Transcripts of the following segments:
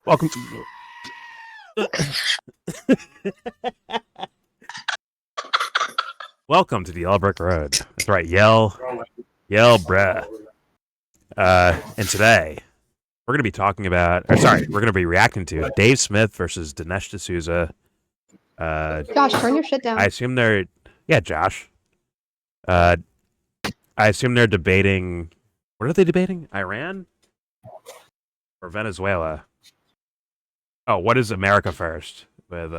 Welcome. Welcome to the Yell Brick Road. That's right, YellBro. And today we're going to be talking about, we're going to be reacting to Dave Smith versus Dinesh D'Souza. Josh, turn your shit down. I assume they're, Josh. I assume they're debating. What are they debating? Iran or Venezuela? Oh, what is America First? With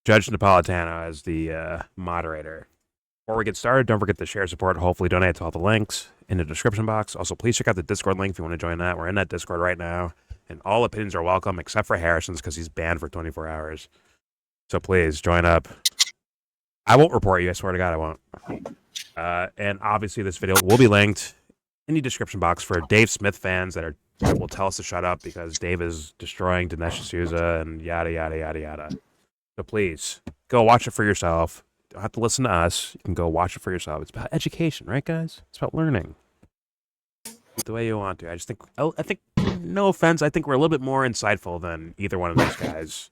Judge Napolitano as the moderator. Before we get started, don't forget to share, support, hopefully donate to all the links in the description box. Also, please check out the Discord link if you want to join that. We're in that Discord right now, and all opinions are welcome except for Harrison's because he's banned for 24 hours. So please join up. I won't report you. I swear to God, I won't. And obviously, this video will be linked in the description box for Dave Smith fans that will tell us to shut up because Dave is destroying Dinesh D'Souza and yada, yada, yada, yada. So please, go watch it for yourself. You don't have to listen to us. You can go watch it for yourself. It's about education, right, guys? It's about learning. The way you want to. I think, no offense, I think we're a little bit more insightful than either one of these guys,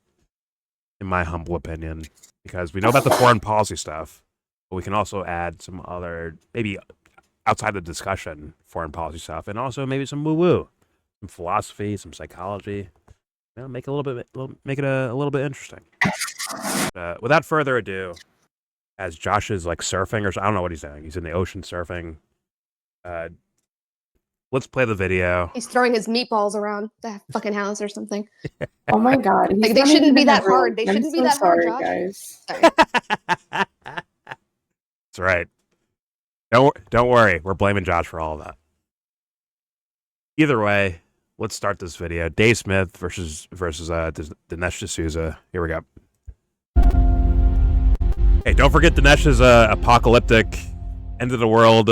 in my humble opinion, because we know about the foreign policy stuff, but we can also add some other, maybe outside the discussion, foreign policy stuff, and also maybe some woo-woo, some philosophy, some psychology. You know, make it a little bit interesting. Without further ado, as Josh is like surfing, or I don't know what he's doing. He's in the ocean surfing. Let's play the video. He's throwing his meatballs around the fucking house or something. Oh my God! Like, they shouldn't be that hard. They shouldn't be that hard, Josh. Guys. Sorry. That's right. Don't worry. We're blaming Josh for all of that. Either way, let's start this video. Dave Smith versus Dinesh D'Souza. Here we go. Hey, don't forget Dinesh's apocalyptic end of the world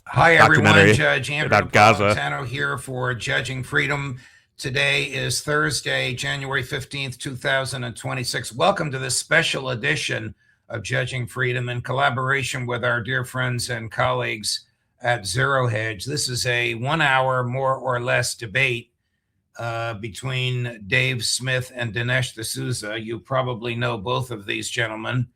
Hi everyone, Judge Andrew about Gaza Napolitano here for Judging Freedom. Today is Thursday, January 15th, 2026. Welcome to this special edition of Judging Freedom in collaboration with our dear friends and colleagues at Zero Hedge. This is a 1 hour, more or less, debate between Dave Smith and Dinesh D'Souza. You probably know both of these gentlemen.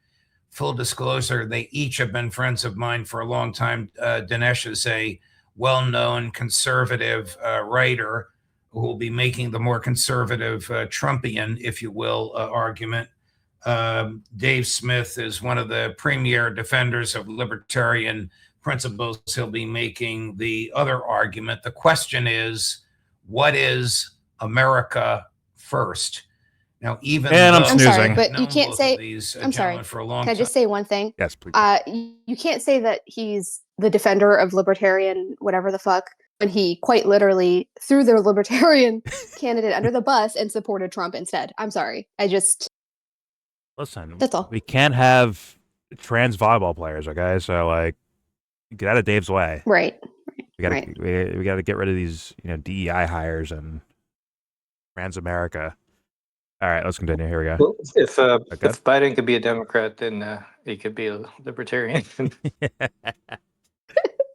Full disclosure, they each have been friends of mine for a long time. Dinesh is a well-known conservative writer who will be making the more conservative Trumpian, if you will, argument. Dave Smith is one of the premier defenders of libertarian principles. He'll be making the other argument. The question is, what is America first? Now, even and I'm snoozing. Sorry, but you can't say. I'm sorry. For a long Can I just say one thing? Yes, please. You can't say that he's the defender of libertarian whatever the fuck when he quite literally threw their libertarian candidate under the bus and supported Trump instead. I'm sorry. Listen. That's all. We can't have trans volleyball players, okay? So like, get out of Dave's way. Right. We gotta get rid of these, DEI hires and trans America. All right, let's continue. Here we go. Well, if Biden could be a Democrat, then he could be a libertarian.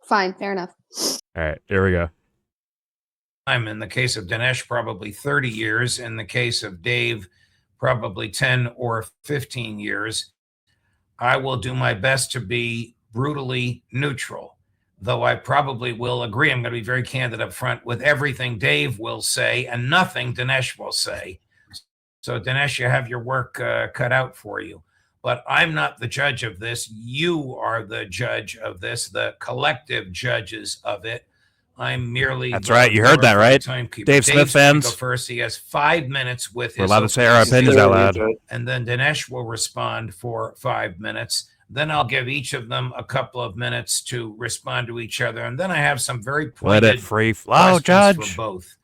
Fine, fair enough. All right, here we go. I'm in the case of Dinesh, probably 30 years. In the case of Dave, probably 10 or 15 years. I will do my best to be brutally neutral, though I probably will agree. I'm going to be very candid up front with everything Dave will say and nothing Dinesh will say. So, Dinesh, you have your work cut out for you. But I'm not the judge of this. You are the judge of this, the collective judges of it. I'm merely... That's right. You heard that, right? Dave Smith fans. Go first. He has 5 minutes with We're his... allowed to say our opinions out loud. And then Dinesh will respond for 5 minutes. Then I'll give each of them a couple of minutes to respond to each other. And then I have some very pointed... Let it free flow, Judge. For both.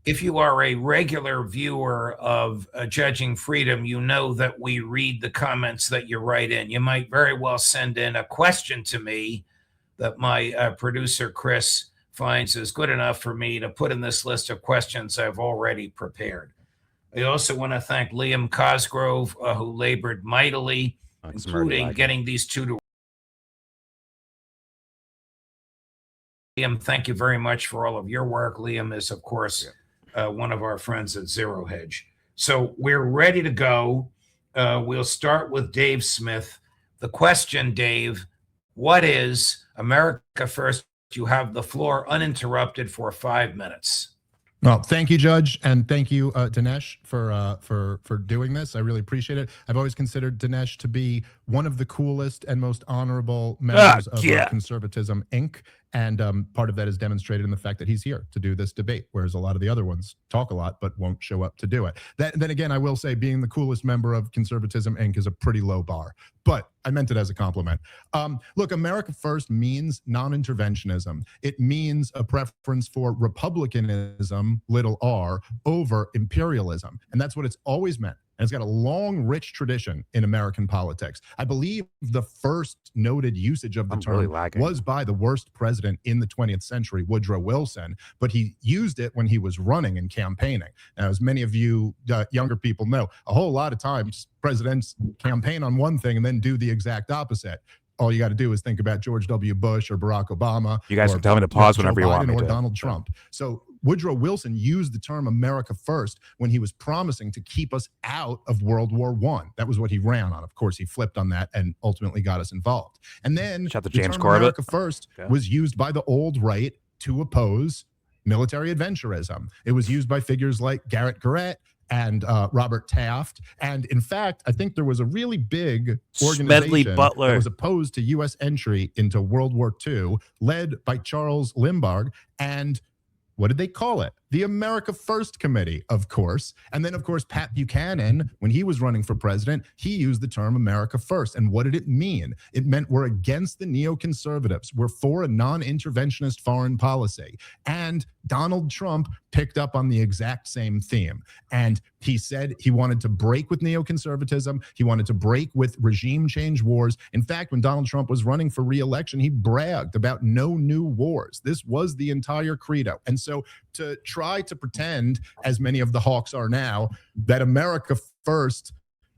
If you are a regular viewer of Judging Freedom, you know that we read the comments that you write in. You might very well send in a question to me that my producer, Chris, finds is good enough for me to put in this list of questions I've already prepared. I also want to thank Liam Cosgrove, who labored mightily, including getting these two to... Liam, thank you very much for all of your work. Liam is, of course... one of our friends at Zero Hedge. So we're ready to go. We'll start with Dave Smith. The question, Dave, what is America First? You have the floor uninterrupted for 5 minutes. Well, thank you, Judge, and thank you, Dinesh, for doing this. I really appreciate it. I've always considered Dinesh to be one of the coolest and most honorable members of Conservatism, Inc., and part of that is demonstrated in the fact that he's here to do this debate, whereas a lot of the other ones talk a lot but won't show up to do it. Then again, I will say being the coolest member of Conservatism, Inc. is a pretty low bar, but I meant it as a compliment. Look, America First means non-interventionism. It means a preference for republicanism, little r, over imperialism. And that's what it's always meant. And it's got a long, rich tradition in American politics. I believe the first noted usage of the term was by the worst president in the 20th century, Woodrow Wilson, but he used it when he was running and campaigning. Now, as many of you younger people know, a whole lot of times presidents campaign on one thing and then do the exact opposite. All you got to do is think about George W. Bush or Barack Obama. You guys can tell me to pause whenever you want me to. Or to. Donald Trump. So Woodrow Wilson used the term America First when he was promising to keep us out of World War I. That was what he ran on. Of course, he flipped on that and ultimately got us involved. And then the term Corbett. America First was used by the old right to oppose military adventurism. It was used by figures like Garrett Garrett and Robert Taft. And in fact, I think there was a really big organization that was opposed to U.S. entry into World War II, led by Charles Lindbergh. And what did they call it? The America First Committee, of course. And then, of course, Pat Buchanan, when he was running for president, he used the term America First. And what did it mean? It meant we're against the neoconservatives. We're for a non-interventionist foreign policy. And Donald Trump picked up on the exact same theme. And he said he wanted to break with neoconservatism. He wanted to break with regime change wars. In fact, when Donald Trump was running for re-election, he bragged about no new wars. This was the entire credo. And so to try to pretend, as many of the hawks are now, that America First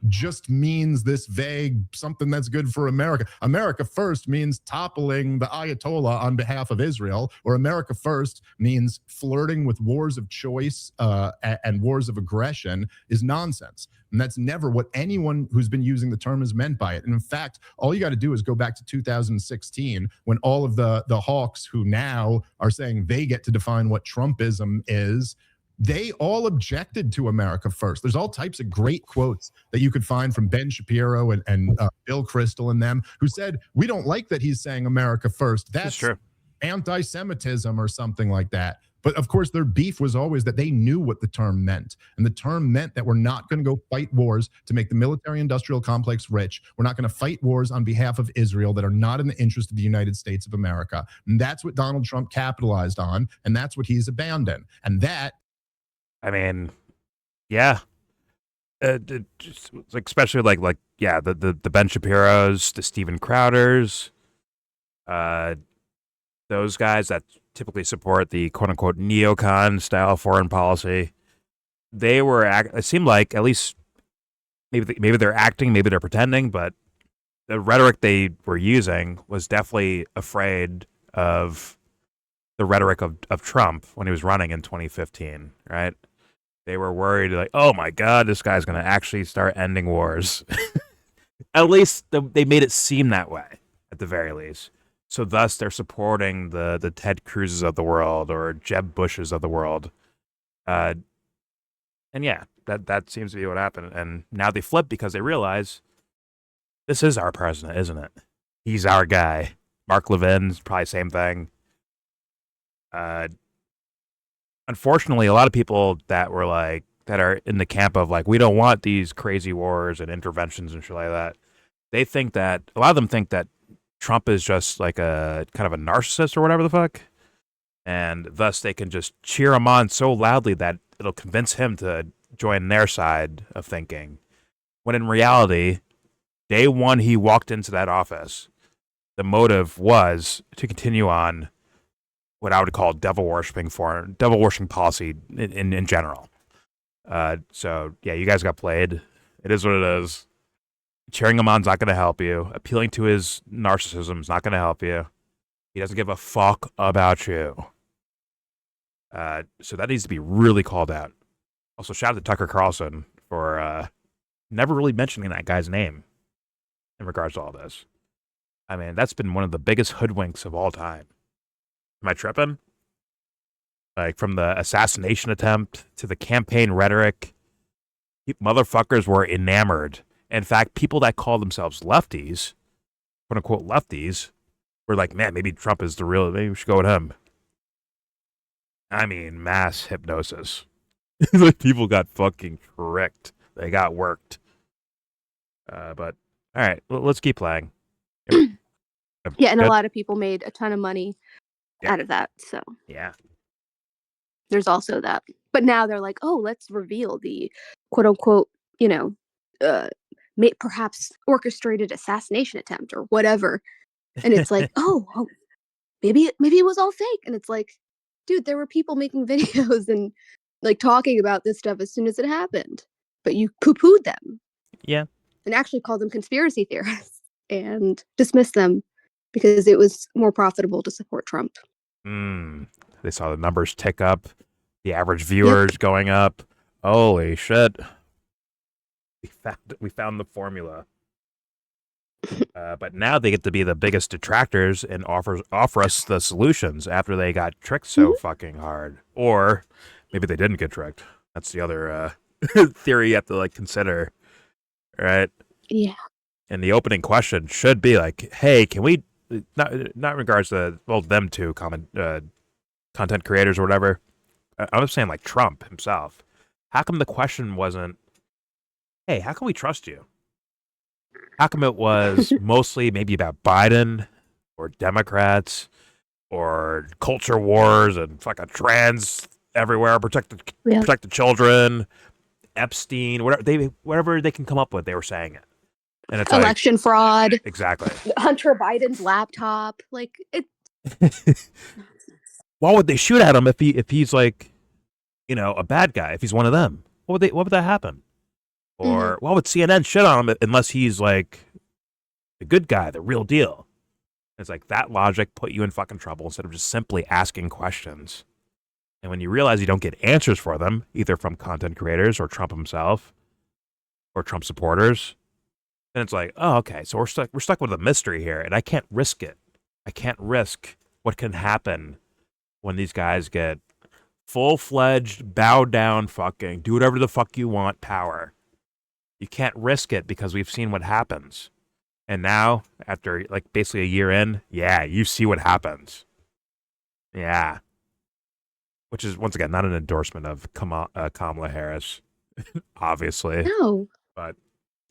just means this vague something that's good for America. America First means toppling the Ayatollah on behalf of Israel, or America First means flirting with wars of choice and wars of aggression is nonsense. And that's never what anyone who's been using the term has meant by it. And in fact, all you got to do is go back to 2016 when all of the hawks who now are saying they get to define what Trumpism is, they all objected to America First. There's all types of great quotes that you could find from Ben Shapiro and Bill Kristol and them who said, we don't like that he's saying America First. That's anti-Semitism or something like that. But of course, their beef was always that they knew what the term meant. And the term meant that we're not going to go fight wars to make the military-industrial complex rich. We're not going to fight wars on behalf of Israel that are not in the interest of the United States of America. And that's what Donald Trump capitalized on. And that's what he's abandoned. And that, I mean, yeah, especially like the Ben Shapiro's, the Steven Crowders, those guys that typically support the quote unquote neocon style foreign policy. They were, it seemed like, at least maybe they're acting, maybe they're pretending, but the rhetoric they were using was definitely afraid of the rhetoric of Trump when he was running in 2015, right? They were worried, like, oh my God, this guy's going to actually start ending wars. At least they made it seem that way, at the very least. So thus, they're supporting the Ted Cruzes of the world or Jeb Bushes of the world. And yeah, that seems to be what happened. And now they flip because they realize this is our president, isn't it? He's our guy. Mark Levin's probably same thing. Unfortunately, a lot of people that are in the camp of like, we don't want these crazy wars and interventions and shit like that. A lot of them think that Trump is just like a kind of a narcissist or whatever the fuck. And thus they can just cheer him on so loudly that it'll convince him to join their side of thinking. When in reality, day one he walked into that office, the motive was to continue on what I would call devil worshiping policy in general. So yeah, you guys got played. It is what it is. Cheering him on's not going to help you. Appealing to his narcissism is not going to help you. He doesn't give a fuck about you. So that needs to be really called out. Also, shout out to Tucker Carlson for never really mentioning that guy's name in regards to all this. I mean, that's been one of the biggest hoodwinks of all time. Am I tripping? Like, from the assassination attempt to the campaign rhetoric, motherfuckers were enamored. In fact, people that call themselves lefties, quote unquote lefties, were like, man, maybe Trump is the real, maybe we should go with him. I mean, mass hypnosis. Like, people got fucking tricked. They got worked. But, all right, let's keep playing. Yeah, and Good? a lot of people made a ton of money Yeah. out of that. So Yeah. there's also that. But now they're like, oh, let's reveal the quote unquote, perhaps orchestrated assassination attempt or whatever. And it's like, oh, maybe it was all fake. And it's like, dude, there were people making videos and like talking about this stuff as soon as it happened, but you poo-pooed them. Yeah. And actually called them conspiracy theorists and dismissed them because it was more profitable to support Trump. They saw the numbers tick up, the average viewers going up. Holy shit. We found the formula. But now they get to be the biggest detractors and offer us the solutions after they got tricked so fucking hard. Or maybe they didn't get tricked. That's the other theory you have to like consider. Right? Yeah. And the opening question should be like, hey, can we not in regards to them two content creators or whatever. I was saying like Trump himself. How come the question wasn't, hey, how can we trust you? How come it was mostly maybe about Biden or Democrats or culture wars and fucking trans everywhere, protect the children, Epstein, whatever they can come up with, they were saying it. And it's election fraud. Exactly. Hunter Biden's laptop. Like it. Why would they shoot at him if he's like, a bad guy? If he's one of them, what would that happen? Or why would CNN shit on him unless he's like the good guy, the real deal? It's like that logic put you in fucking trouble instead of just simply asking questions. And when you realize you don't get answers for them, either from content creators or Trump himself or Trump supporters, then it's like, oh, okay, so we're stuck with a mystery here, and I can't risk it. I can't risk what can happen when these guys get full-fledged, bow down, fucking do whatever the fuck you want power. You can't risk it because we've seen what happens. And now, after like basically a year in, yeah, you see what happens. Yeah. Which is, once again, not an endorsement of Kamala Harris, obviously. No. But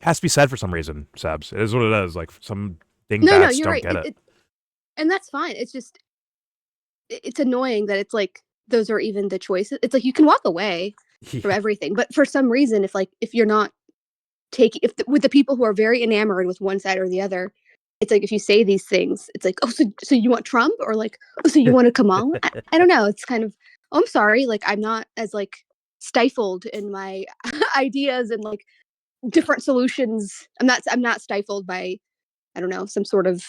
it has to be said for some reason, Sebs. It is what it is. Like, some dingbats don't get it. And that's fine. It's just, it's annoying that it's like, those are even the choices. It's like, you can walk away from everything. But for some reason, if you're not with the people who are very enamored with one side or the other, it's like if you say these things, it's like, oh, so you want Trump, or like, oh, so you want a Kamala? I don't know. It's kind of, oh, I'm sorry, like I'm not as like stifled in my ideas and like different solutions. I'm not stifled by, I don't know, some sort of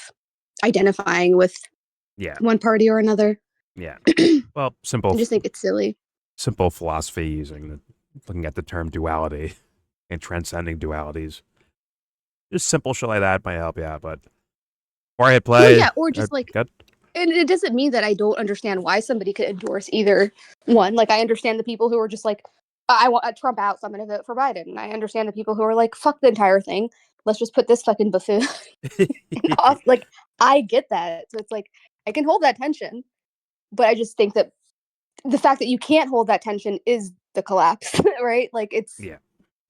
identifying with one party or another. Yeah. Well, simple. I just think it's silly. Simple philosophy looking at the term duality and transcending dualities. Just simple shit like that might help you out, but before I hit play... Well, yeah, or just like... Good. And it doesn't mean that I don't understand why somebody could endorse either one. Like, I understand the people who are just like, I want Trump out, so I'm going to vote for Biden. And I understand the people who are like, fuck the entire thing. Let's just put this fucking buffoon off. Like, I get that. So it's like, I can hold that tension. But I just think that the fact that you can't hold that tension is the collapse, right? Like,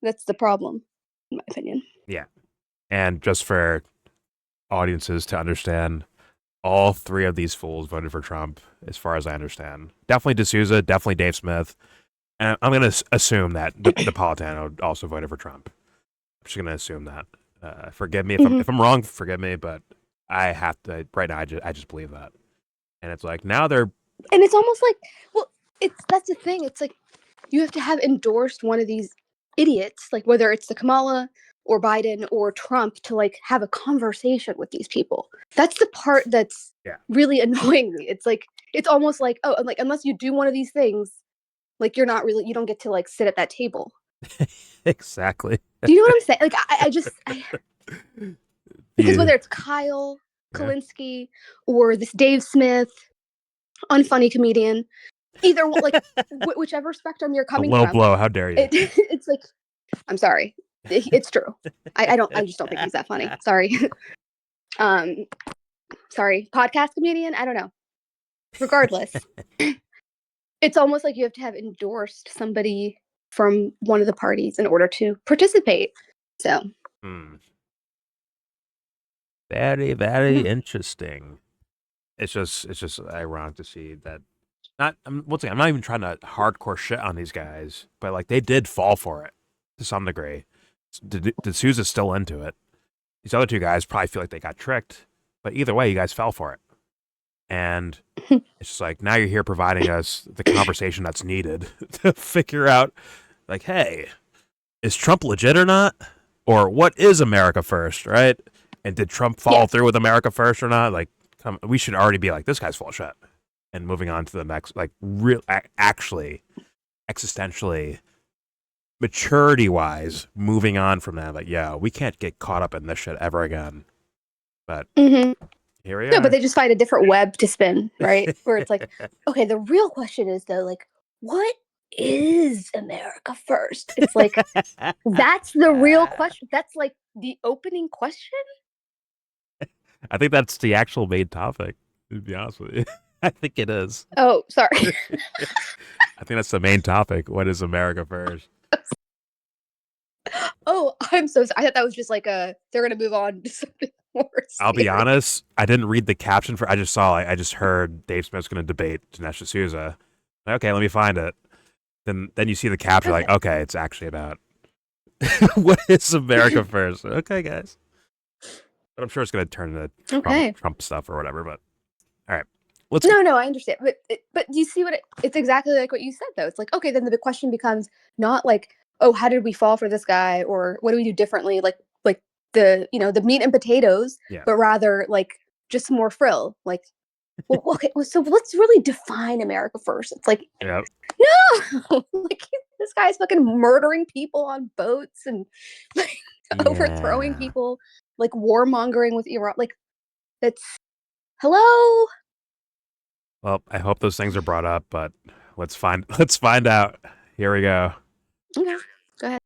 that's the problem, in my opinion. Yeah. And just for audiences to understand, all three of these fools voted for Trump, as far as I understand. Definitely D'Souza, definitely Dave Smith. And I'm going to assume that Napolitano also voted for Trump. I'm just going to assume that. Forgive me if I'm wrong, forgive me, but I have to, right now, I just believe that. And it's like, now they're... And it's almost like, well, that's the thing. It's like, you have to have endorsed one of these idiots, like whether it's the Kamala or Biden or Trump to like have a conversation with these people. That's the part that's really annoying me. It's like, it's almost like, oh, like unless you do one of these things, like you don't get to like sit at that table. Exactly. Do you know what I'm saying? Like because whether it's Kyle Kalinske or this Dave Smith, unfunny comedian, either one, like whichever spectrum you're coming low from. blow. How dare you? It's like, I'm sorry. It's true. I just don't think he's that funny. Sorry. Sorry. Podcast comedian? I don't know. Regardless, it's almost like you have to have endorsed somebody from one of the parties in order to participate. So. Very, very interesting. It's just ironic to see that. Once again, I'm not even trying to hardcore shit on these guys, but like they did fall for it to some degree. D'Souza's still into it. These other two guys probably feel like they got tricked, but either way, you guys fell for it. And it's just like, now you're here providing us the conversation that's needed to figure out, like, hey, is Trump legit or not? Or what is America first, right? And did Trump follow through with America first or not? Like, we should already be like, this guy's full of shit. And moving on to the next, like, actually, existentially, maturity-wise, moving on from that. Like, yeah, we can't get caught up in this shit ever again. But here we are. No, but they just find a different web to spin, right? Where it's like, okay, the real question is, though, like, what is America first? It's like, that's the real question. That's, like, the opening question? I think that's the actual main topic, to be honest with you. I think it is. Oh, sorry. I think that's the main topic. What is America first? Oh, I'm so sorry. I thought that was just like they're going to move on to something more I'll be serious. honest. I didn't read the caption I just heard Dave Smith's going to debate Dinesh D'Souza. Okay, let me find it. Then you see the caption, like, okay, it's actually about what is America first? Okay, guys. But I'm sure it's going to turn into Trump stuff or whatever. But all right, No, I understand. But you see it's exactly like what you said, though. It's like, okay, then the question becomes not like, oh, how did we fall for this guy, or what do we do differently? Like the the meat and potatoes, but rather like just more frill. Like, well, okay, so let's really define America first. It's like, no, like this guy's fucking murdering people on boats and like overthrowing people, like warmongering with Iran. Like, that's hello. Well, I hope those things are brought up, but let's find out. Here we go. Okay, go ahead.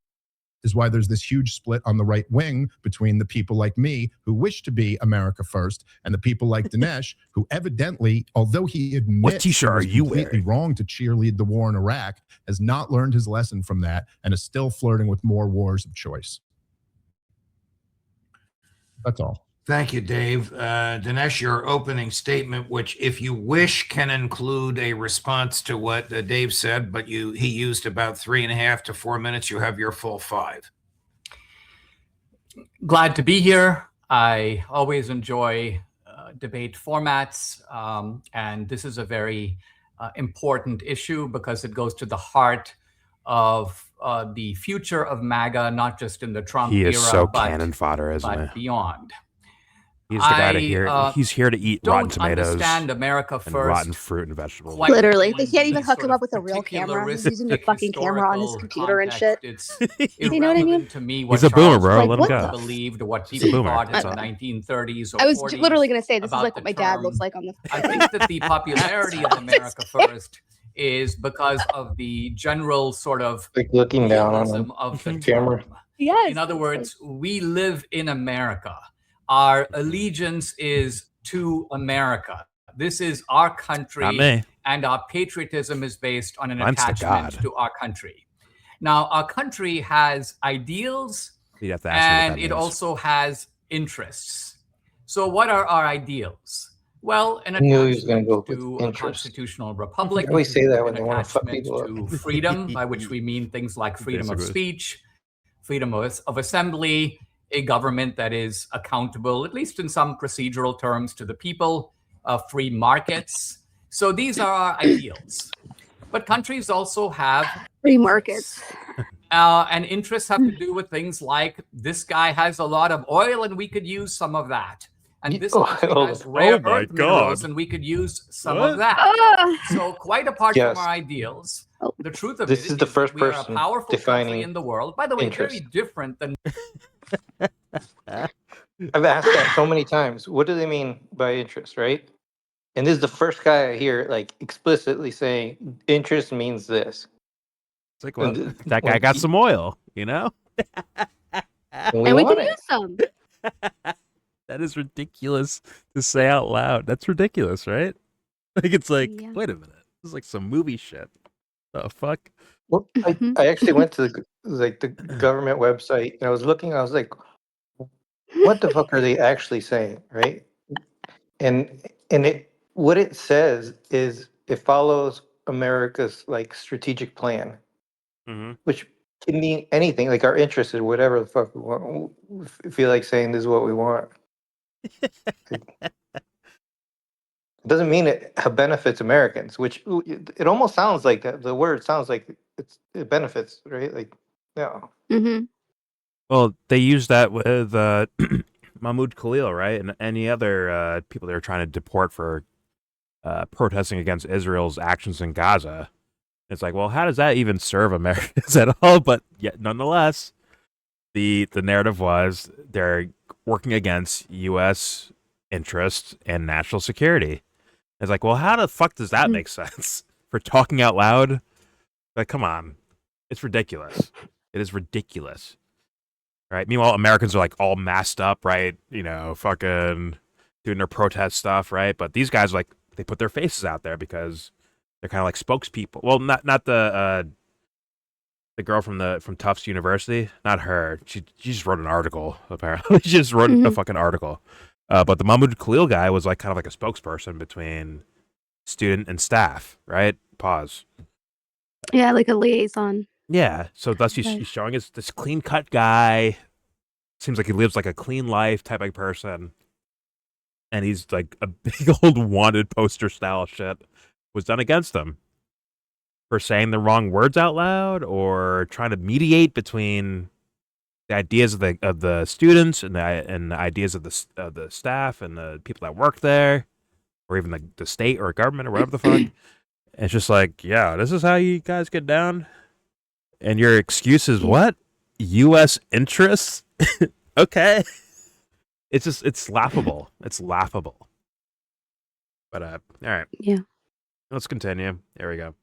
Is why there's this huge split on the right wing between the people like me who wish to be America first and the people like Dinesh who evidently, although he admits what t-shirt are you completely wearing? Wrong to cheerlead the war in Iraq, has not learned his lesson from that and is still flirting with more wars of choice. That's all. Thank you, Dave. Dinesh, your opening statement, which if you wish can include a response to what Dave said, but he used about 3.5 to 4 minutes. You have your full 5. Glad to be here. I always enjoy debate formats, and this is a very important issue because it goes to the heart of the future of MAGA, not just in the Trump era, he is so cannon fodder, isn't but he? beyond. He's the guy to hear. He's here to eat rotten tomatoes, understand America first, and rotten fruit and vegetables. Literally, they can't even hook him up with a real camera. He's using the fucking camera on his computer and shit. You know what I mean? To me, he's a boomer, bro. Let him go. Believed what people thought in the 1930s. Or I was 40s literally going to say this is like what my dad term. looks like on the. I think that the popularity of America first is because of the general sort of like looking down on him of the camera. Yes. In other words, we live in America. Our allegiance is to America. This is our country, and our patriotism is based on an attachment to our country. Now, our country has ideals, and it also has interests. So what are our ideals? An attachment to a constitutional republic, we say that when an they want to fuck attachment people to freedom, by which we mean things like freedom of speech, freedom of assembly, a government that is accountable, at least in some procedural terms, to the people, free markets. So these are our ideals. But countries also have free markets. And interests have to do with things like this guy has a lot of oil and we could use some of that. And this country has rare earth minerals and we could use some of that. So quite apart from our ideals, the truth of this it is the first we are a person powerful defining country in the world. By the way, interest. very different than... I've asked that so many times. What do they mean by interest, right? And this is the first guy I hear like explicitly saying interest means this. It's like, well, that guy got some oil, you know? And we can use some. That is ridiculous to say out loud. That's ridiculous, right? Like, it's like, wait a minute. This is like some movie shit. The fuck? Well, I actually went to the government website and I was looking. I was like, what the fuck are they actually saying, right? And what it says is it follows America's like strategic plan, which can mean anything. Like our interests is whatever the fuck we want. We feel like saying this is what we want. It doesn't mean it benefits Americans, which it almost sounds like that. The word sounds like it benefits, right? Like, no. Well, they use that with Mahmoud Khalil, right? And any other people they were trying to deport for protesting against Israel's actions in Gaza. It's like, well, how does that even serve Americans at all? But yet, nonetheless, the narrative was they're working against U.S. interests and national security. It's like, well, how the fuck does that make sense? For talking out loud? Like, come on. It's ridiculous. It is ridiculous. Right? Meanwhile, Americans are like all masked up, right? You know, fucking doing their protest stuff, right? But these guys, like, they put their faces out there because they're kind of like spokespeople. Well, not the girl from Tufts University, not her. She just wrote an article. Apparently, she just wrote a fucking article. But the Mahmoud Khalil guy was like kind of like a spokesperson between student and staff, right? Pause. Yeah, like a liaison. Yeah. So thus he's showing us this clean cut guy. Seems like he lives like a clean life type of person. And he's like a big old wanted poster style shit was done against him for saying the wrong words out loud or trying to mediate between the ideas of the students and the ideas of the staff and the people that work there, or even the state or government or whatever the fuck. And it's just like, yeah, this is how you guys get down. And your excuse is what? U.S. interests? Okay. It's laughable. It's laughable. But all right. Yeah. Let's continue. There we go.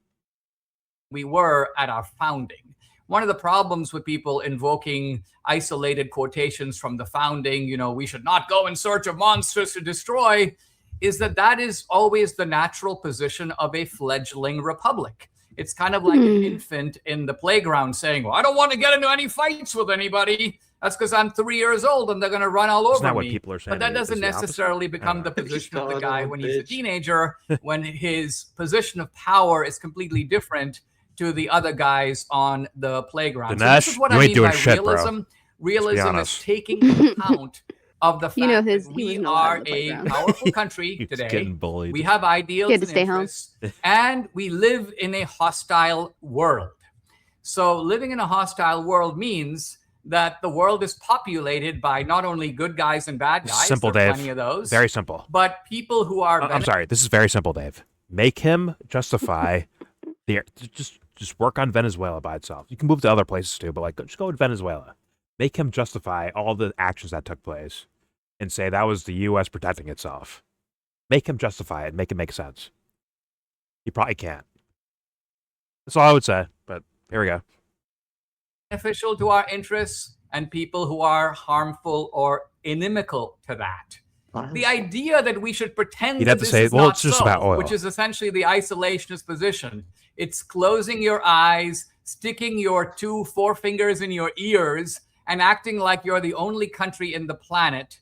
We were at our founding. One of the problems with people invoking isolated quotations from the founding, you know, we should not go in search of monsters to destroy, is that is always the natural position of a fledgling republic. It's kind of like an infant in the playground saying, well, I don't want to get into any fights with anybody. That's because I'm 3 years old and they're going to run all over me. What people are saying, but that doesn't necessarily become the position of the guy when he's a teenager, when his position of power is completely different to the other guys on the playground. Dinesh, so this is what I mean by realism. Bro. Realism is taking account of the fact that we are a powerful country today. We have ideals and interests, and we live in a hostile world. So living in a hostile world means that the world is populated by not only good guys and bad guys. Simple, Dave. Plenty of those. Very simple. But people who are... I'm sorry. This is very simple, Dave. Make him justify the... Just work on Venezuela by itself. You can move to other places too, but like just go to Venezuela. Make him justify all the actions that took place and say that was the U.S. protecting itself. Make him justify it. Make it make sense. He probably can't. That's all I would say, but here we go. Beneficial to our interests and people who are harmful or inimical to that. The idea that we should pretend that this is not so, which is essentially the isolationist position. It's closing your eyes, sticking your 2 forefingers in your ears, and acting like you're the only country in the planet.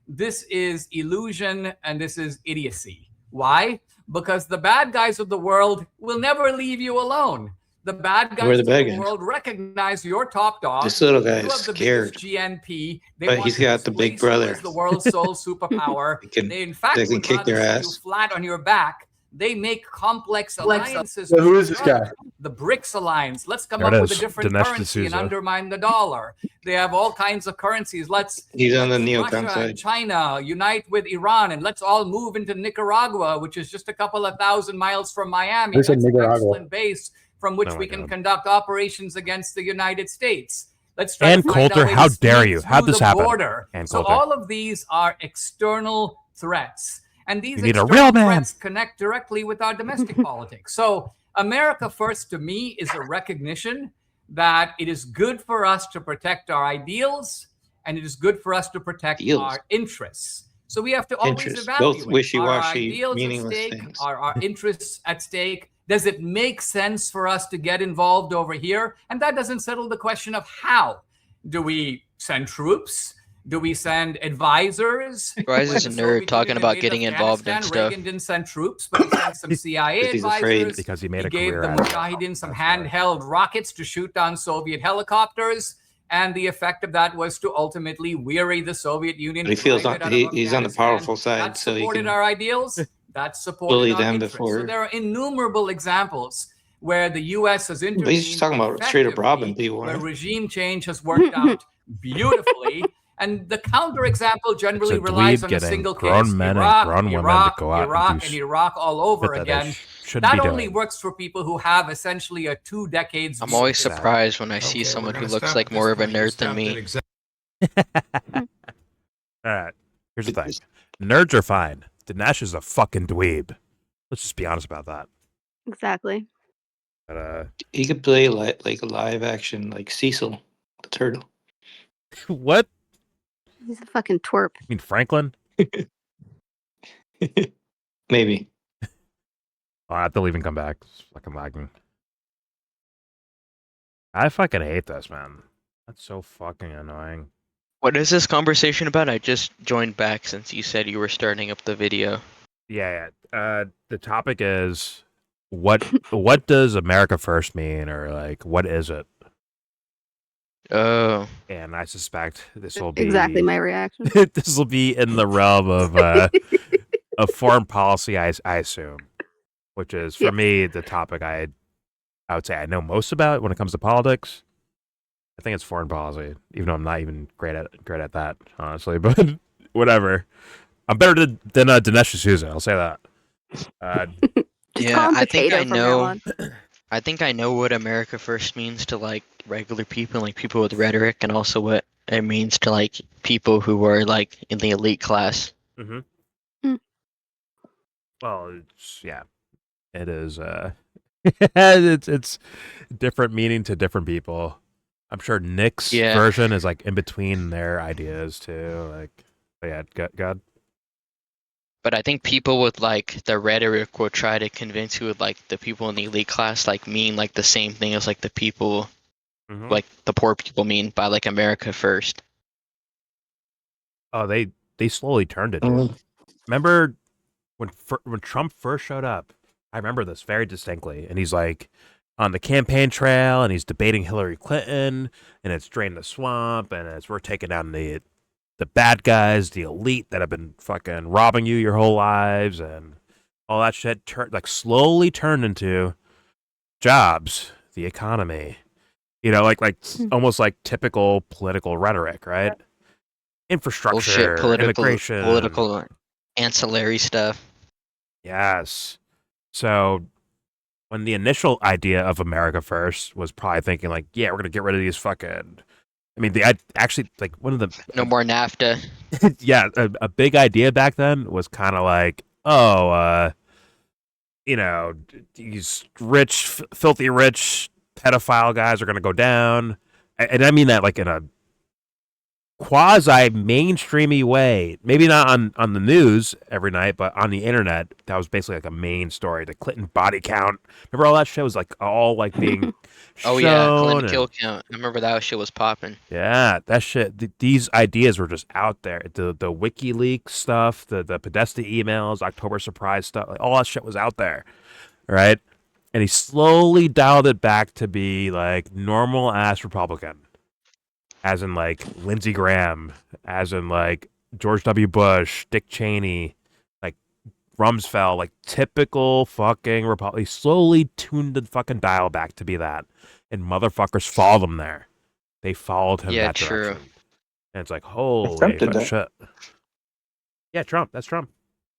This is illusion and this is idiocy. Why? Because the bad guys of the world will never leave you alone. The bad guys of the world recognize your top dog. This little guy is scared. GNP. But he's got the big brother. The world's sole superpower. They in fact would kick their ass. You flat on your back They make complex alliances. So who is this guy? The BRICS alliance. Let's come There up it with a is. different Dinesh currency and D'Souza. undermine the dollar. They have all kinds of currencies. He's on the let's neocon Russia side. and China unite with Iran, and let's all move into Nicaragua, which is just a couple of thousand miles from Miami. Who's in That's an Nicaragua? excellent base from which Oh my we can God. conduct operations against the United States. Let's try Ann to find Coulter, a way how to dare sneak you? How'd through this the happen? border. Ann So Coulter. all of these are external threats. And these You need a external real man. threats connect directly with our domestic politics. So America First to me is a recognition that it is good for us to protect our ideals and it is good for us to protect our interests. So we have to always Interests, evaluate, both are our wishy-washy, ideals at meaningless stake? things. Are our interests at stake? Does it make sense for us to get involved over here? And that doesn't settle the question of how. Do we send troops? Do we send advisors? Why is When this the nerd Soviet talking Union about invaded getting involved in Afghanistan, stuff? Reagan didn't send troops, but he sent some CIA 'Cause he's afraid. advisors. Because he made a gave career the out of it. Mujahideen some That's why. handheld rockets to shoot down Soviet helicopters. And the effect of that was to ultimately weary the Soviet Union. But he feels drive it out of he's on the Afghanistan. powerful side, That so he supported can our ideals. That supported bully our them interests. before. So there are innumerable example where the U.S. has intervened. But he's just talking about straight up robbing effectively, people, where right? regime change has worked out beautifully. And the counterexample generally It's a relies dweeb on a getting single grown case. men and Iraq, grown women to Iraq, go out and Iraq, do and Iraq all over shit that they again. shouldn't That be only doing. works for people who have essentially a 2 decades. I'm view always of history. surprised when I see Okay, we're someone who gonna looks stop like at more this of a point. We nerd than stopped me. at exact- All right. Here's the thing. Nerds are fine. Dinesh is a fucking dweeb. Let's just be honest about that. Exactly. But, He could play like a live action, like Cecil, the turtle. what? He's a fucking twerp. You mean Franklin? Maybe. Oh, I have to leave and come back. It's fucking lagging. I fucking hate this, man. That's so fucking annoying. What is this conversation about? I just joined back since you said you were starting up the video. Yeah. The topic is what does America First mean, or like what is it? Oh, And I suspect this will be Exactly my reaction. this will be in the realm of foreign policy. I assume, which is for Yeah. me the topic I would say I know most about when it comes to politics. I think it's foreign policy, even though I'm not even great at that, honestly. But whatever, I'm better than Dinesh D'Souza. I'll say that. Just call him I think potato I from now know. on. I think I know what America First means to like regular people, like people with rhetoric, and also what it means to like people who are like in the elite class. Mm-hmm. Well, it is. It's different meaning to different people. I'm sure Nick's version is like in between their ideas too. Like, God. But I think people with like the rhetoric will try to convince you like the people in the elite class like mean like the same thing as like the people like the poor people mean by like America First. Oh, they slowly turned it. Dude. Remember when Trump first showed up? I remember this very distinctly. And he's like on the campaign trail, and he's debating Hillary Clinton, and it's drain the swamp, and it's we're taking down the bad guys, the elite that have been fucking robbing you your whole lives, and all that shit slowly turned into jobs, the economy, like almost like typical political rhetoric, right? Infrastructure, Bullshit, immigration, political ancillary stuff. Yes. So when the initial idea of America First was probably thinking like, yeah, we're gonna get rid of these fucking. I mean, I actually like one of the no more NAFTA. Yeah, a big idea back then was kind of like, these rich, filthy rich pedophile guys are gonna go down, and I mean that like in a quasi mainstreamy way. Maybe not on the news every night, but on the internet, that was basically like a main story. The Clinton body count. Remember all that shit was like all like being Oh yeah, Clinton kill count. I remember that shit was popping. Yeah, that shit. These ideas were just out there. The WikiLeaks stuff, the Podesta emails, October surprise stuff, like all that shit was out there, right? And he slowly dialed it back to be like normal ass Republican. As in, like, Lindsey Graham, as in, like, George W. Bush, Dick Cheney, like, Rumsfeld, like typical fucking Republic, slowly tuned the fucking dial back to be that, and motherfuckers followed him there. They followed him that direction, and it's like holy shit. Yeah, Trump. That's Trump.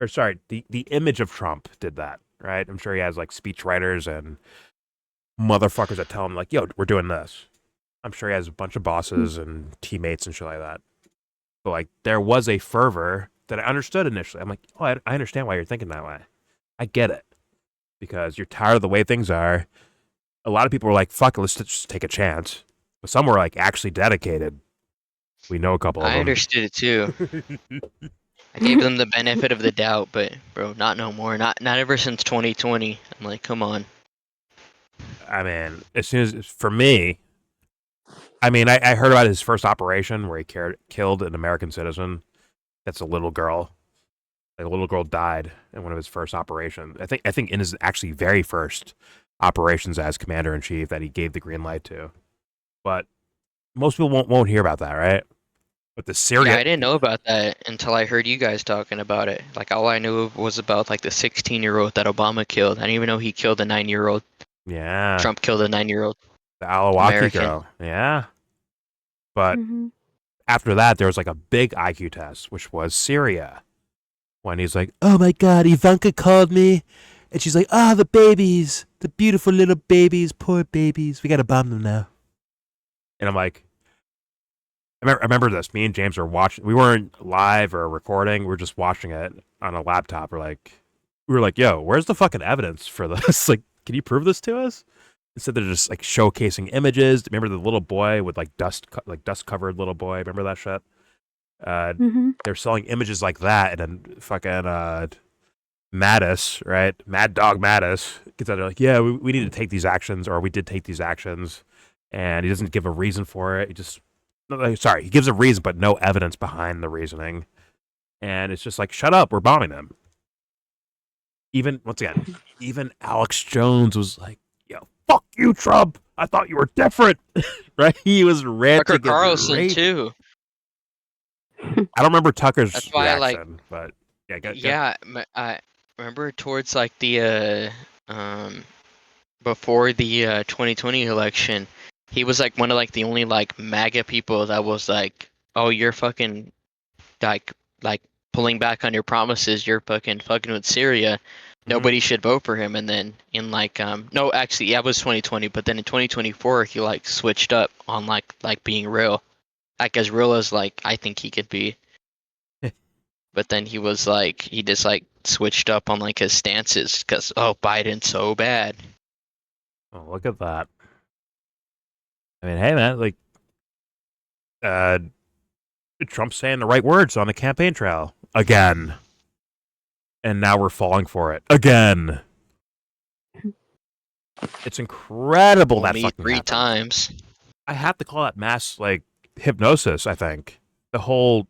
Or sorry, the image of Trump did that, right? I'm sure he has like speechwriters and motherfuckers that tell him like, "Yo, we're doing this." I'm sure he has a bunch of bosses and teammates and shit like that. But like, there was a fervor that I understood initially. I'm like, oh, I understand why you're thinking that way. I get it because you're tired of the way things are. A lot of people were like, "Fuck it, let's just take a chance." But some were like actually dedicated. We know a couple of them. I understood it too. I gave them the benefit of the doubt, but bro, not no more. Not ever since 2020. I'm like, come on. I mean, as soon as for me, I mean, I heard about his first operation where he killed an American citizen. That's a little girl. Like a little girl died in one of his first operations. I think in his actually very first operations as commander in chief that he gave the green light to. But most people won't hear about that, right? But the Syria, I didn't know about that until I heard you guys talking about it. Like all I knew was about like the 16-year-old that Obama killed. I didn't even know he killed a 9-year-old. Yeah. Trump killed a 9-year-old. The Alawaki girl. Yeah. But after that, there was like a big IQ test, which was Syria. When he's like, "Oh my God, Ivanka called me." And she's like, "Ah, the babies, the beautiful little babies, poor babies. We got to bomb them now." And I'm like, I remember this. Me and James were watching. We weren't live or recording. We were just watching it on a laptop. We were like, "Yo, where's the fucking evidence for this? Like, can you prove this to us?" Instead, they're just like showcasing images. Remember the little boy with like dust covered little boy? Remember that shit? They're selling images like that, and then fucking Mattis, right? Mad Dog Mattis gets out there like, "Yeah, we need to take these actions, or we did take these actions," and he doesn't give a reason for it. He gives a reason, but no evidence behind the reasoning, and it's just like, shut up, we're bombing them. Even Alex Jones was like, "Yo, fuck you, Trump. I thought you were different." Right? He was ranting. Tucker Carlson too. I don't remember Tucker's reaction, but yeah, I remember towards like the before the 2020 election, he was like one of like the only like MAGA people that was like, "Oh, you're fucking like pulling back on your promises. You're fucking with Syria. Nobody should vote for him." And then in like no, actually, yeah, it was 2020, but then in 2024 he like switched up on like being real, like as real as like I think he could be. But then he was like, he just like switched up on like his stances because Biden's so bad. Oh, look at that. I mean, hey man, like Trump's saying the right words on the campaign trail again. And now we're falling for it again. It's incredible that fucking three happened. times. I have to call that mass like hypnosis. I think the whole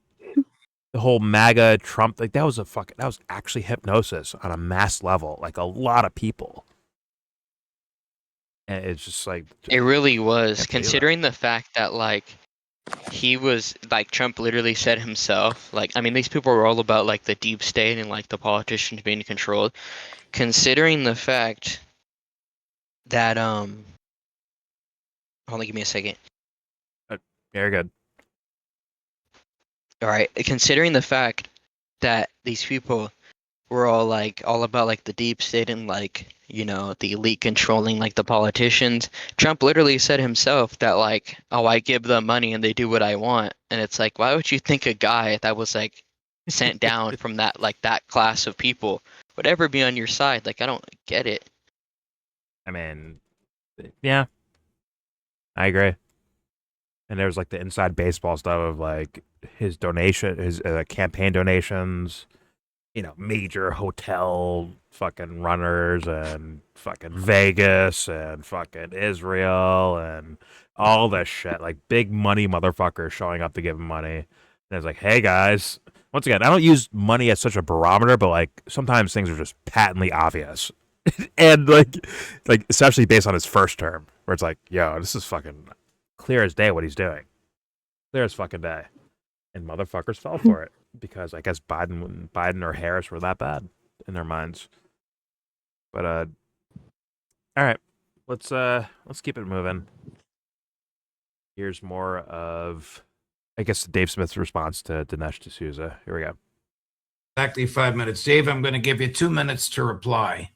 MAGA Trump, like that was actually hypnosis on a mass level, like a lot of people. And it's just like it really was, considering the fact that like he was like Trump literally said himself, like I mean these people were all about like the deep state and like the politicians being controlled. Considering the fact that hold on, give me a second. Very good. All right, considering the fact that these people were all about like the deep state and like, you know, the elite controlling like the politicians, Trump literally said himself that like, "Oh, I give them money and they do what I want." And it's like, why would you think a guy that was like sent down from that like that class of people would ever be on your side? Like, I don't get it. I mean, yeah, I agree. And there was like the inside baseball stuff of like his campaign donations, you know, major hotel fucking runners and fucking Vegas and fucking Israel and all this shit. Like big money motherfuckers showing up to give him money. And it's like, hey guys, once again, I don't use money as such a barometer, but like sometimes things are just patently obvious. And like especially based on his first term, where it's like, yo, this is fucking clear as day what he's doing. Clear as fucking day. And motherfuckers fell for it because I guess Biden or Harris were that bad. in their minds. But all right, let's keep it moving. Here's more of, I guess, Dave Smith's response to Dinesh D'Souza. Here we go. Exactly 5 minutes. Dave, I'm going to give you 2 minutes to reply.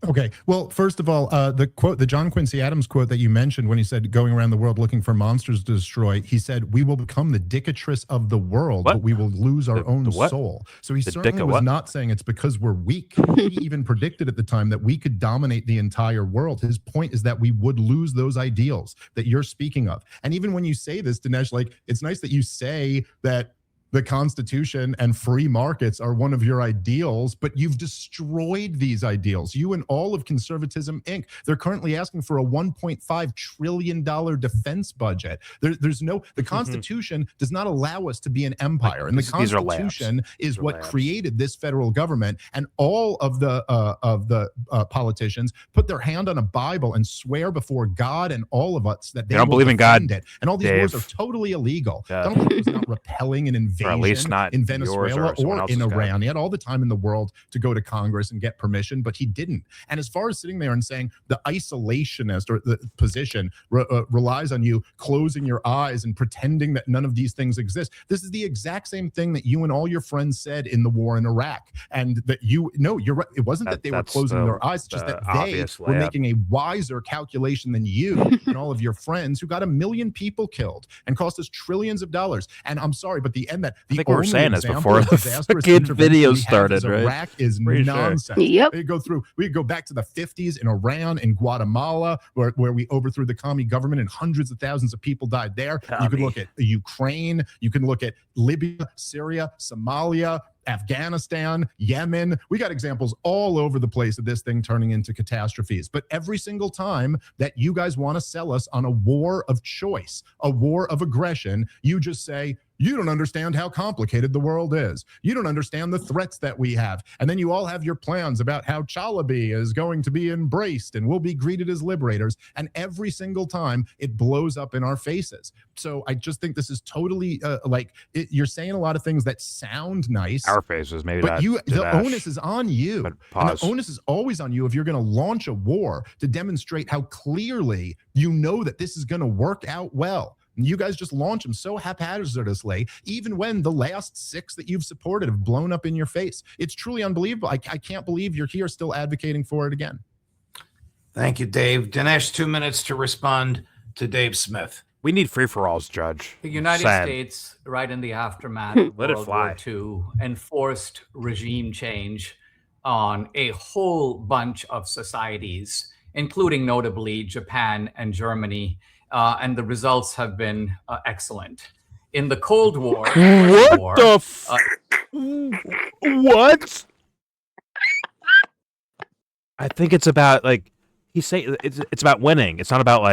Okay. Well, first of all, the John Quincy Adams quote that you mentioned when he said going around the world looking for monsters to destroy, he said, we will become the dictatress of the world, but we will lose our own soul. So he certainly was not saying it's because we're weak. He even predicted at the time that we could dominate the entire world. His point is that we would lose those ideals that you're speaking of. And even when you say this, Dinesh, like, it's nice that you say that the Constitution and free markets are one of your ideals, but you've destroyed these ideals. You and all of Conservatism Inc. They're currently asking for a $1.5 trillion defense budget. The Constitution does not allow us to be an empire, and the Constitution is what created this federal government. And all of the politicians put their hand on a Bible and swear before God and all of us that they don't believe in God. it. And all these wars are totally illegal. Donald Trump was not repelling an invasion. Or at least not in Venezuela or in Iran. He had all the time in the world to go to Congress and get permission, but he didn't. And as far as sitting there and saying the isolationist or the position relies on you closing your eyes and pretending that none of these things exist, this is the exact same thing that you and all your friends said in the war in Iraq. And that you're right. It wasn't that they were closing their eyes, it's just that they were making a wiser calculation than you and all of your friends, who got 1 million people killed and cost us trillions of dollars. And I'm sorry, but the end that I think we were saying this before the fucking video started, right? Iraq is nonsense. Yep. We go back to the 50s in Iran and Guatemala, where we overthrew the commie government and hundreds of thousands of people died there. You could look at Ukraine. You can look at Libya, Syria, Somalia, Afghanistan, Yemen. We got examples all over the place of this thing turning into catastrophes. But every single time that you guys want to sell us on a war of choice, a war of aggression, you just say, you don't understand how complicated the world is. You don't understand the threats that we have. And then you all have your plans about how Chalabi is going to be embraced and we'll be greeted as liberators. And every single time it blows up in our faces. So I just think this is totally you're saying a lot of things that sound nice. Our faces, maybe. But the onus is on you. And the onus is always on you if you're going to launch a war to demonstrate how clearly you know that this is going to work out well. You guys just launch them so haphazardly, even when the last 6 that you've supported have blown up in your face. It's truly unbelievable. I can't believe you're here still advocating for it again. Thank you, Dave. Dinesh, 2 minutes to respond to Dave Smith. We need free-for-alls, Judge. The United States, right in the aftermath of World War II, enforced regime change on a whole bunch of societies, including notably Japan and Germany. And the results have been excellent. In the Cold War, what? I think it's about it's about winning. It's not about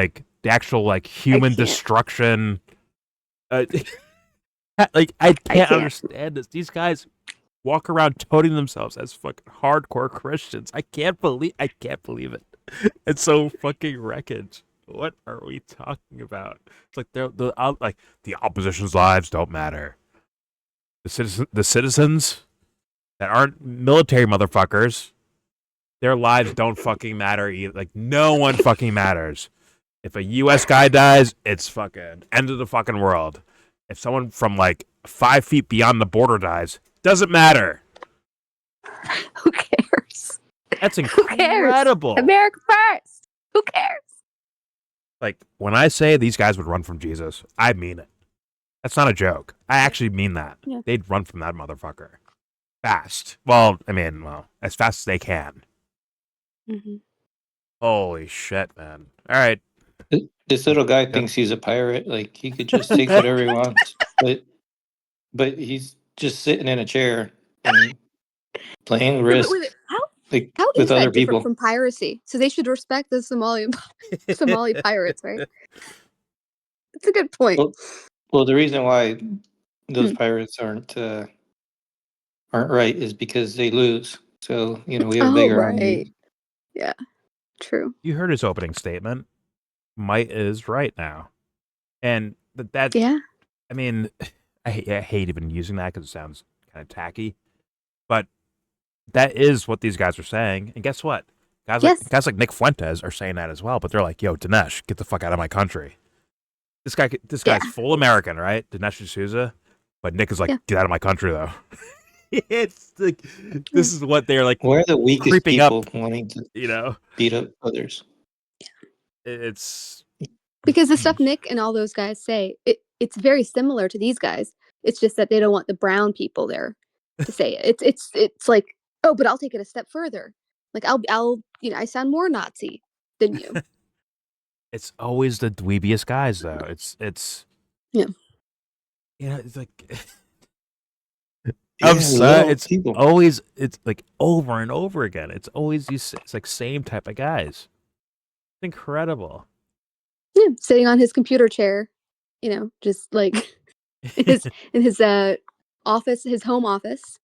the actual human destruction. I can't understand this. These guys walk around toting themselves as fucking hardcore Christians. I can't believe it. It's so fucking wreckage. What are we talking about? It's like the opposition's lives don't matter. The citizens that aren't military motherfuckers, their lives don't fucking matter either. No one fucking matters. If a U.S. guy dies, it's fucking end of the fucking world. If someone from 5 feet beyond the border dies, doesn't matter. Who cares? That's incredible. Who cares? America first. Who cares? When I say these guys would run from Jesus, I mean it. That's not a joke. I actually mean that. Yeah. They'd run from that motherfucker. Fast. Well, as fast as they can. Mm-hmm. Holy shit, man. All right. This little guy thinks he's a pirate. He could just take whatever he wants. But he's just sitting in a chair and playing Risk. How is with that other different people from piracy? So they should respect the Somali pirates, right? That's a good point. Well, the reason why those pirates aren't right is because they lose. So we have a bigger army. Yeah, true. You heard his opening statement. Might is right now, and that. Yeah. I hate even using that because it sounds kind of tacky, but that is what these guys are saying. And guess what? Guys like Nick Fuentes are saying that as well. But they're like, "Yo, Dinesh, get the fuck out of my country." This guy's full American, right? Dinesh D'Souza. But Nick is like, "Get out of my country, though." It's like this is what they're like. We're the weakest people wanting to, beat up others. It's because the stuff Nick and all those guys say, it's very similar to these guys. It's just that they don't want the brown people there to say it. It's like, oh, but I'll take it a step further. Like I'll I sound more Nazi than you. It's always the dweebiest guys, though. It's it's like I'm sorry. It's always like over and over again. It's always these. It's like same type of guys. It's incredible. Yeah, sitting on his computer chair, just like in his office, his home office,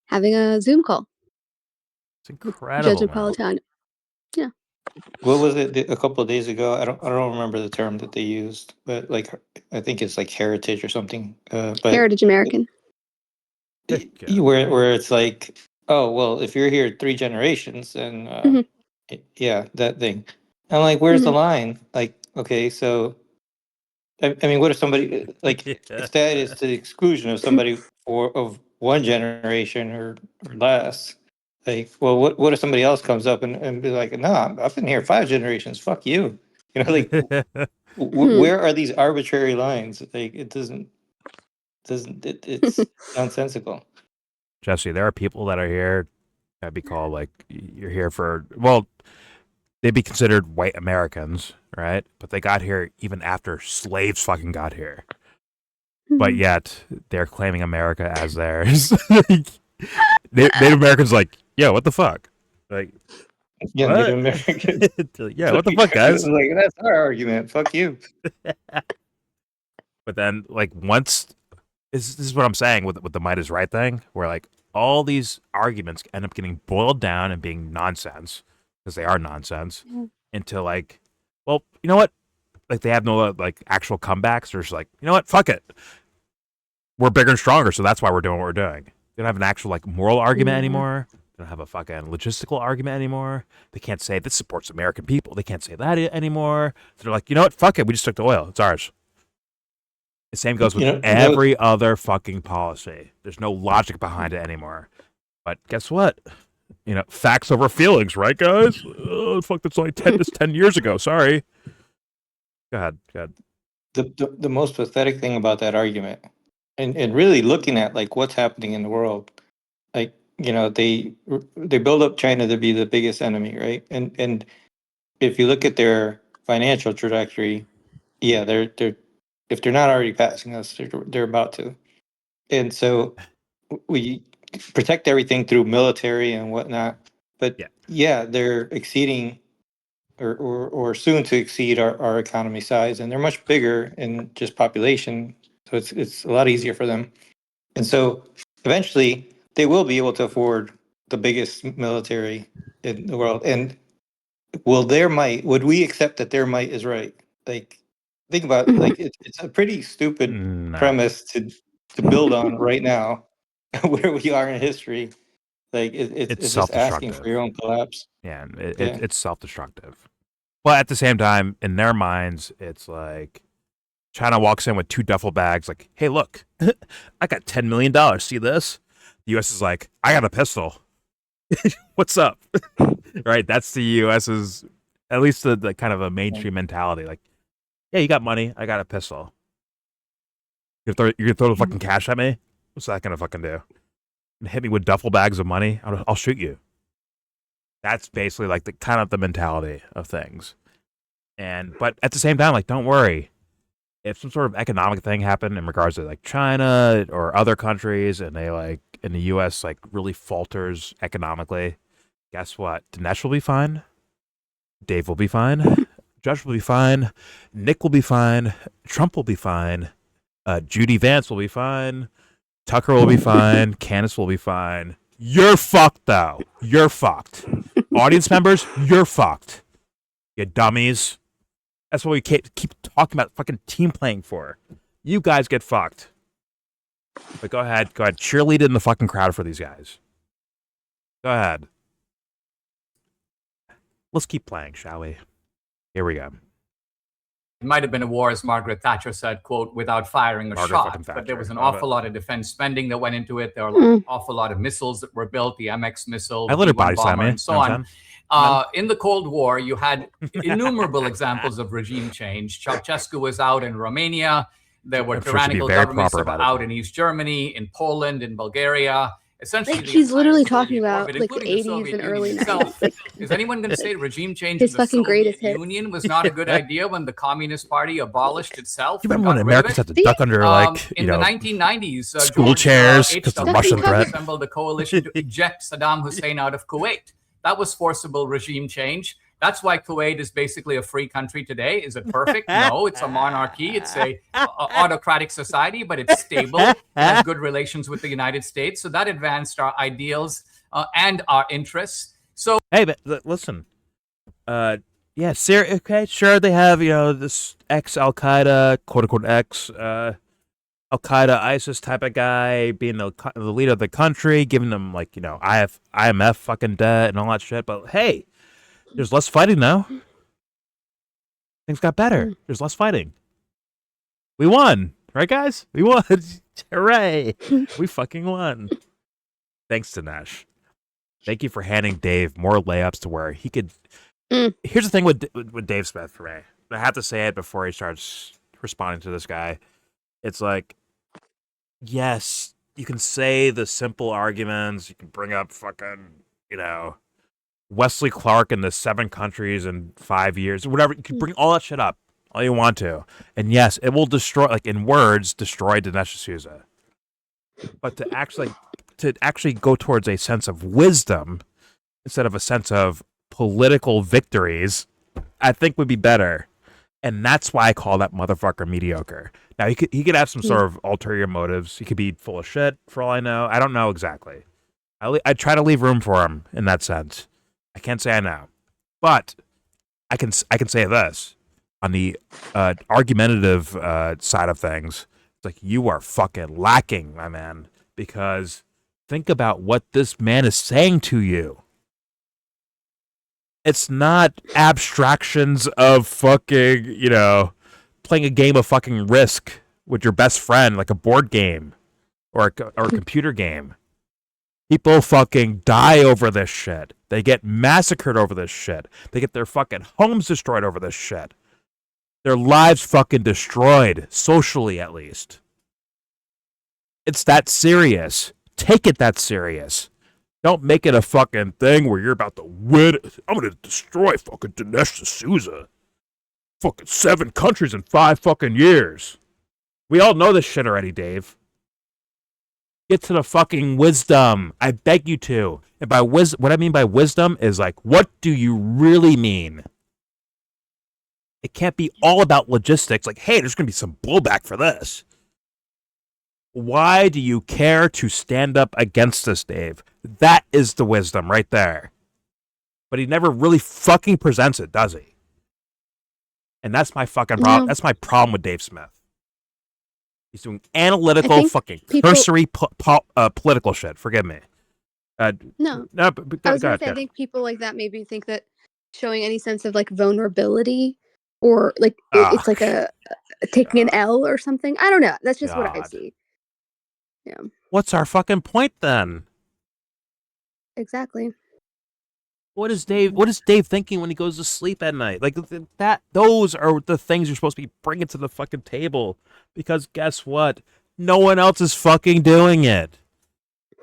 having a Zoom call. It's incredible. Judge Napolitano. Yeah. What was it a couple of days ago? I don't remember the term that they used, but like I think it's like heritage or something. But Heritage American. Where it's like, oh well, if you're here 3 generations, then yeah, that thing. I'm like, where's the line? Like, okay, so I mean, what if somebody like if that is to the exclusion of somebody of 1 generation or less? Like, well, what if somebody else comes up and be like, no, I've been here 5 generations. Fuck you. Like, where are these arbitrary lines? Like, it's nonsensical. Jesse, there are people that are here that'd be called like you're here for, well, they'd be considered white Americans, right? But they got here even after slaves fucking got here. But yet they're claiming America as theirs. Native Americans like, yo, what the fuck? Like, yeah, what? Native Americans. Yeah, what the fuck, guys? Like, that's our argument. Fuck you. But then, like, once this is what I'm saying with the might is right thing, where like all these arguments end up getting boiled down and being nonsense because they are nonsense into like, well, you know what? Like they have no like actual comebacks. They're just like, you know what? Fuck it. We're bigger and stronger, so that's why we're doing what we're doing. They don't have an actual like moral argument anymore. They don't have a fucking logistical argument anymore. They can't say this supports American people. They can't say that anymore. So they're like, you know what? Fuck it. We just took the oil. It's ours. The same goes with every other fucking policy. There's no logic behind it anymore. But guess what? Facts over feelings, right, guys? Oh, fuck, that's only 10 years ago. Sorry. Go ahead. The most pathetic thing about that argument, and really looking at like what's happening in the world, like they build up China to be the biggest enemy, right? And if you look at their financial trajectory, yeah, they're if they're not already passing us, they're about to. And so we protect everything through military and whatnot. But yeah they're exceeding or soon to exceed our economy size, and they're much bigger in just population. So it's a lot easier for them. And so eventually they will be able to afford the biggest military in the world. And would we accept that their might is right? Like, think about like it's a pretty stupid premise to build on right now, where we are in history. Like it's just asking for your own collapse. Yeah, it's self-destructive. But at the same time, in their minds, it's like China walks in with 2 duffel bags, like, hey, look, I got $10 million. See this? The U.S. is like, I got a pistol. What's up? Right? That's the U.S.'s, at least the kind of a mainstream mentality. Like, yeah, you got money. I got a pistol. You're gonna throw the fucking cash at me? What's that gonna fucking do? Hit me with duffel bags of money? I'll shoot you. That's basically like the kind of the mentality of things. But at the same time, like, don't worry. If some sort of economic thing happened in regards to like China or other countries, and they like in the U.S. like really falters economically, guess what? Dinesh will be fine. Dave will be fine. Judge will be fine. Nick will be fine. Trump will be fine. Judy Vance will be fine. Tucker will be fine. Candace will be fine. You're fucked, though. You're fucked. Audience members, you're fucked. You dummies. That's what we keep talking about fucking team playing for. You guys get fucked. But go ahead. Cheerlead in the fucking crowd for these guys. Go ahead. Let's keep playing, shall we? Here we go. It might have been a war, as Margaret Thatcher said, quote, without firing a shot. But there was an awful lot of defense spending that went into it. There were an awful lot of missiles that were built, the MX missile, the B-1 bomber, and so on. In the Cold War, you had innumerable examples of regime change. Ceausescu was out in Romania. There were tyrannical governments that were out in East Germany, in Poland, in Bulgaria. Essentially, like he's literally talking about like the 80s and early 90s. Is anyone going to say regime change his in the fucking greatest Soviet Union was not a good idea when the Communist Party abolished itself? You remember when Americans had to duck under in the 1990s, school chairs because the Russian threat assembled a coalition to eject Saddam Hussein out of Kuwait. That was forcible regime change. That's why Kuwait is basically a free country today. Is it perfect? No, it's a monarchy. It's a autocratic society, but it's stable. It has good relations with the United States. So that advanced our ideals and our interests. So hey, but listen, yeah, Syria. Okay, sure, they have this ex-Al Qaeda, quote unquote ex Al Qaeda ISIS type of guy being the leader of the country, giving them like IMF fucking debt and all that shit. But hey. There's less fighting now. Things got better. There's less fighting. We won. Right, guys? We won. Hooray. We fucking won. Thanks, Dinesh. Thank you for handing Dave more layups to where he could... Here's the thing with Dave Smith for me. I have to say it before he starts responding to this guy. It's like, yes, you can say the simple arguments. You can bring up fucking, Wesley Clark and the 7 countries in 5 years, whatever. You can bring all that shit up, all you want to. And yes, it will destroy, like in words, destroy Dinesh D'Souza. But to actually go towards a sense of wisdom instead of a sense of political victories, I think would be better. And that's why I call that motherfucker mediocre. Now, he could have some sort of ulterior motives. He could be full of shit, for all I know. I don't know exactly. I try to leave room for him in that sense. I can't say I know, but I can say this on the argumentative side of things. It's like you are fucking lacking, my man, because think about what this man is saying to you. It's not abstractions of fucking, playing a game of fucking Risk with your best friend, like a board game or a computer game. People fucking die over this shit. They get massacred over this shit. They get their fucking homes destroyed over this shit. Their lives fucking destroyed, socially at least. It's that serious. Take it that serious. Don't make it a fucking thing where you're about to win. I'm gonna destroy fucking Dinesh D'Souza. Fucking 7 countries in 5 fucking years. We all know this shit already, Dave. Get to the fucking wisdom. I beg you to. And by what I mean by wisdom is like, what do you really mean? It can't be all about logistics. Like, hey, there's going to be some blowback for this. Why do you care to stand up against this, Dave? That is the wisdom right there. But he never really fucking presents it, does he? And that's my fucking problem. No. That's my problem with Dave Smith. He's doing analytical, fucking cursory political shit. Forgive me. No, but I was going to say, I think people like that maybe think that showing any sense of like vulnerability or like it's like a taking an L or something. I don't know. That's just what I see. Yeah. What's our fucking point then? Exactly. What is Dave thinking when he goes to sleep at night? Like those are the things you're supposed to be bringing to the fucking table. Because guess what? No one else is fucking doing it.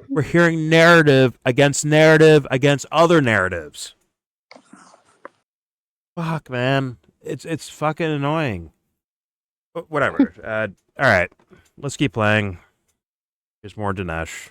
We're hearing narrative against other narratives. Fuck, man. It's fucking annoying. But whatever. All right. Let's keep playing. Here's more Dinesh.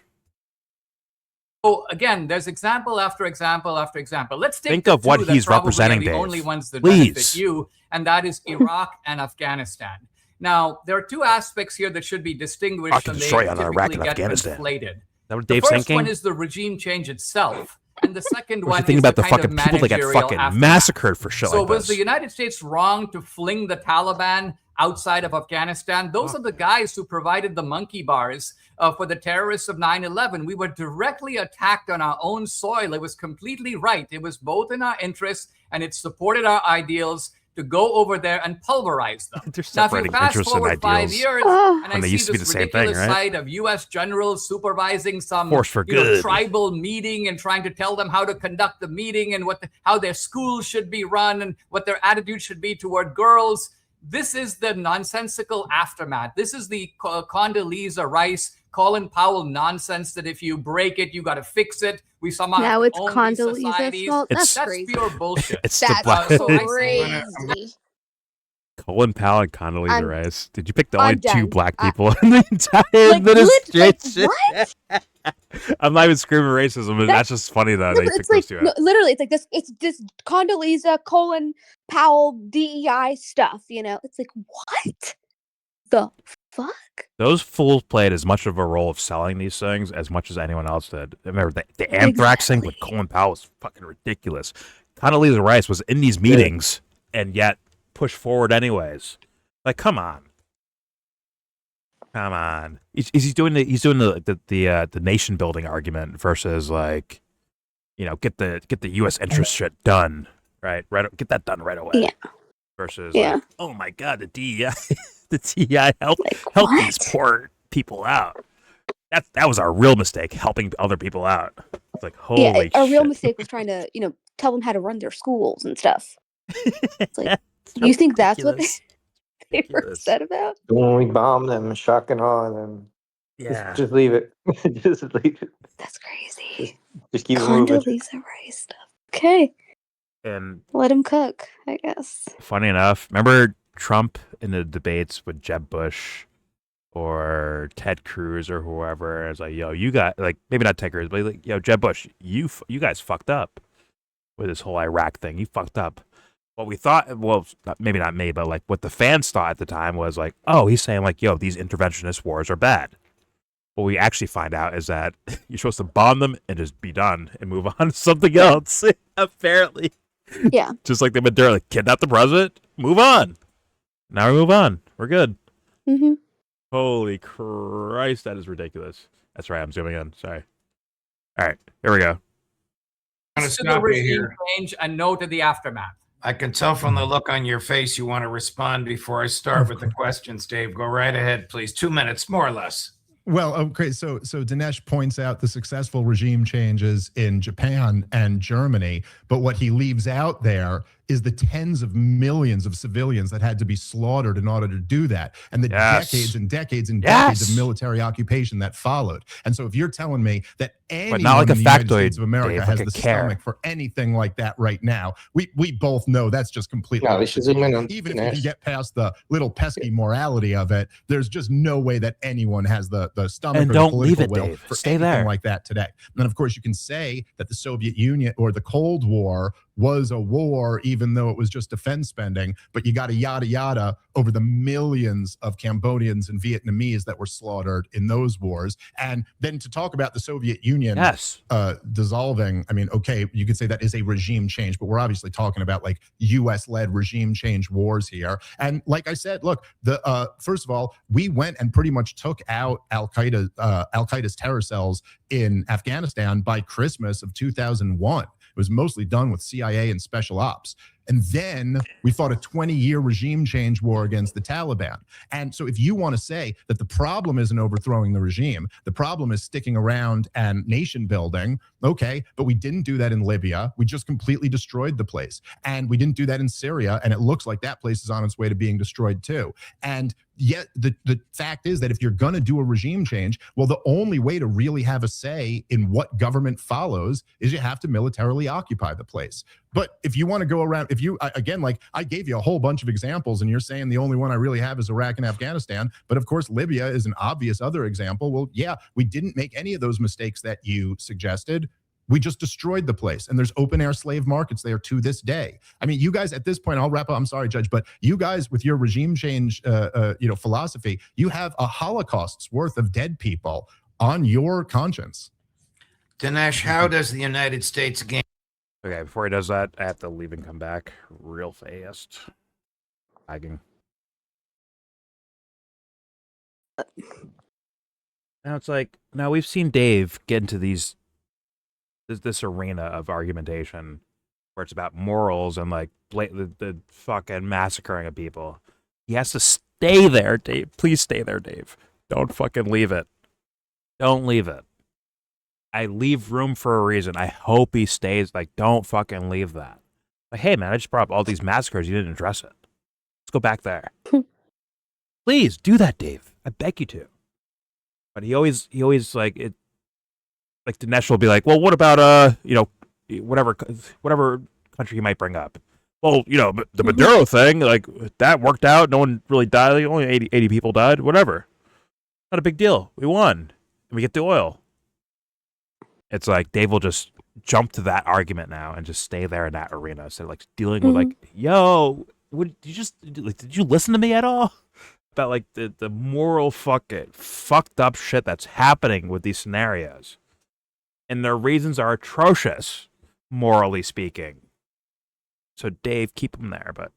So again, there's example after example after example. Let's think of what he's representing, Dave. The only ones that benefit you, and that is Iraq and Afghanistan. Now, there are 2 aspects here that should be distinguished, and they typically get conflated. The first one is the regime change itself, and the second one is about the fucking people that get fucking massacred for shit So like this. was the United States wrong to fling the Taliban outside of Afghanistan. Those are the guys who provided the monkey bars for the terrorists of 9/11. We were directly attacked on our own soil. It was completely right. It was both in our interests and it supported our ideals to go over there and pulverize them. Now, if you fast forward 5 years, and I see this ridiculous side of U.S. generals supervising some tribal meeting and trying to tell them how to conduct the meeting and how their schools should be run and what their attitude should be toward girls. This is the nonsensical aftermath. This is the Condoleezza Rice, Colin Powell nonsense that if you break it, you got to fix it. We somehow now it's own Condoleezza's fault. That's pure bullshit. That's crazy. Colin Powell and Condoleezza Rice. Did you pick the only two black people in the entire administration? What? I'm not even screaming racism, but that's just funny though. That you picked those two out. Literally, it's like this. It's this Condoleezza, Colin Powell, DEI stuff. It's like, what the fuck? Those fools played as much of a role of selling these things as much as anyone else did. Remember the anthrax thing with Colin Powell was fucking ridiculous. Condoleezza Rice was in these meetings and yet pushed forward anyways. Like, come on. He's doing the nation building argument versus like, get the U.S. interest shit done right. Get that done right away. Yeah. Versus like, oh my god, the DEI. The TI help these poor people out. That was our real mistake, helping other people out. It's like, holy shit. Our real mistake was trying to, tell them how to run their schools and stuff. It's like, you think that's what they were upset about? When we bomb them, shock and awe them. Yeah. Just leave it. Just leave it. That's crazy. Just keep it moving. Condoleezza Rice stuff. Okay. And let him cook, I guess. Funny enough, remember Trump in the debates with Jeb Bush or Ted Cruz or whoever, it's like, yo, you got, like, maybe not Ted Cruz, but like, yo, Jeb Bush, you guys fucked up with this whole Iraq thing. You fucked up. What we thought, well, maybe not me, but like what the fans thought at the time was like, oh, he's saying like, yo, these interventionist wars are bad. What we actually find out is that you're supposed to bomb them and just be done and move on to something else. Apparently. Yeah. Just like they've been doing, like, kidnap the president, move on. Now we move on. We're good. Mm-hmm. Holy Christ, that is ridiculous. That's right, I'm zooming in. Sorry. All right, here we go. I'm going to stop you here. Change and no to the aftermath. I can tell from the look on your face you want to respond before I start with the questions, Dave. Go right ahead, please. 2 minutes, more or less. Well, okay, so Dinesh points out the successful regime changes in Japan and Germany, but what he leaves out there is the tens of millions of civilians that had to be slaughtered in order to do that, and the decades and decades and decades of military occupation that followed. And so if you're telling me that anyone in the United States of America has the stomach for anything like that right now, we both know that's just completely even if you get past the little pesky morality of it, there's just no way that anyone has the stomach or the political will for anything like that today. And of course you can say that the Soviet Union or the Cold War was a war, even though it was just defense spending, but you got a yada yada over the millions of Cambodians and Vietnamese that were slaughtered in those wars. And then to talk about the Soviet Union dissolving, I mean, okay, you could say that is a regime change, but we're obviously talking about like US-led regime change wars here. And like I said, look, first of all, we went and pretty much took out Al-Qaeda's terror cells in Afghanistan by Christmas of 2001. It was mostly done with CIA and special ops. And then we fought a 20-year regime change war against the Taliban. And so if you want to say that the problem isn't overthrowing the regime, the problem is sticking around and nation building, okay, but we didn't do that in Libya. We just completely destroyed the place. And we didn't do that in Syria, and it looks like that place is on its way to being destroyed too. And yet the fact is that if you're going to do a regime change, well, the only way to really have a say in what government follows is you have to militarily occupy the place. But if you want to go around, if you, again, like I gave you a whole bunch of examples and you're saying the only one I really have is Iraq and Afghanistan, but of course, Libya is an obvious other example. Well, yeah, we didn't make any of those mistakes that you suggested. We just destroyed the place, and there's open air slave markets there to this day. I mean, you guys at this point, I'll wrap up. I'm sorry, Judge, but you guys with your regime change, philosophy, you have a Holocaust's worth of dead people on your conscience. Dinesh, how does the United States gain? Okay, before he does that, I have to leave and come back real fast. Now it's like, now we've seen Dave get into this arena of argumentation where it's about morals and like the fucking massacring of people. He has to stay there, Dave. Please stay there, Dave. Don't fucking leave it. Don't leave it. I leave room for a reason. I hope he stays. Like, don't fucking leave that. Like, hey, man, I just brought up all these massacres. You didn't address it. Let's go back there. Please do that, Dave. I beg you to. But he always like it. Like Dinesh will be like, well, what about whatever country you might bring up. Well, the Maduro thing, like that worked out. No one really died. Like, only 80 people died. Whatever. Not a big deal. We won. And we get the oil. It's like Dave will just jump to that argument now and just stay there in that arena instead of like dealing with like, yo, did you listen to me at all? About like the moral fucked up shit that's happening with these scenarios. And their reasons are atrocious, morally speaking. So Dave, keep them there, but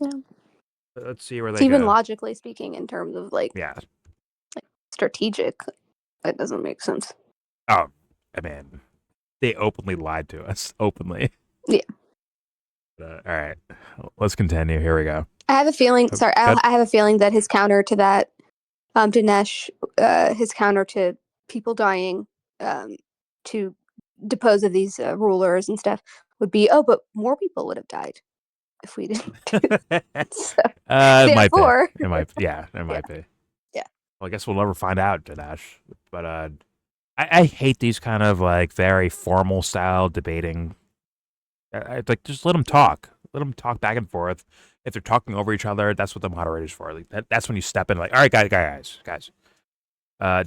let's see where they go. Even logically speaking, in terms of like strategic, that doesn't make sense. Oh, I mean, they openly lied to us. Openly. Yeah. All right, let's continue. Here we go. I have a feeling. Sorry, I have a feeling that his counter to that, Dinesh, his counter to people dying, to depose of these rulers and stuff would be, oh, but more people would have died if we didn't do that. So, it might be. It might be. Yeah. Well, I guess we'll never find out, Dinesh. But I hate these kind of like very formal style debating. Like just let them talk. Let them talk back and forth. If they're talking over each other, that's what the moderator's for. Like that's when you step in. Like, all right, guys.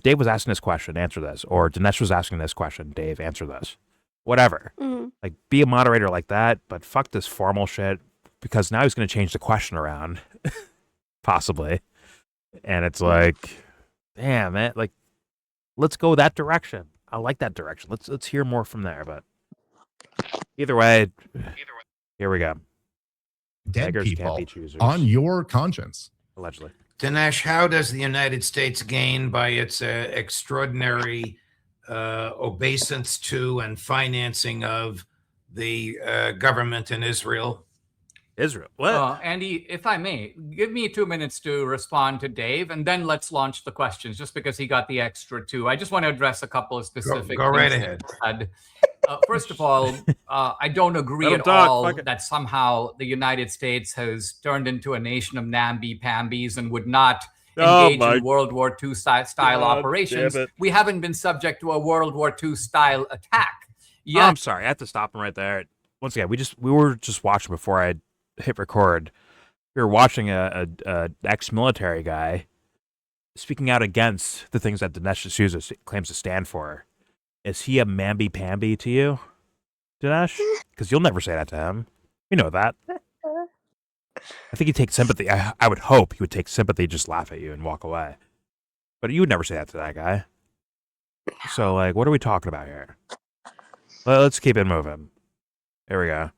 Dave was asking this question, answer this. Or Dinesh was asking this question, Dave, answer this. Whatever. Mm-hmm. Like, be a moderator like that, but fuck this formal shit, because now he's going to change the question around, possibly. And it's like, damn, man, like, let's go that direction. I like that direction. Let's hear more from there. But either way, here we go. Dead Beggars people can't be choosers. on your conscience. Allegedly. Dinesh, how does the United States gain by its extraordinary obeisance to and financing of the government in Israel? Israel. What? Andy, if I may, give me 2 minutes to respond to Dave, and then let's launch the questions, just because he got the extra 2. I just want to address a couple of specific Go right things ahead. First of all, I don't agree at all that somehow the United States has turned into a nation of namby-pambies and would not engage in World War II style operations. We haven't been subject to a World War II style attack. Yeah. I'm sorry. I have to stop him right there. Once again, we were just watching before I hit record. We were watching a ex-military guy speaking out against the things that Dinesh D'Souza claims to stand for. Is he a mamby-pamby to you, Dinesh? Because you'll never say that to him. We know that. I think he'd take sympathy. I would hope he would take sympathy, just laugh at you and walk away. But you would never say that to that guy. So, like, what are we talking about here? Well, let's keep it moving. Here we go.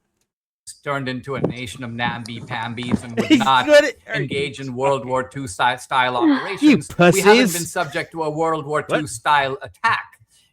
Turned into a nation of namby-pambies and would not engage in World War II style operations. We haven't been subject to a World War II style attack.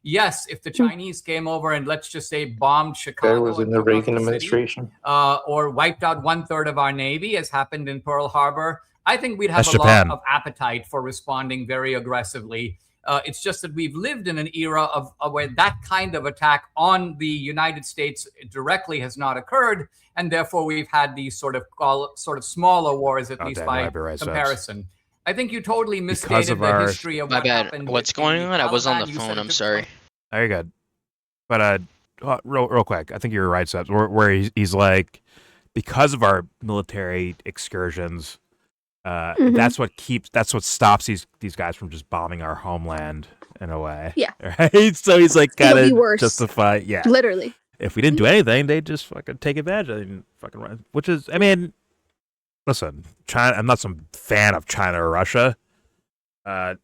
Yes, if the Chinese came over and, let's just say, bombed Chicago, that was in the Reagan administration, or wiped out 1/3 of our Navy, as happened in Pearl Harbor, I think we'd have lot of appetite for responding very aggressively. It's just that we've lived in an era of where that kind of attack on the United States directly has not occurred, and therefore we've had these sort of smaller wars, at least by comparison. I think you totally misstated the history of what happened. What's going on? I was on the phone. I'm sorry. Oh, you're good. But real quick, I think you're right, Seb. Where he's like, because of our military excursions, that's what stops these guys from just bombing our homeland in a way. Yeah. Right. So he's like, gotta justify. Yeah. Literally. If we didn't do anything, they'd just fucking take advantage of it and fucking run. Which is, I mean. Listen, China. I'm not some fan of China or Russia,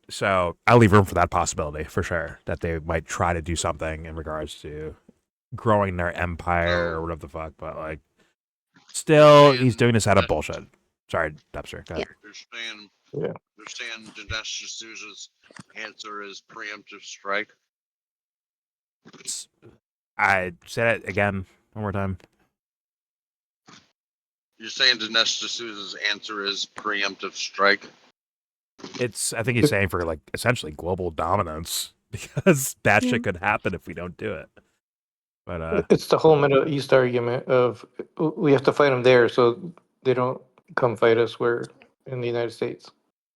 so I'll leave room for that possibility for sure, that they might try to do something in regards to growing their empire or whatever the fuck. But like, still, he's doing this out of bullshit. Sorry, Dubster. Go ahead. Yeah. understand Dinesh D'Souza's answer is preemptive strike? I said it again one more time. You're saying Dinesh D'Souza's answer is preemptive strike? I think he's saying for like essentially global dominance because that shit could happen if we don't do it. But it's the whole Middle East argument of we have to fight them there so they don't come fight us where in the United States.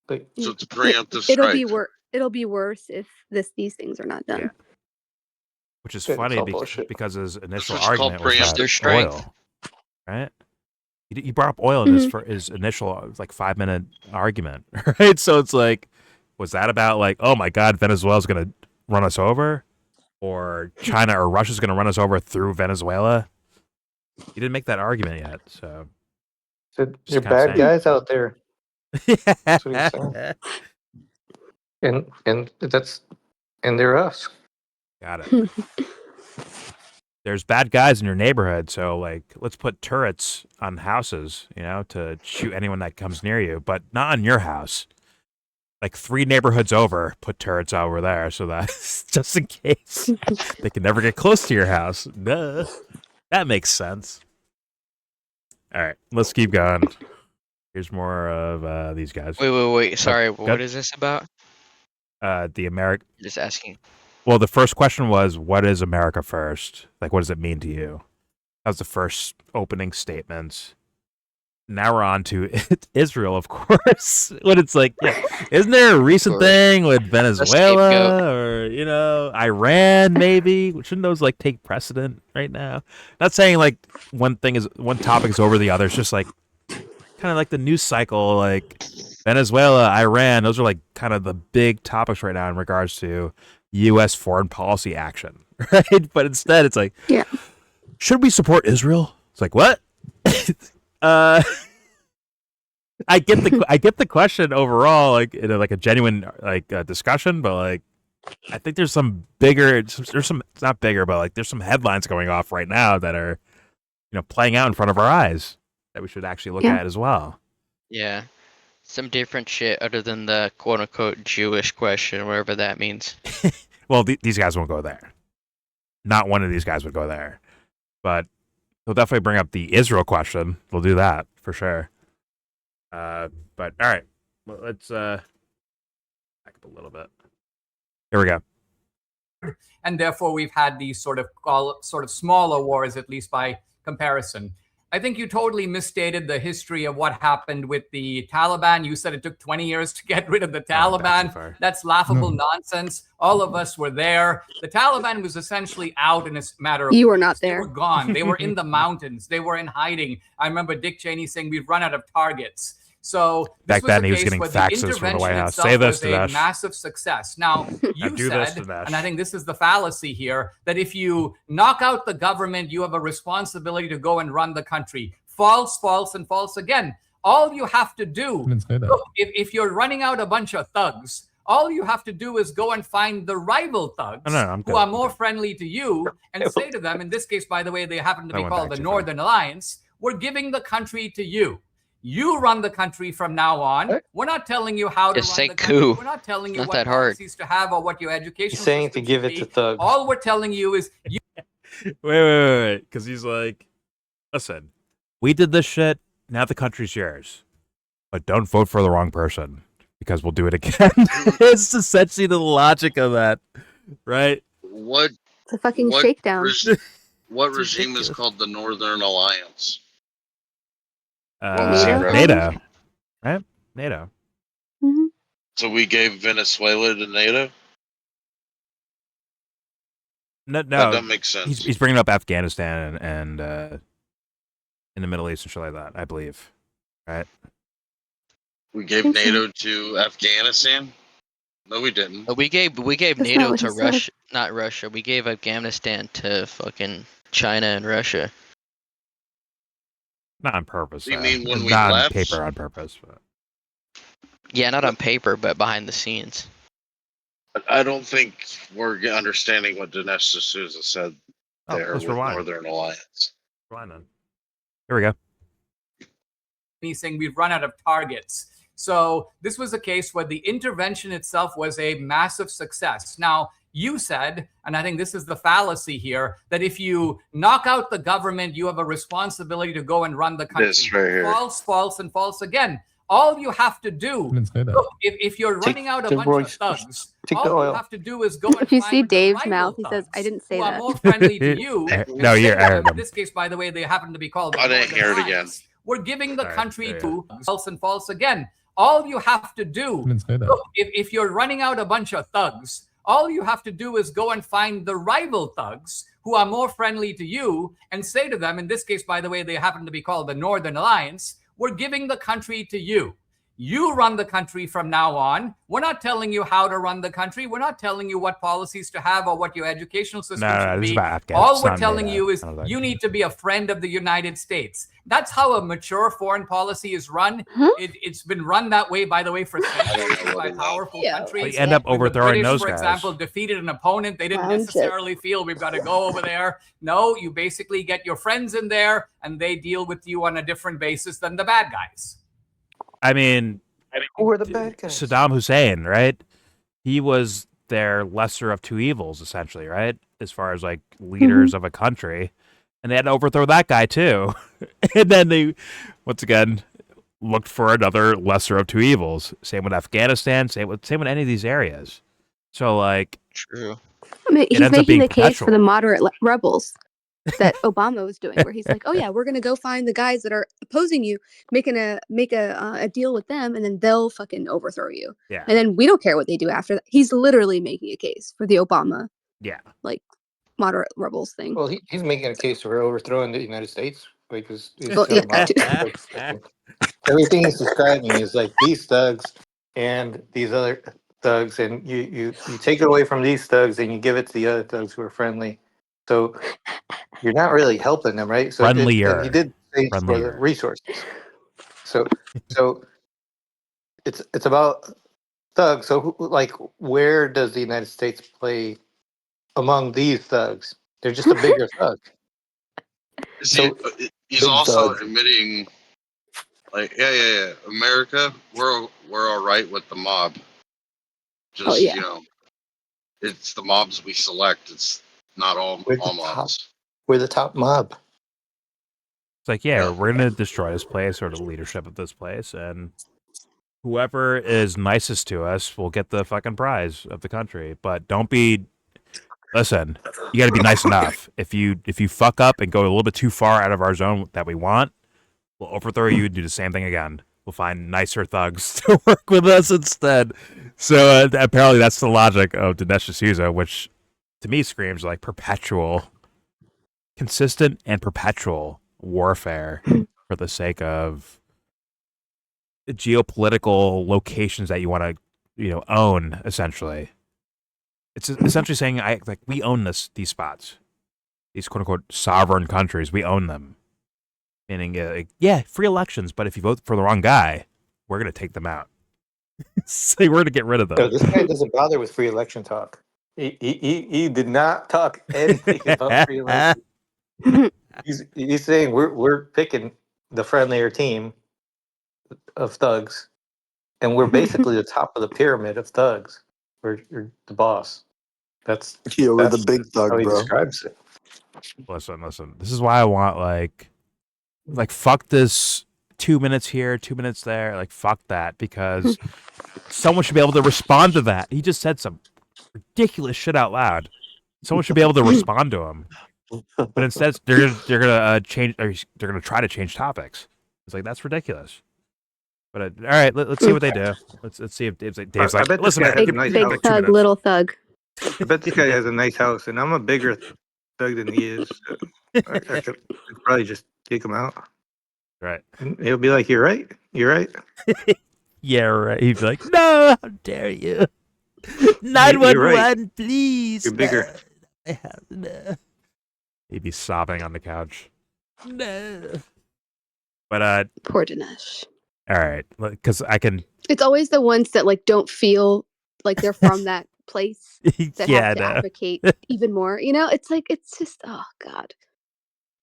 Like, so it's preemptive strike. It'll be worse if these things are not done. Yeah. Which is funny because his initial argument was about oil, right? He brought up oil in his initial like 5-minute argument, right? So it's like, was that about like, oh my God, Venezuela's gonna run us over, or China or Russia's gonna run us over through Venezuela? He didn't make that argument yet, so they're bad guys out there. That's what he's saying. And they're us. Got it. There's bad guys in your neighborhood, so like let's put turrets on houses, to shoot anyone that comes near you, but not on your house. Like 3 neighborhoods over, put turrets over there so that just in case they can never get close to your house. Duh. That makes sense. All right, let's keep going. Here's more of these guys. Wait. Sorry, what is this about? Just asking. Well, the first question was, what is America first? Like, what does it mean to you? That was the first opening statement. Now we're on to Israel, of course. When it's like, isn't there a recent thing with Venezuela or, Iran maybe? Shouldn't those like take precedent right now? Not saying like one topic is over the other. It's just like kind of like the news cycle, like Venezuela, Iran. Those are like kind of the big topics right now in regards to U.S. foreign policy action, right? But instead, it's like, should we support Israel? It's like, what? I get the question overall, like like a genuine discussion, but like I think there's some it's not bigger, but like there's some headlines going off right now that are playing out in front of our eyes that we should actually look at as well. Yeah. Some different shit other than the quote-unquote Jewish question, whatever that means. Well, these guys won't go there. Not one of these guys would go there. But they'll definitely bring up the Israel question. We'll do that for sure. But all right. Well, let's back up a little bit. Here we go. And therefore, we've had these sort of smaller wars, at least by comparison. I think you totally misstated the history of what happened with the Taliban. You said it took 20 years to get rid of the Taliban. That's laughable nonsense. All of us were there. The Taliban was essentially out in a matter of You were not there. They were gone. They were in the mountains. They were in hiding. I remember Dick Cheney saying we've run out of targets. So back then he was getting faxes from the White House. Say this, Dinesh. Massive success. Now you said, and I think this is the fallacy here, that if you knock out the government, you have a responsibility to go and run the country. False, false, and false again. All you have to do, look, if you're running out a bunch of thugs, all you have to do is go and find the rival thugs who are more friendly to you and say to them, in this case, by the way, they happen to be called the Northern Alliance, we're giving the country to you. You run the country from now on. We're not telling you how to run the country. We're not telling you what policies to have or what your education. He's saying to give it to thugs. All we're telling you is you. Wait. Because he's like, listen, we did this shit. Now the country's yours. But don't vote for the wrong person because we'll do it again. It's essentially the logic of that, right? What? It's a fucking shakedown. What regime is called the Northern Alliance? NATO, right? NATO. Mm-hmm. So we gave Venezuela to NATO? No, that doesn't make sense. He's bringing up Afghanistan and in the Middle East and shit like that, I believe, right? We gave NATO to Afghanistan? No, we didn't. We gave NATO to Russia, not Russia. We gave Afghanistan to fucking China and Russia. Not on purpose. You mean when we not left? on paper on purpose. But. Yeah, not on paper, but behind the scenes. I don't think we're understanding what Dinesh D'Souza said there with Northern Alliance. Rewind then. Here we go. He's saying we've run out of targets. So this was a case where the intervention itself was a massive success. Now, you said, and I think this is the fallacy here, that if you knock out the government, you have a responsibility to go and run the country. This right here. False, false, and false again. All you have to do, look, if you're running out a bunch of thugs, all you have to do is go and If you find see the Dave's rival mouth, he says, thugs "I didn't say who that." are more friendly to you. No, you're in this case, by the way, they happen to be called. I didn't hear it again. We're giving the All right, country there to false and false again. All you have to do, look, if you're running out a bunch of thugs, all you have to do is go and find the rival thugs who are more friendly to you and say to them, in this case, by the way, they happen to be called the Northern Alliance, we're giving the country to you. You run the country from now on. We're not telling you how to run the country. We're not telling you what policies to have or what your educational system should be. All we're telling you is you need to be a friend of the United States. That's how a mature foreign policy is run. It's been run that way, by the way, for centuries by powerful countries. They end up overthrowing British, those for guys. example, defeated an opponent. They didn't necessarily feel we've got to go over there. No, you basically get your friends in there and they deal with you on a different basis than the bad guys. I mean, who were the bad guys? Saddam Hussein, right? He was their lesser of two evils, essentially, right? As far as like leaders of a country. And they had to overthrow that guy too. And then they, once again, looked for another lesser of two evils. Same with Afghanistan, same with any of these areas. So like, true. I mean, he's making the case for the moderate rebels that Obama was doing, where he's like, "Oh yeah, we're gonna go find the guys that are opposing you, make a deal with them, and then they'll fucking overthrow you. Yeah. And then we don't care what they do after that." He's literally making a case for the Obama, like moderate rebels thing. Well, he's making a case for overthrowing the United States because everything he's describing is like these thugs and these other thugs, and you take it away from these thugs and you give it to the other thugs who are friendly. So you're not really helping them, right? So friendlier. He did say for the resources. So it's about thugs. So like, where does the United States play among these thugs? They're just a bigger thug. So he's also admitting, like, yeah. America, we're all right with the mob. Just you know, it's the mobs we select. It's not all mobs. We're the top mob. It's like, we're going to destroy this place or the leadership of this place, and whoever is nicest to us will get the fucking prize of the country. But don't be... Listen, you got to be nice enough. If you fuck up and go a little bit too far out of our zone that we want, we'll overthrow you and do the same thing again. We'll find nicer thugs to work with us instead. So apparently that's the logic of Dinesh D'Souza, which to me screams like consistent and perpetual warfare for the sake of geopolitical locations that you want to, own, essentially. It's essentially saying, we own these spots, these quote unquote sovereign countries. We own them, meaning, free elections. But if you vote for the wrong guy, we're gonna take them out. So we're gonna get rid of them. No, this guy doesn't bother with free election talk. He did not talk anything about free election. He's saying we're picking the friendlier team of thugs, and we're basically the top of the pyramid of thugs. We're the boss. We're the big thug, how he bro. describes it. Listen. This is why I want like fuck this 2 minutes here, 2 minutes there. Like fuck that, because someone should be able to respond to that. He just said some ridiculous shit out loud. Someone should be able to respond to him. But instead, they're gonna change. Or they're gonna try to change topics. It's like, that's ridiculous. But all right, let's see what they do. Let's see if Dave's like, listen, big thug, little thug. I bet this guy has a nice house, and I'm a bigger thug than he is. So I could probably just kick him out. Right. And he'll be like, "You're right. You're right." Yeah, right. He'd be like, "No, how dare you? 911, please." You're bigger. No. He'd be sobbing on the couch. No. But poor Dinesh. All right, because I can. It's always the ones that like don't feel like they're from that place that have to advocate even more. It's like, it's just, oh god.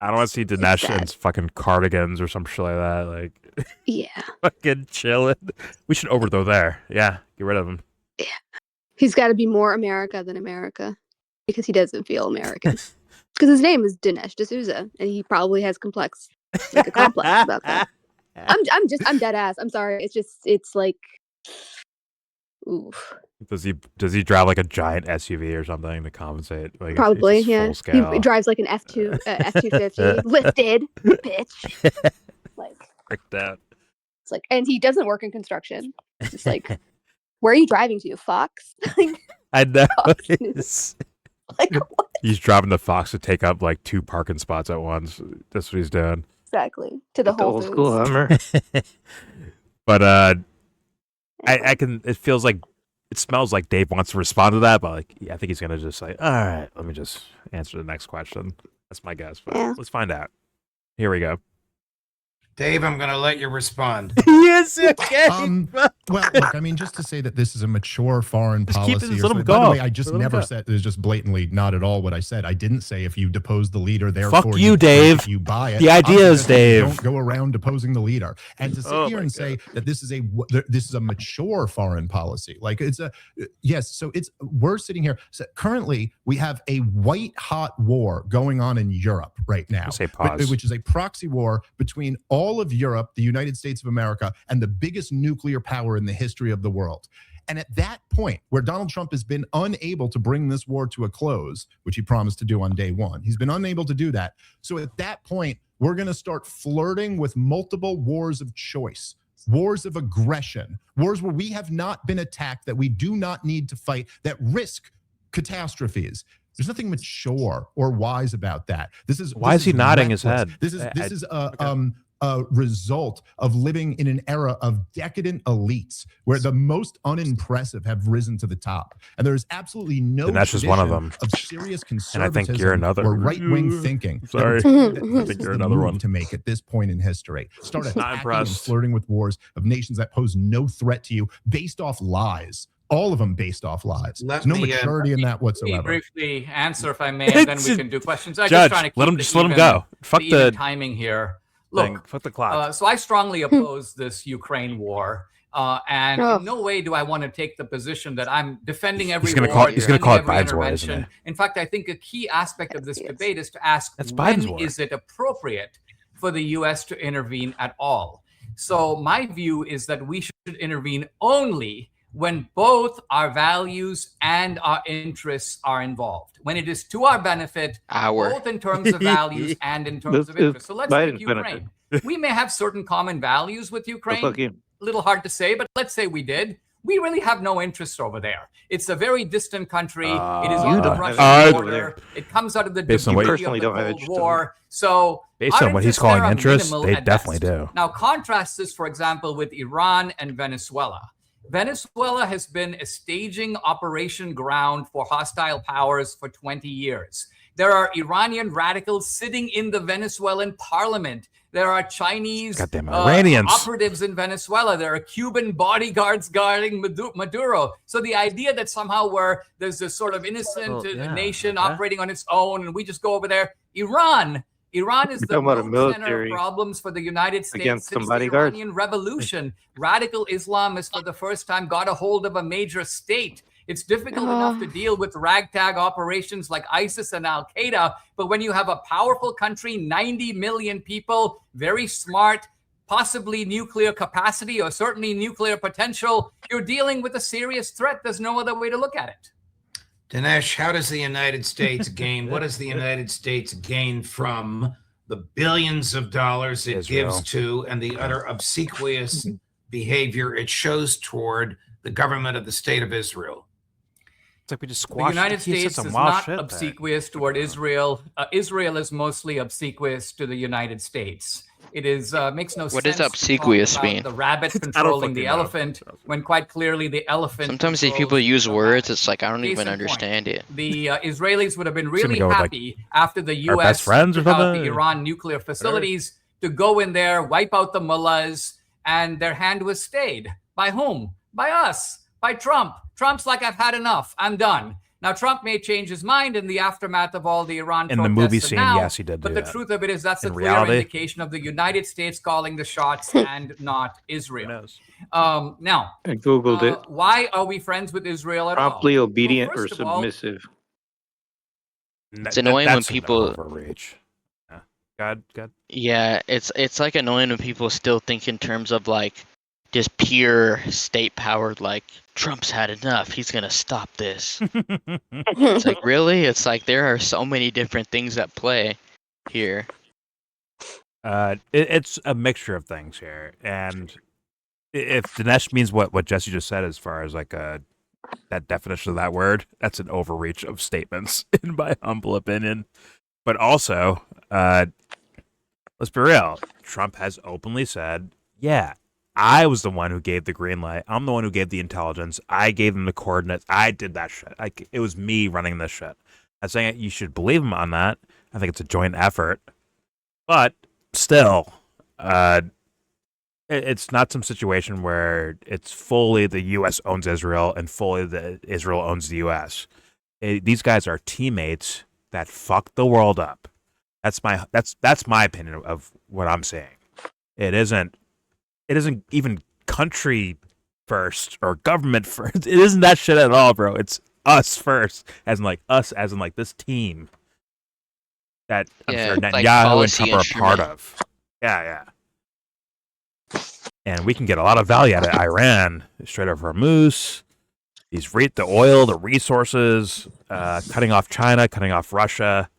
I don't want to see Dinesh in fucking cardigans or some shit like that. Like, yeah, fucking chilling. We should overthrow there. Yeah, get rid of him. Yeah, he's got to be more America than America because he doesn't feel American. Because his name is Dinesh D'Souza, and he probably has a complex about that. I'm dead ass. I'm sorry. It's like, oof. Does he drive like a giant SUV or something to compensate? Like Probably, yeah. Full scale. He drives like an F250 lifted, bitch. Like freaked out. It's like, and he doesn't work in construction. It's just like, where are you driving to, Fox? I know. Like, what? He's driving the Fox to take up like 2 parking spots at once. That's what he's doing. Exactly. To the Whole Foods. School Hummer. But I can. It feels like it smells like Dave wants to respond to that, but like, I think he's gonna just say, "All right, let me just answer the next question." That's my guess, but let's find out. Here we go. Dave, I'm going to let you respond. Yes, okay. Well, look, I mean, just to say that this is a mature foreign policy. Let him By go. the way, I just never said, it was just blatantly not at all what I said. I didn't say if you depose the leader, therefore fuck you, Dave. You buy it. The idea is, Dave, don't go around deposing the leader. And to sit here and say that this is a mature foreign policy, like it's a yes. So we're sitting here. So currently, we have a white hot war going on in Europe right now, which is a proxy war between all of Europe, the United States of America, and the biggest nuclear power in the history of the world. And at that point, where Donald Trump has been unable to bring this war to a close, which he promised to do on day one, he's been unable to do that. So at that point, we're going to start flirting with multiple wars of choice, wars of aggression, wars where we have not been attacked, that we do not need to fight, that risk catastrophes. There's nothing mature or wise about that. Why is he nodding his head? This is a result of living in an era of decadent elites where the most unimpressive have risen to the top. And there's absolutely no Dinesh is one of them. Of serious conservatism and I think you're another. Or right-wing thinking. Sorry. I think you're another one. To make at this point in history. Start attacking and flirting with wars of nations that pose no threat to you based off lies. All of them based off lies. There's no maturity in that whatsoever. Briefly answer, if I may, and then we can do questions. I'm Judge, just trying to keep let him go. Fuck the timing here. Look, fuck the clock. So I strongly oppose this Ukraine war, and in no way do I want to take the position that I'm defending every He's going to call it Biden's war, isn't it? In fact, I think a key aspect of this debate is to ask when is it appropriate for the U.S. to intervene at all? So my view is that we should intervene only when both our values and our interests are involved, when it is to our benefit, both in terms of values and in terms of interest. So let's take Ukraine. We may have certain common values with Ukraine. A little hard to say, but let's say we did. We really have no interest over there. It's a very distant country. It is on the Russian border. It comes out of the debris of the Cold War. So based on what he's calling interest, they definitely do. Now contrast this, for example, with Iran and Venezuela. Venezuela has been a staging operation ground for hostile powers for 20 years. There are Iranian radicals sitting in the Venezuelan parliament. There are Chinese operatives in Venezuela. There are Cuban bodyguards guarding Maduro. So the idea that somehow there's this sort of innocent nation operating on its own and we just go over there. Iran is the center of problems for the United States since the Iranian Revolution. Radical Islam has for the first time got a hold of a major state. It's difficult enough to deal with ragtag operations like ISIS and Al-Qaeda, but when you have a powerful country, 90 million people, very smart, possibly nuclear capacity or certainly nuclear potential, you're dealing with a serious threat. There's no other way to look at it. Dinesh, how does the United States gain? What does the United States gain from the billions of dollars it gives to and the utter obsequious behavior it shows toward the government of the state of Israel? It's like we just squashed. The United States is not obsequious toward Israel. Israel is mostly obsequious to the United States. It is makes no sense. What does obsequious mean? The rabbit controlling the elephant, when quite clearly the elephant. Sometimes if people use words, it's like I don't even understand it. The Israelis would have been really happy after the U.S. took out the Iran nuclear facilities to go in there, wipe out the mullahs, and their hand was stayed. By whom? By us. By Trump. Trump's like, I've had enough. I'm done. Now, Trump may change his mind in the aftermath of all the Iran in the protests movie and scene, now, yes, he did. But the truth of it is that's in a clear reality, indication of the United States calling the shots and not Israel. Who knows? Now, I googled it. Why are we friends with Israel at Promptly all? obedient Well, or submissive. It's annoying when people overreach. Yeah. God. Yeah, it's like annoying when people still think in terms of like just pure state power. Like Trump's had enough. He's gonna stop this. It's like really? It's like there are so many different things at play here. It's a mixture of things here, and if Dinesh means what Jesse just said as far as like that definition of that word, that's an overreach of statements in my humble opinion. But also, let's be real. Trump has openly said, yeah, I was the one who gave the green light. I'm the one who gave the intelligence. I gave them the coordinates. I did that shit. It was me running this shit. I'm saying you should believe him on that. I think it's a joint effort. But still, it's not some situation where it's fully the U.S. owns Israel and fully Israel owns the U.S. These guys are teammates that fuck the world up. That's my opinion of what I'm saying. It isn't even country first or government first. It isn't that shit at all, bro. It's us first, as in like this team that I'm sure Netanyahu and Trump are a part of. Yeah. And we can get a lot of value out of Iran, straight over Hormuz. The oil, the resources, cutting off China, cutting off Russia.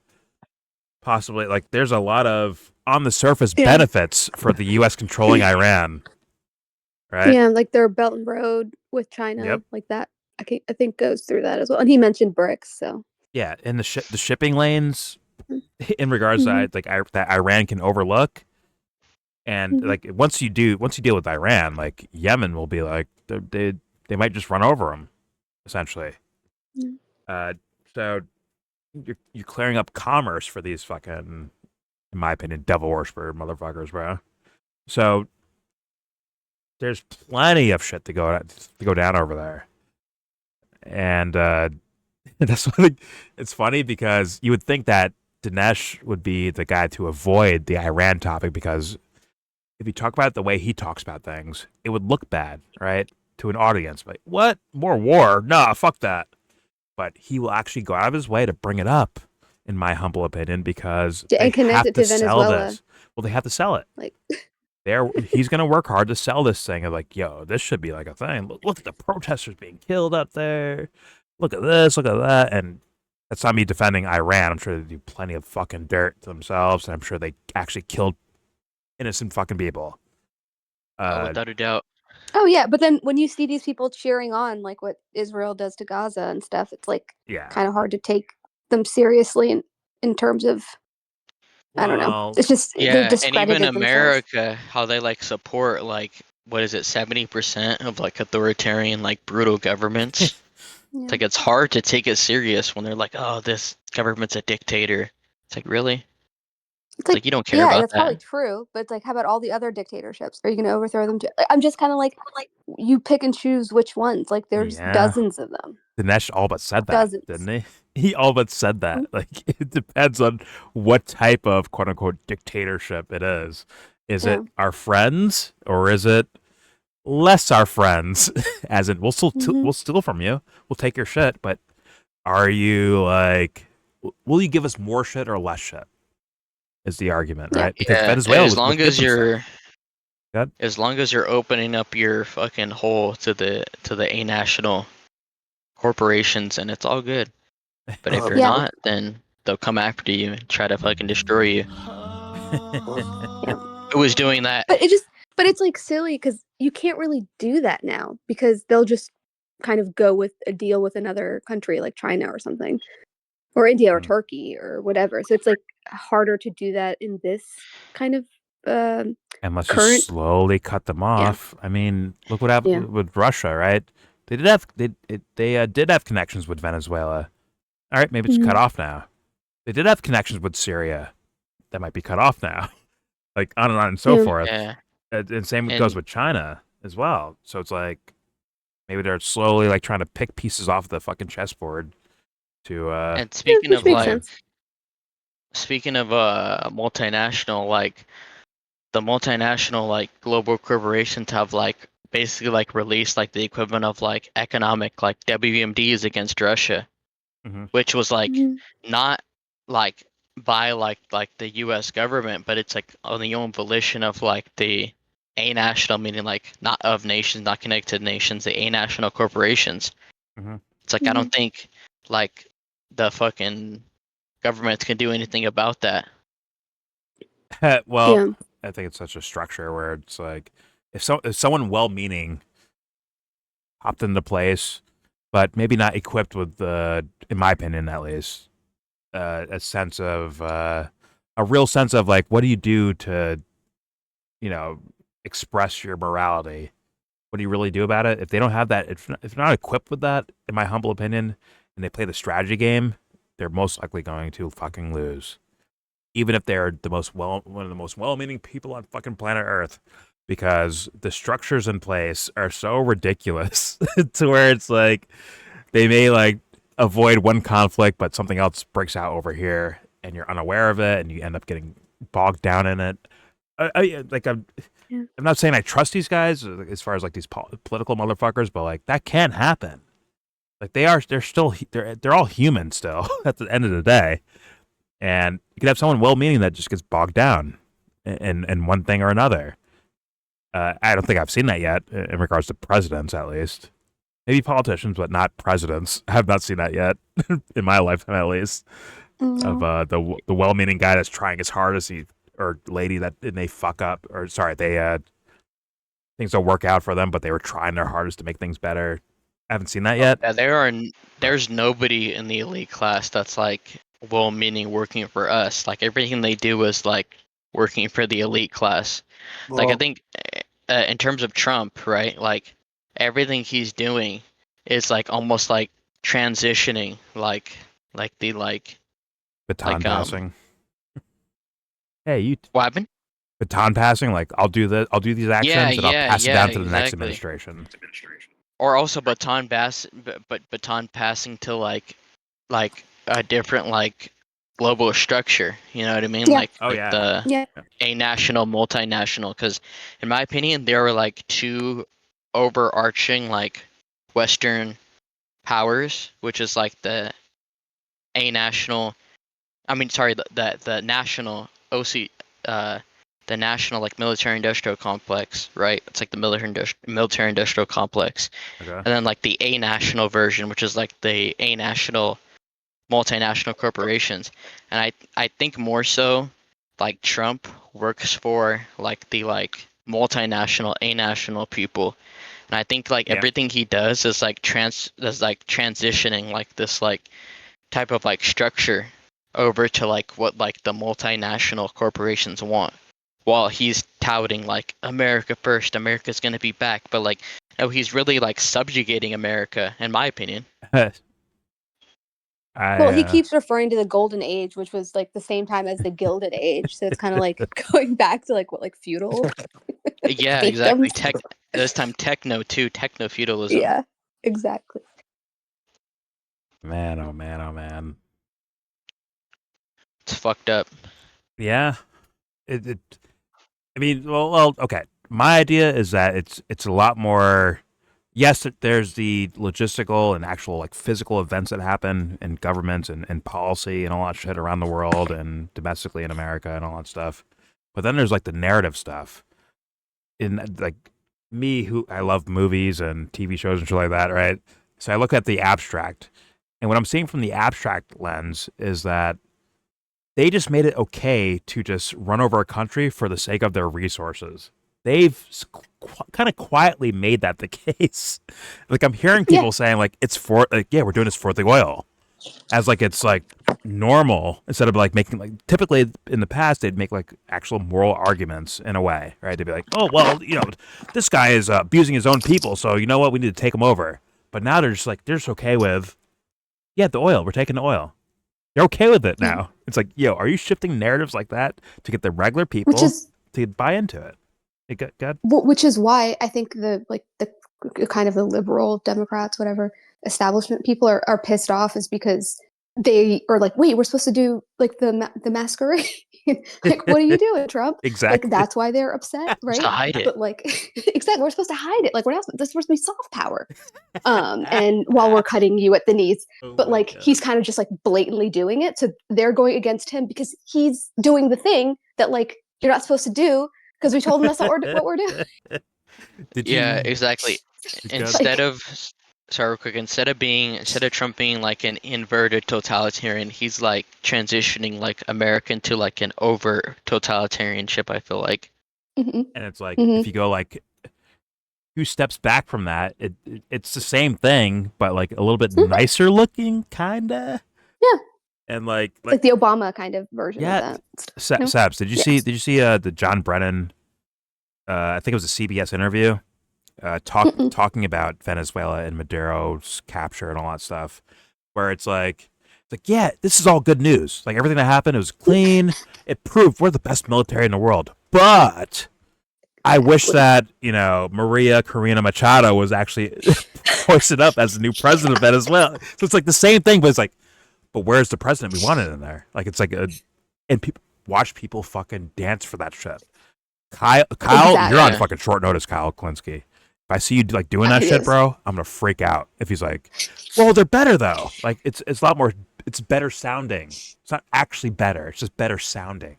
Possibly, like, there's a lot of on the surface benefits for the U.S. controlling Iran, right? Yeah, like their Belt and Road with China, like that. I think goes through that as well. And he mentioned BRICS, so yeah, and the shipping lanes, in regards to that Iran can overlook, and like once you deal with Iran, like Yemen will be like they might just run over them, essentially. So. You're clearing up commerce for these fucking, in my opinion, devil worshiper motherfuckers, bro. So there's plenty of shit to go down over there, and that's why it's funny because you would think that Dinesh would be the guy to avoid the Iran topic because if you talk about it the way he talks about things, it would look bad, right, to an audience. Like, what? More war? Nah, fuck that. But he will actually go out of his way to bring it up, in my humble opinion, because they have to sell this. Well, they have to sell it. Like, he's going to work hard to sell this thing. Of like, yo, this should be like a thing. Look at the protesters being killed up there. Look at this. Look at that. And that's not me defending Iran. I'm sure they do plenty of fucking dirt to themselves, and I'm sure they actually killed innocent fucking people. Without a doubt. Oh yeah, but then when you see these people cheering on like what Israel does to Gaza and stuff, it's like kind of hard to take them seriously in terms of I don't know. It's just and even America, how they like support like what is it, 70% of like authoritarian like brutal governments. It's like it's hard to take it serious when they're like, oh, this government's a dictator. It's like really. It's like you don't care about that. Yeah, that's probably true. But it's like, how about all the other dictatorships? Are you going to overthrow them too? I'm just kind of like, you pick and choose which ones. Like, there's dozens of them. Dinesh all but said that, didn't he? He all but said that. Like, it depends on what type of quote unquote dictatorship it is. Is it our friends or is it less our friends? As in, we'll steal from you. We'll take your shit. But are you like, will you give us more shit or less shit? Is the argument, right? Because Venezuela, as long as you're opening up your fucking hole to the a-national corporations, and it's all good. But if you're not, then they'll come after you and try to fucking destroy you. Who was doing that? But it's like silly because you can't really do that now because they'll just kind of go with a deal with another country like China or something. Or India or Turkey or whatever. So it's like harder to do that in this kind of unless you slowly cut them off. I mean, look what happened with Russia, right? They did have connections with Venezuela. All right, maybe it's cut off now. They did have connections with Syria. That might be cut off now. Like on and so forth. Yeah. And same goes with China as well. So it's like maybe they're slowly like trying to pick pieces off the fucking chessboard to And speaking which of makes like, sense. speaking of multinational, like the multinational like global corporations have like basically like released like the equivalent of like economic like WMDs against Russia, which was like not like by like the U.S. government, but it's like on the own volition of like the a national, meaning like not of nations, not connected nations, the a national corporations. It's like I don't think like the fucking governments can do anything about that. well, I think it's such a structure where it's like if someone well-meaning hopped into place, but maybe not equipped with in my opinion at least, a sense of a real sense of like what do you do to, express your morality? What do you really do about it? If they don't have that, if they're not equipped with that, in my humble opinion, and they play the strategy game, they're most likely going to fucking lose. Even if they're one of the most well-meaning people on fucking planet Earth, because the structures in place are so ridiculous to where it's like they may like avoid one conflict, but something else breaks out over here, and you're unaware of it, and you end up getting bogged down in it. I'm not saying I trust these guys as far as like these political motherfuckers, but like that can happen. Like they're all human still at the end of the day. And you could have someone well-meaning that just gets bogged down in one thing or another. I don't think I've seen that yet in regards to presidents, at least. Maybe politicians, but not presidents. I have not seen that yet in my lifetime, at least. No. Of the well-meaning guy that's trying as hard as or lady that and they fuck up, or sorry, they things don't work out for them, but they were trying their hardest to make things better. I haven't seen that yet. There's nobody in the elite class that's like well-meaning working for us. Like everything they do is like working for the elite class. Well, like I think in terms of Trump, right? Like everything he's doing is like almost like transitioning, like the baton passing. Hey, you. What happened? Baton passing, like I'll do these actions and I'll pass it down to the next exactly. administration. Or also baton passing to like a different like global structure. You know what I mean? Yeah. Like a national, multinational. Because in my opinion, there are like two overarching like Western powers, which is like the national. I mean, sorry, the national the national like military industrial complex, right? It's like the military industrial complex. Okay. And then like the a national version, which is like the a national multinational corporations. And I think more so like Trump works for like the like multinational a national people. And I think like everything he does is like transitioning like this like type of like structure over to like what like the multinational corporations want, while he's touting like America first, America's gonna be back, but like no, he's really like subjugating America, in my opinion. Well, he keeps referring to the golden age, which was like the same time as the gilded age, so it's kind of like going back to like feudal. Yeah, exactly. This time techno feudalism. Yeah, exactly. Man, oh man, oh man. It's fucked up. Yeah. I mean, well, okay. My idea is that it's a lot more. Yes, there's the logistical and actual like physical events that happen in governments and policy and all that shit around the world and domestically in America and all that stuff. But then there's like the narrative stuff. In like me, who I love movies and TV shows and shit like that, right? So I look at the abstract, and what I'm seeing from the abstract lens is that they just made it okay to just run over a country for the sake of their resources. They've kind of quietly made that the case. Like I'm hearing people saying like it's for like we're doing this for the oil, as like it's like normal instead of like making like typically in the past they'd make like actual moral arguments in a way, right? They'd be like, oh well, this guy is abusing his own people, so you know what, we need to take him over. But now they're just okay with the oil. We're taking the oil. They're okay with it now. It's like, are you shifting narratives like that to get the regular people to buy into it? Which is why I think the kind of the liberal Democrats, whatever establishment people are pissed off, is because they are like, wait, we're supposed to do like the masquerade. Like, what are you doing, Trump? Exactly. Like, that's why they're upset, right? To hide it. But like, exactly, we're supposed to hide it. Like, what else? This is supposed to be soft power. And while we're cutting you at the knees, but like, he's kind of just like blatantly doing it. So they're going against him because he's doing the thing that like you're not supposed to do because we told him that's not what we're doing. Yeah, exactly. Instead of instead of Trump being like an inverted totalitarian, he's like transitioning like America into like an over totalitarianship, I feel like. And it's like, if you go like 2 steps back from that, it's the same thing, but like a little bit nicer looking, kinda. Yeah. And like the Obama kind of version of that. Sabs, did you see the John Brennan, I think it was a CBS interview, talking about Venezuela and Maduro's capture and all that stuff, where it's like, yeah, this is all good news. Like, everything that happened, it was clean. It proved we're the best military in the world. But I wish that, Maria Corina Machado was actually hoisted up as the new president of Venezuela. So it's like the same thing, but it's like, but where's the president we wanted in there? Like, it's like and watch people fucking dance for that shit. Kyle, exactly. You're on fucking short notice, Kyle Klinsky. If I see you like doing that shit, bro, I'm gonna freak out. If he's like, well, they're better though. Like, it's a lot more. It's better sounding. It's not actually better. It's just better sounding.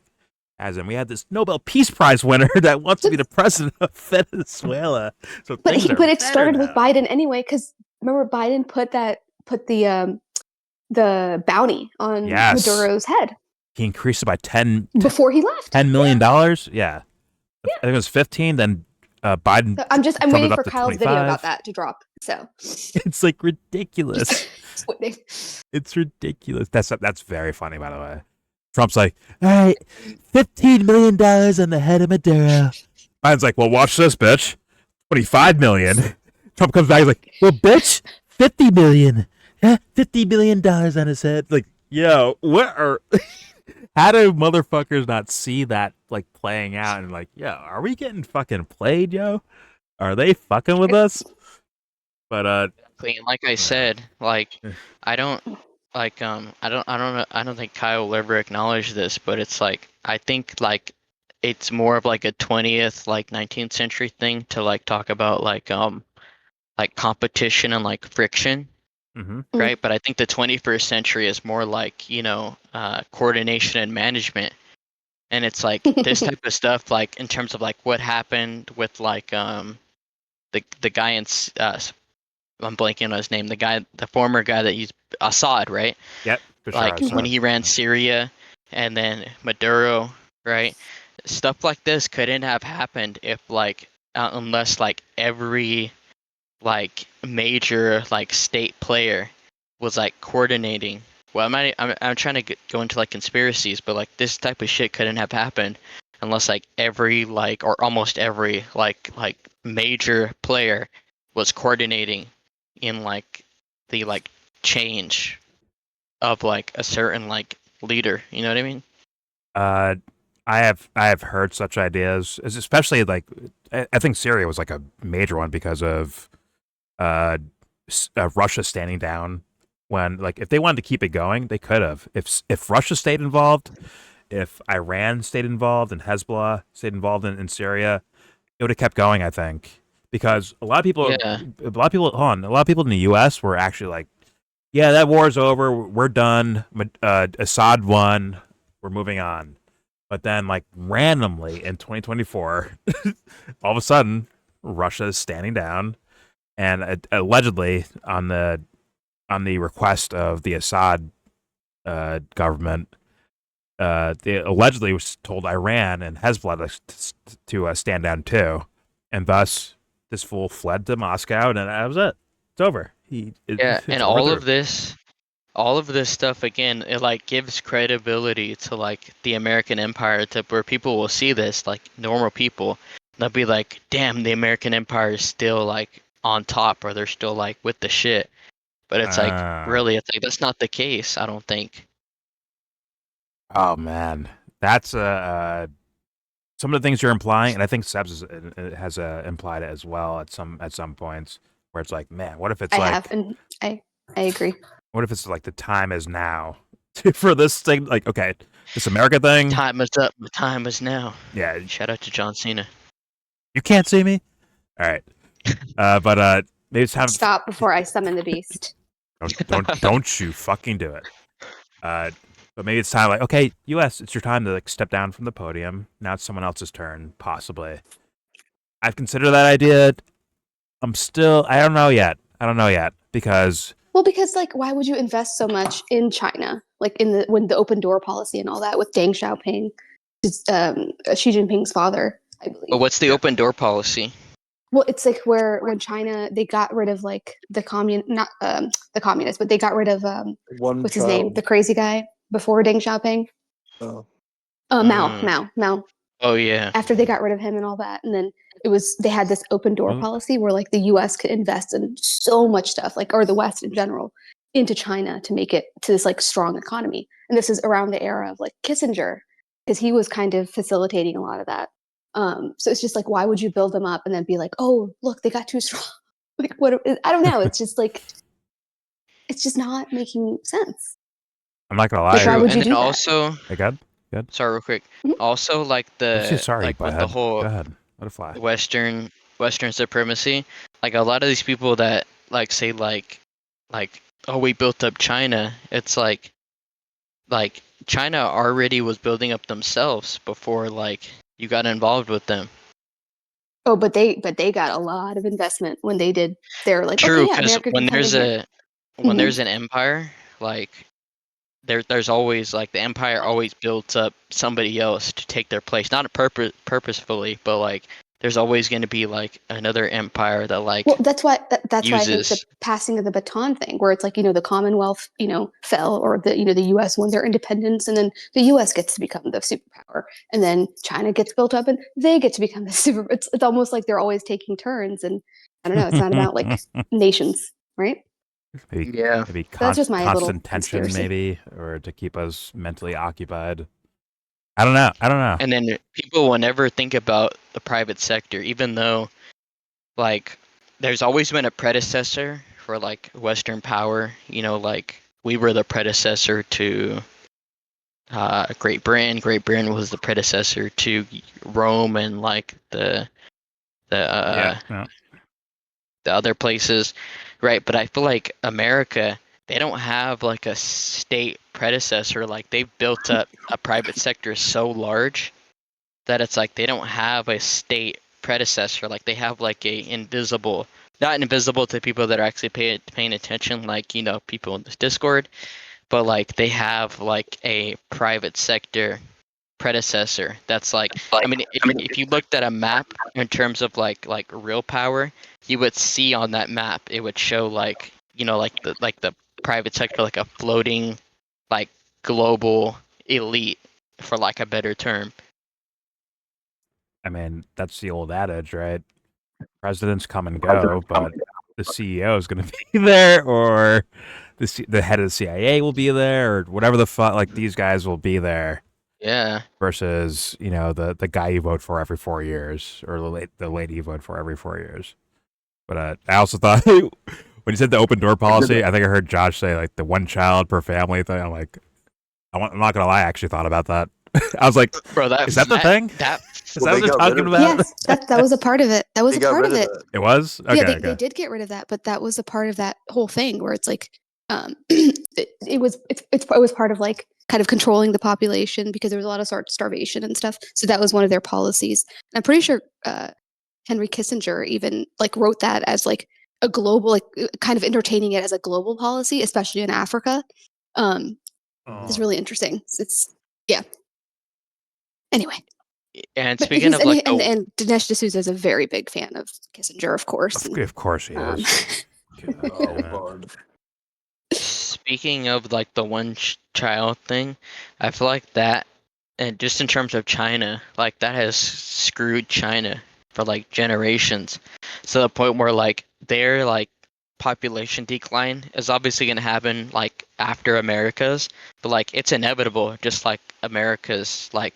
As in, we had this Nobel Peace Prize winner that wants to be the president of Venezuela. So but it started with Biden anyway, because remember Biden put the bounty on Maduro's head. He increased it by 10 before he left. $10 million. Yeah. I think it was 15. Then Biden. So I'm waiting for Kyle's video about that to drop. So it's like ridiculous. It's ridiculous. That's very funny, by the way. Trump's like, all right, $15 million on the head of Maduro. Biden's like, well, watch this, bitch. $25 million. Trump comes back, he's like, well, bitch, $50 million. Yeah, $50 million on his head. Like, yo, how do motherfuckers not see that like playing out and like, yo, are we getting fucking played, yo? Are they fucking with us? But like I said, like I don't think Kyle will ever acknowledge this, but it's like I think like it's more of like a 20th like 19th century thing to like talk about like competition and like friction. Right, but I think the 21st century is more like coordination and management, and it's like this type of stuff, like in terms of like what happened with like the guy in I'm blanking on his name, the former guy that used Assad, right? Yep. Like when he ran Syria, and then Maduro, right? Stuff like this couldn't have happened if like unless like every like major like state player was like coordinating. Well, I'm trying to go into like conspiracies, but like this type of shit couldn't have happened unless like every like or almost every like major player was coordinating in like the like change of like a certain like leader. You know what I mean? I have heard such ideas, especially like I think Syria was like a major one because of Russia standing down when like if they wanted to keep it going, they could have. If Russia stayed involved, if Iran stayed involved and Hezbollah stayed involved in Syria, it would have kept going, I think. Because a lot of people in the US were actually like, yeah, that war's over, we're done. Assad won, we're moving on. But then like randomly in 2024, all of a sudden Russia is standing down. And allegedly, on the request of the Assad government, they allegedly was told Iran and Hezbollah to stand down too, and thus this fool fled to Moscow, and that was it. It's over. And all of this stuff again, it like gives credibility to like the American empire, to where people will see this, like normal people, they'll be like, damn, the American empire is still like on top, or they're still like with the shit. But it's like really, it's like that's not the case, I don't think. Oh man, that's some of the things you're implying, and I think Sebs has implied it as well at some points, where it's like, man, what if it's I agree. What if it's like the time is now for this thing? Like, okay, this America thing. Time is up. The time is now. Yeah. Shout out to John Cena. You can't see me. All right. But maybe it's time. Stop before I summon the beast. Don't you fucking do it. But maybe it's time. Like, okay, U.S., it's your time to like step down from the podium. Now it's someone else's turn, possibly. I've considered that idea. I don't know yet. Because like, why would you invest so much in China? Like when the open door policy and all that with Deng Xiaoping, Xi Jinping's father, I believe. But what's the open door policy? Well, it's like when China, they got rid of like the not the communists, but they got rid of what's his name, the crazy guy before Deng Xiaoping. Mao. Oh yeah. After they got rid of him and all that, and then they had this open door policy where like the U.S. could invest in so much stuff, like, or the West in general, into China to make it to this like strong economy. And this is around the era of like Kissinger, because he was kind of facilitating a lot of that. So it's just like, why would you build them up and then be like, oh, look, they got too strong? Like, what? I don't know. It's just like, it's just not making sense. I'm not gonna lie. Like, why would you and do then that? also, hey, good. Sorry, real quick. Mm-hmm. Also, like the with the whole Go ahead. Let it fly. Western supremacy, like a lot of these people that like say like oh, we built up China. It's like China already was building up themselves before like you got involved with them. Oh, but they got a lot of investment when they did. They're like, true, because okay, yeah, when there's an empire, like there's always like the empire always builds up somebody else to take their place, not purposefully, but like there's always going to be like another empire that like. Well, that's why I think uses- the passing of the baton thing, where it's like, the Commonwealth, fell, or the U.S. won their independence, and then the U.S. gets to become the superpower, and then China gets built up, and they get to become the super. It's almost like they're always taking turns, and I don't know. It's not about like nations, right? Maybe That's just my little constant tension, conspiracy. maybe, or to keep us mentally occupied. I don't know. And then people will never think about the private sector, even though, like, there's always been a predecessor for like Western power. Like we were the predecessor to Great Britain. Great Britain was the predecessor to Rome and like the other places, right? But I feel like America, they don't have like a state predecessor. Like they've built up a private sector so large that it's like they don't have a state predecessor. Like they have like not invisible to people that are actually paying attention, like people in this Discord, but like they have like a private sector predecessor that's like, I mean, if you looked at a map in terms of like real power, you would see on that map, it would show like the private sector, like a floating like global elite, for like a better term. I mean, that's the old adage, right? Presidents come and go, but the CEO is going to be there, or the head of the CIA will be there, or whatever the fuck. Like these guys will be there. Yeah. Versus, the guy you vote for every 4 years, or the lady you vote for every 4 years. But I also thought when you said the open door policy, I think I heard Josh say like the one child per family thing. I'm like, I'm not gonna lie, I actually thought about that. I was like, bro, is that the thing? Is that what they're talking about? Yes, that was a part of it. That was a part of it. It was? Okay, yeah, they did get rid of that, but that was a part of that whole thing where it's like, it was part of like kind of controlling the population, because there was a lot of starvation and stuff. So that was one of their policies. And I'm pretty sure Henry Kissinger even like wrote that as like a global, like kind of entertaining it as a global policy, especially in Africa. It's really interesting. It's Anyway. And speaking of like, and Dinesh D'Souza is a very big fan of Kissinger, of course. Of course he is. Speaking of like the one child thing, I feel like that, and just in terms of China, like that has screwed China for like generations, to the point where like their like population decline is obviously going to happen like after America's, but like it's inevitable, just like America's like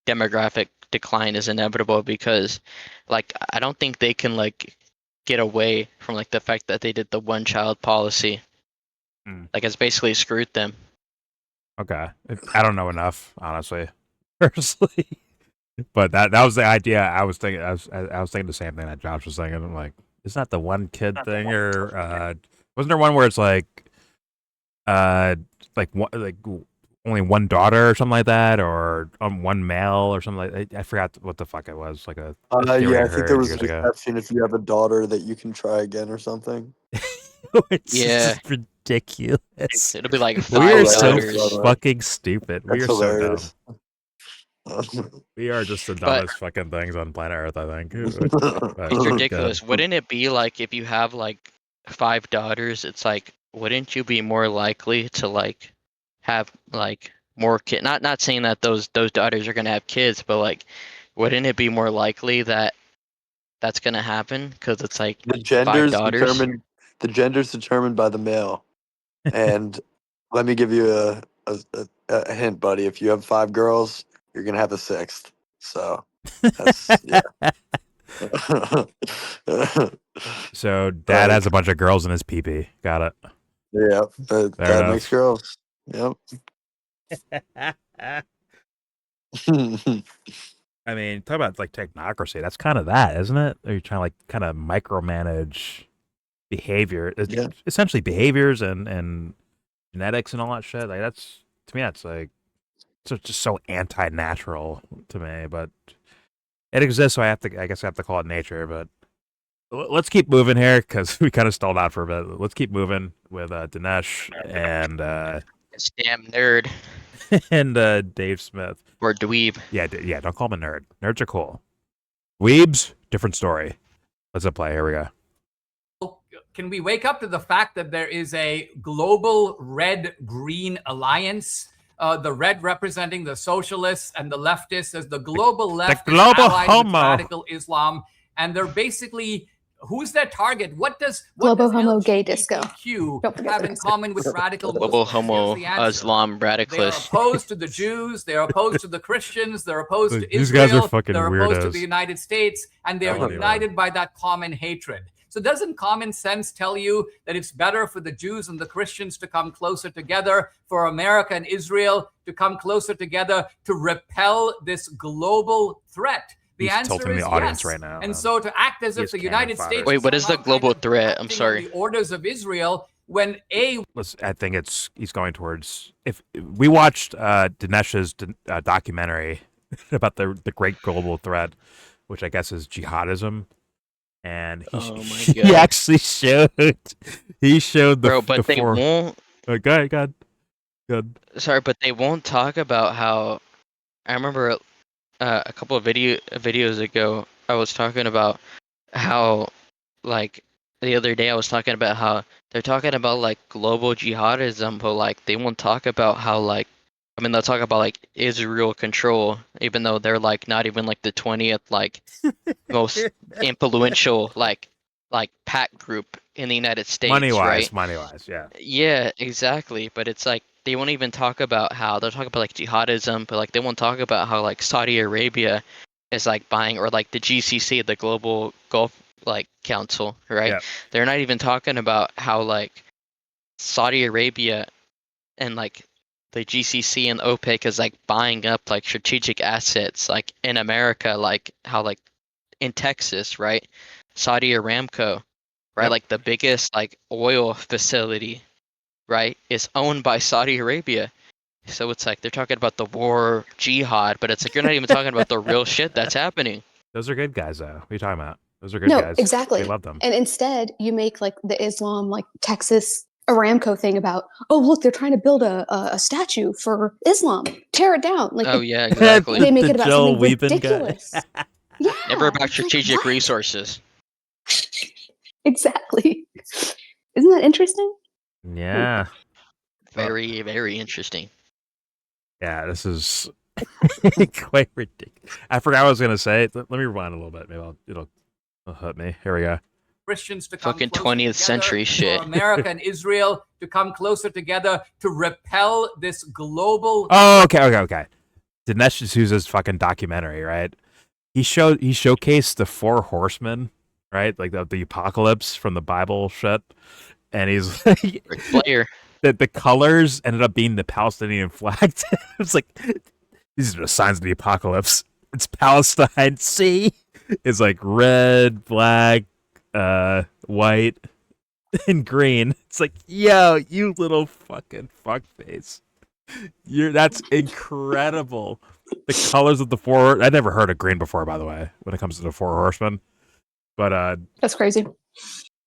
demographic decline is inevitable, because like I don't think they can like get away from like the fact that they did the one child policy. Like it's basically screwed them. Okay, I don't know enough, honestly, personally. But that was the idea. I was thinking. I was thinking the same thing that Josh was thinking. I'm like, isn't that the one kid thing, or wasn't there one where it's like only one daughter or something like that, or one male or something like that? I forgot what the fuck it was. Like a theory yeah, I I think heard there was years an ago. exception if you have a daughter that you can try again or something. It's just ridiculous. It'll be like We are 5 so daughters. fucking stupid. We That's are so dumb. hilarious. We are just the But- dumbest fucking things on planet Earth, I think. But It's good. ridiculous. Wouldn't it be like if you have like 5 daughters? It's like, wouldn't you be more likely to like have like more kid? Not saying that those daughters are gonna have kids, but like, wouldn't it be more likely that that's gonna happen? Because it's like The 5 gender's daughters. determined. The gender's determined by the male. And let me give you a hint, buddy. If you have 5 girls, you're gonna have a 6th. So that's yeah. So dad has a bunch of girls in his pee-pee. Got it. Yeah, Fair that enough. makes girls. Yep. I mean, talk about like technocracy. That's kind of that, isn't it? Are you trying to like kind of micromanage behavior? It's Yeah. essentially behaviors and genetics and all that shit. Like that's to me, that's like just so anti-natural to me. But it exists, so I guess I have to call it nature. But let's keep moving here because we kind of stalled out for a bit. Let's keep moving with Dinesh and This damn nerd and Dave Smith. or dweeb. Yeah, don't call him a nerd. Nerds are cool. Weebs, different story. Let's play. Here we go. Can we wake up to the fact that there is a global red-green alliance? The red representing the socialists and the leftists as the global left is global allied with homo. radical Islam, and they're basically who's their target? What does Global homo gay disco. LGBTQ Don't forget have the in disco. common with radical Global Muslims? homo Here's the answer. Islam They are radicalist. opposed to the Jews. They are opposed to the Christians. They're opposed to These Israel. guys are fucking They're opposed to weirdos. the United States, and they I are wouldn't united by that common hatred. So doesn't common sense tell you that it's better for the Jews and the Christians to come closer together, for America and Israel to come closer together to repel this global threat? The He's answer tilting is the audience yes. right now, And man. so to act as if He's the cannon United fodder. States Wait, what is the somehow global kind of threat? I'm acting on sorry. the orders of Israel when I think he's going towards. If we watched Dinesh's documentary about the great global threat, which I guess is jihadism, and he God. actually showed the Bro, but the they four. won't. Go ahead. Sorry, but they won't talk about how. I remember a couple of videos ago, I was talking about how, like, the other day I was talking about how they're talking about like global jihadism, but like they won't talk about how like. I mean, they'll talk about like Israel control, even though they're like not even like the 20th like most influential like pack group in the United States, Money right? wise, yeah. Yeah, exactly. But it's like they won't even talk about how they'll talk about like jihadism, but like they won't talk about how like Saudi Arabia is like buying, or like the GCC, the Global Gulf like Council, right? Yeah. They're not even talking about how like Saudi Arabia and like the GCC and OPEC is like buying up like strategic assets like in America, like how like in Texas, right? Saudi Aramco, right? Yep. Like the biggest like oil facility, right, is owned by Saudi Arabia. So it's like they're talking about the war jihad, but it's like you're not even talking about the real shit that's happening. Those are good guys, though. What are you talking about? Those are good No, guys. exactly. We love them. And instead, you make like the Islam, like Texas Aramco thing about, oh look, they're trying to build a statue for Islam. Tear it down. Like Oh yeah, exactly. they make The it about Joel something Weepin guy. ridiculous. Yeah, Never about it's like, strategic what? resources. Exactly. Isn't that interesting? Yeah. Very, very interesting. Yeah, this is quite ridiculous. I forgot what I was gonna say. Let me rewind a little bit. Maybe it'll hit me. Here we go. Christians to come Fucking closer 20th century together, shit. for America and Israel to come closer together to repel this global. Oh, okay. Dinesh D'Souza's fucking documentary, right? He showcased the 4 horsemen, right? Like the apocalypse from the Bible shit. And he's like, Ric Flair. that the colors ended up being the Palestinian flag. It's like, these are the signs of the apocalypse. It's Palestine. See, it's like red, black, white, and green. It's like, yo, you little fucking fuckface. That's incredible. The colors of the four. I never heard of green before, by the way, when it comes to the four horsemen. But that's crazy.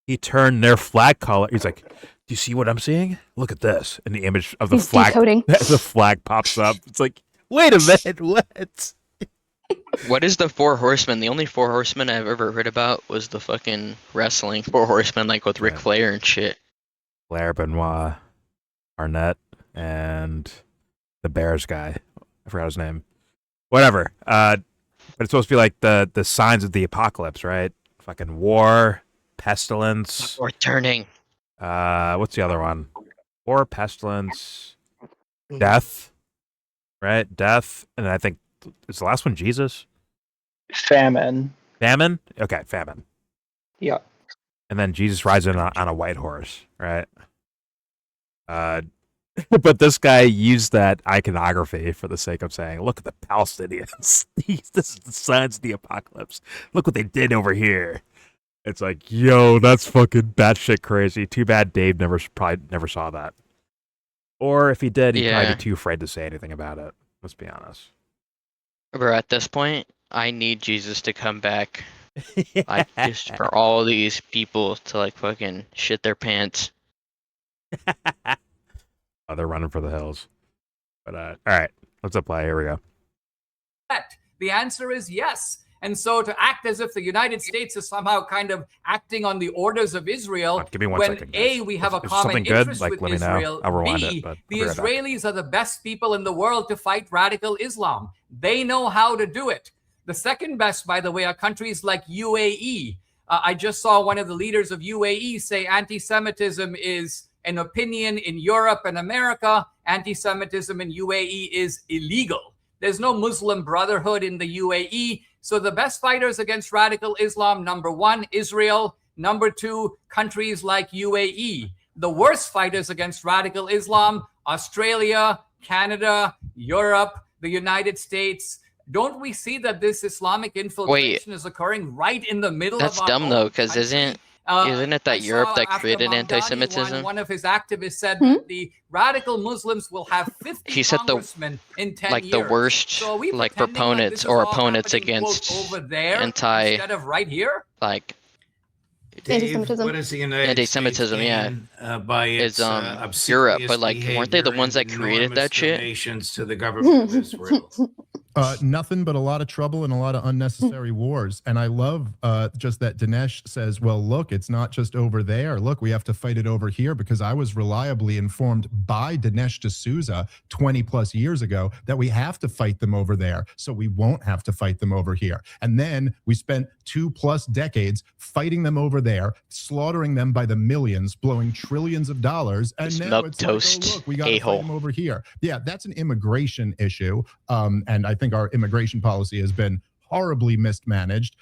He turned their flag color. He's like, "Do you see what I'm seeing? Look at this." And the image of the flag, the flag pops up. It's like, wait a minute, what? What is the four horsemen? The only four horsemen I've ever heard about was the fucking wrestling four horsemen, like with Ric Flair and shit. Flair, Benoit, Arnett, and the Bears guy. I forgot his name. Whatever. But it's supposed to be like the signs of the apocalypse, right? Fucking war, pestilence. Or turning. What's the other one? War, pestilence, death, right? Death, and I think is the last one Jesus? Famine. Famine? Okay, famine. Yeah. And then Jesus rides in on a white horse, right? But this guy used that iconography for the sake of saying, look at the Palestinians. This is the signs of the apocalypse. Look what they did over here. It's like, yo, that's fucking batshit crazy. Too bad Dave probably never saw that. Or if he did, he'd probably be too afraid to say anything about it. Let's be honest. Bro, at this point, I need Jesus to come back. Like, just for all these people to, like, fucking shit their pants. Oh, they're running for the hills. But, all right, let's apply. Here we go. The answer is yes. And so to act as if the United States is somehow kind of acting on the orders of Israel, give me one when second, A, we have a common interest with Israel, B, the Israelis are the best people in the world to fight radical Islam. They know how to do it. The second best, by the way, are countries like UAE. I just saw one of the leaders of UAE say anti-Semitism is an opinion in Europe and America. Anti-Semitism in UAE is illegal. There's no Muslim Brotherhood in the UAE. So the best fighters against radical Islam, number one, Israel. Number two, countries like UAE. The worst fighters against radical Islam, Australia, Canada, Europe, the United States. Don't we see that this Islamic infiltration is occurring right in the middle of our That's dumb, though, because isn't it that Europe that after created Mamdani anti-Semitism? One of his activists said that the radical Muslims will have 50 congressmen in 10 like years. the worst, So like proponents or opponents against over there anti, instead of right here? like Anti-Semitism. What is the United anti-Semitism, States by its Europe, but like weren't they the ones that created that shit? Donations to the government of Israel. Nothing but a lot of trouble and a lot of unnecessary wars. And I love just that Dinesh says, well, look, it's not just over there. Look, we have to fight it over here, because I was reliably informed by Dinesh D'Souza 20 plus years ago that we have to fight them over there, so we won't have to fight them over here. And then we spent 2+ decades fighting them over there, slaughtering them by the millions, blowing trillions of dollars. And now it's like, oh, look, we got to fight them over here. Yeah, that's an immigration issue. And I think our immigration policy has been horribly mismanaged.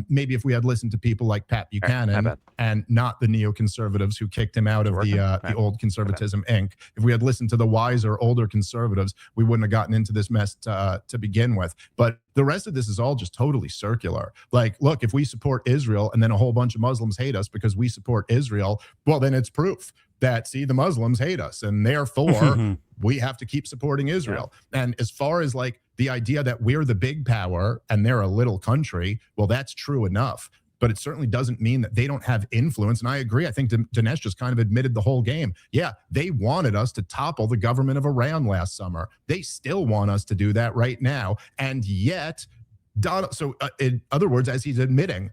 Maybe if we had listened to people like Pat Buchanan and not the neoconservatives who kicked him out of the old Conservatism Inc., if we had listened to the wiser, older conservatives, we wouldn't have gotten into this mess to begin with. But the rest of this is all just totally circular. Like, look, if we support Israel and then a whole bunch of Muslims hate us because we support Israel, well, then it's proof that, see, the Muslims hate us, and therefore we have to keep supporting Israel. And as far as like the idea that we're the big power and they're a little country, well, that's true enough. But it certainly doesn't mean that they don't have influence. And I agree. I think Dinesh just kind of admitted the whole game. Yeah, they wanted us to topple the government of Iran last summer. They still want us to do that right now. And yet, in other words, as he's admitting,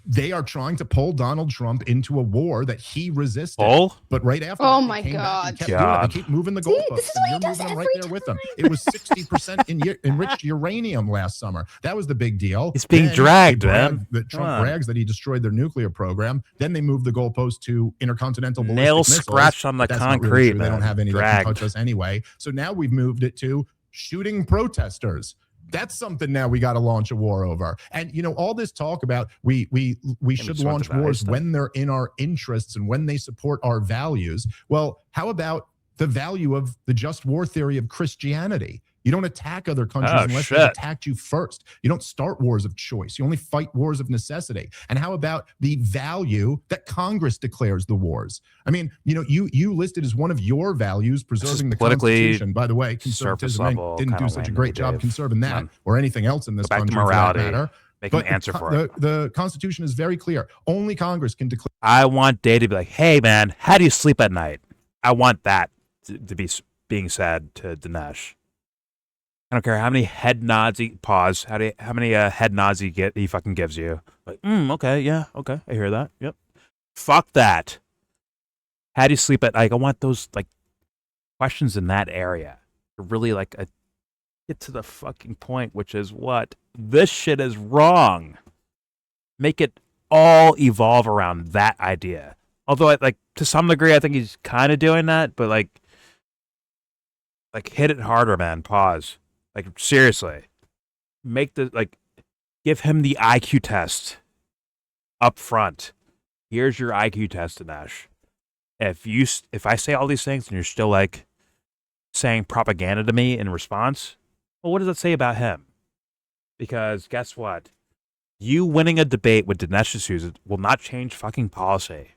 they are trying to pull Donald Trump into a war that he resisted. But right after oh that, my God. they keep moving the goalposts, and you're moving them right there with them. It was 60% enriched uranium last summer. That was the big deal. It's being dragged, man. Trump brags that he destroyed their nuclear program. Then they moved the goalpost to intercontinental ballistic nails missiles. scratched on the That's concrete. Not really true. They don't man. have any Dragged. that can touch us anyway. So now we've moved it to shooting protesters. That's something now we got to launch a war over. And, you know, all this talk about we should launch wars when they're in our interests and when they support our values. Well, how about the value of the just war theory of Christianity. You don't attack other countries unless they've attacked you first. You don't start wars of choice. You only fight wars of necessity. And how about the value that Congress declares the wars? I mean, you listed as one of your values preserving the Constitution. By the way, conservatism didn't do such a great job conserving that or anything else in this country for that matter. Make an answer for it. The Constitution is very clear. Only Congress can declare. I want Day to be like, hey, man, how do you sleep at night? I want that to be being said to Dinesh. I don't care how many head nods he how many head nods he fucking gives you. Like, okay, yeah, okay, I hear that. Yep. Fuck that. How do you sleep at night? I want those like questions in that area to really like get to the fucking point, which is what this shit is wrong. Make it all evolve around that idea. Although, to some degree, I think he's kind of doing that, but like hit it harder, man. Pause. Like, seriously, give him the IQ test up front. Here's your IQ test, Dinesh. If I say all these things and you're still like saying propaganda to me in response, well, what does that say about him? Because guess what? You winning a debate with Dinesh D'Souza will not change fucking policy.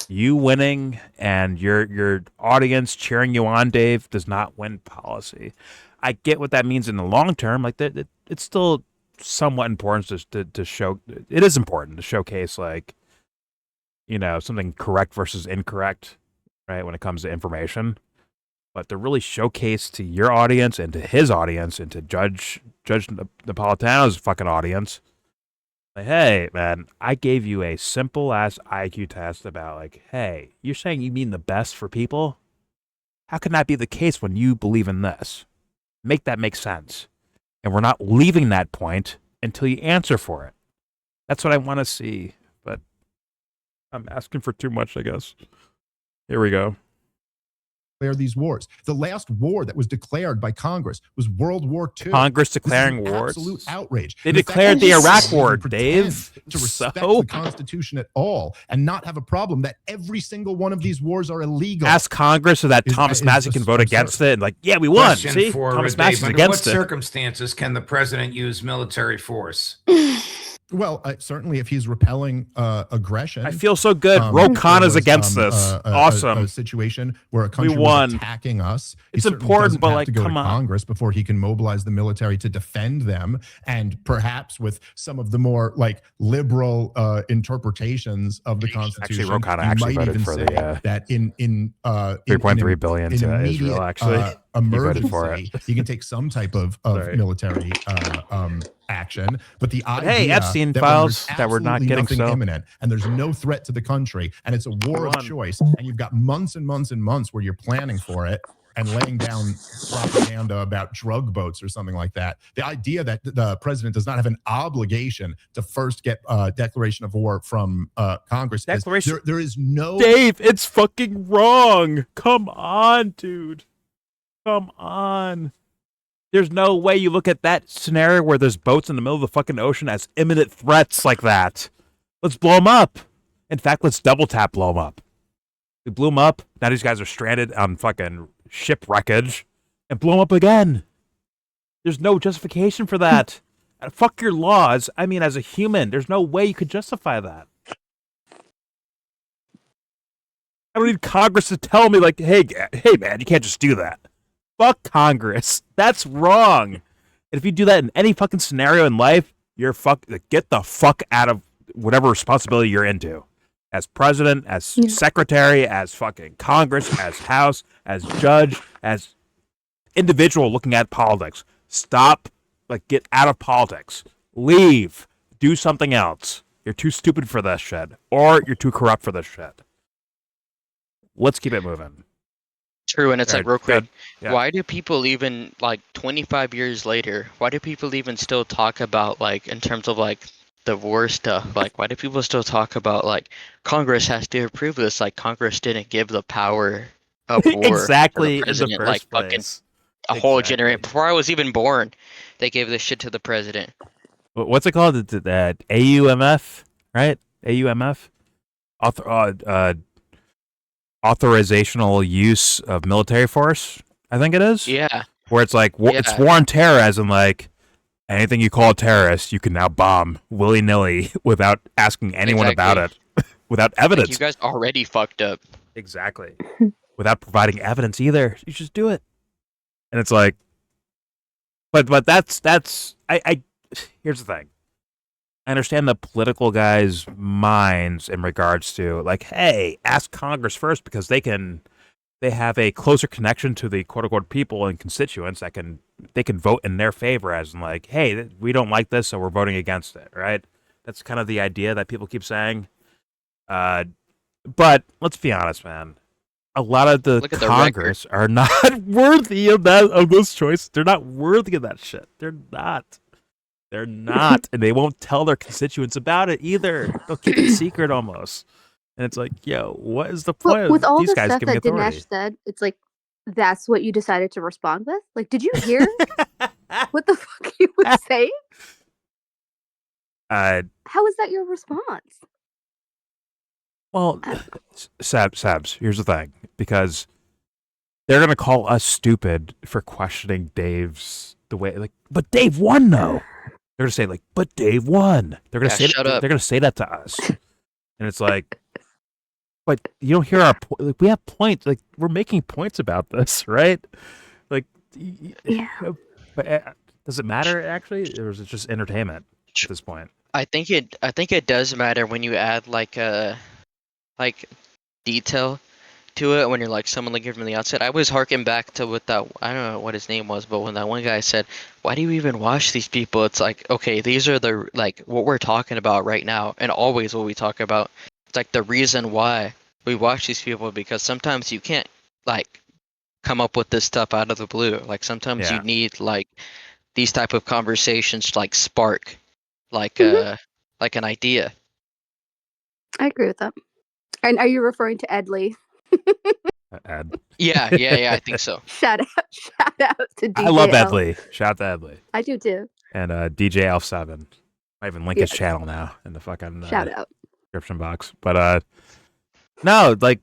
You winning and your audience cheering you on, Dave, does not win policy. I get what that means in the long term. Like it's still somewhat important to show. It is important to showcase something correct versus incorrect, right? When it comes to information, but to really showcase to your audience and to his audience and to Judge Napolitano's fucking audience. Like, hey, man, I gave you a simple-ass IQ test about, hey, you're saying you mean the best for people? How can that be the case when you believe in this? Make that make sense. And we're not leaving that point until you answer for it. That's what I want to see, but I'm asking for too much, I guess. Here we go. Declare these wars. The last war that was declared by Congress was World War II. Congress declaring wars? Absolute outrage. They declared the Iraq War, Dave. To respect the Constitution at all and not have a problem that every single one of these wars are illegal. Ask Congress so that Thomas Massey can vote against it. And yeah, we won. Question See, for Thomas Dave, Massey's under against what it. circumstances can the president use military force? Well, certainly if he's repelling aggression. I feel so good. Ro Khanna's against this. Awesome. A situation where a country won. was attacking us. It's important, but to go come to on. Congress before he can mobilize the military to defend them, and perhaps with some of the more liberal interpretations of the Constitution. Actually, Ro Khanna might voted even for say the that in $3.3 billion in to immediate, Israel. Actually, emergency, for it. he can take some type of military action, but the idea hey, Epstein that files that we're not getting nothing imminent and there's no threat to the country and it's a war of choice and you've got months and months and months where you're planning for it and laying down propaganda about drug boats or something like that. The idea that the president does not have an obligation to first get a declaration of war from Congress. There is no... Dave, it's fucking wrong. Come on, dude. Come on. There's no way you look at that scenario where there's boats in the middle of the fucking ocean as imminent threats like that. Let's blow them up. In fact, let's double tap blow them up. We blew them up. Now these guys are stranded on fucking ship wreckage and blow them up again. There's no justification for that. Fuck your laws. I mean, as a human, there's no way you could justify that. I don't need Congress to tell me hey man, you can't just do that. Fuck Congress. That's wrong. And if you do that in any fucking scenario in life, you're get the fuck out of whatever responsibility you're into. As president, as secretary, as fucking Congress, as House, as judge, as individual looking at politics. Stop, get out of politics. Leave. Do something else. You're too stupid for this shit. Or you're too corrupt for this shit. Let's keep it moving. True, and it's real quick. Yeah. Why do people even 25 years later? Why do people even still talk about in terms of the war stuff? Why do people still talk about Congress has to approve this? Congress didn't give the power of war exactly to the president, in the first place. Whole generation before I was even born. They gave this shit to the president. What's it called? AUMF, right? AUMF. authorizational use of military force. I think it is. Yeah. Where it's like it's war on terror, as in like anything you call a terrorist, you can now bomb willy nilly without asking anyone about it, without evidence. Like, you guys already fucked up. Exactly. Without providing evidence either, you just do it. And it's like, but that's I here's the thing. I understand the political guys' minds in regards to like, hey, ask Congress first because they have a closer connection to the quote unquote people and constituents that they can vote in their favor, as in like, hey, we don't like this, so we're voting against it, right? That's kind of the idea that people keep saying. But let's be honest, man. A lot of the Congress are not worthy of this choice. They're not worthy of that shit. They're not. And they won't tell their constituents about it either. They'll keep it secret almost. And it's like, yo, what is the point with of all these the guys stuff giving that authority? Dinesh said, it's like, that's what you decided to respond with? Like, did you hear what the fuck he was saying? How is that your response? Well, Sabs, here's the thing. Because they're going to call us stupid for questioning Dave's the way, like, but Dave won, though. They're going to say, like, but Dave won. They're going to say that. They're going to say that to us. And it's like, but you don't hear our like, we have points. Like, we're making points about this, right? Like, yeah. But does it matter actually, or is it just entertainment at this point? I think it does matter when you add like detail to it when you're like someone looking from the outside. I was harking back to what that, I don't know what his name was, but when that one guy said, why do you even watch these people? It's like, okay, these are the, like, what we're talking about right now, and always what we talk about. It's like the reason why we watch these people, because sometimes you can't like come up with this stuff out of the blue. Like sometimes you need like these type of conversations to like spark like like an idea. I agree with that. And are you referring to Ed Lee? Ed. Yeah, I think so. Shout out to DJ I love Ed Lee. Shout out to Ed Lee. I do too. And DJ Elf7. I even link his channel now in the fucking shout out description box. But no, like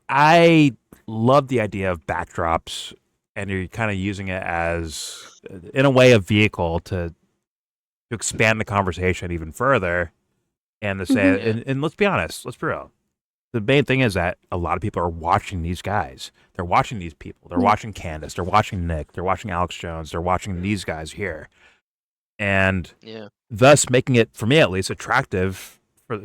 I love the idea of backdrops, and you're kind of using it as, in a way, a vehicle to expand the conversation even further, and to say, and let's be honest, let's be real. The main thing is that a lot of people are watching these guys. They're watching these people. They're watching Candace. They're watching Nick. They're watching Alex Jones. They're watching these guys here. And thus making it, for me at least, attractive for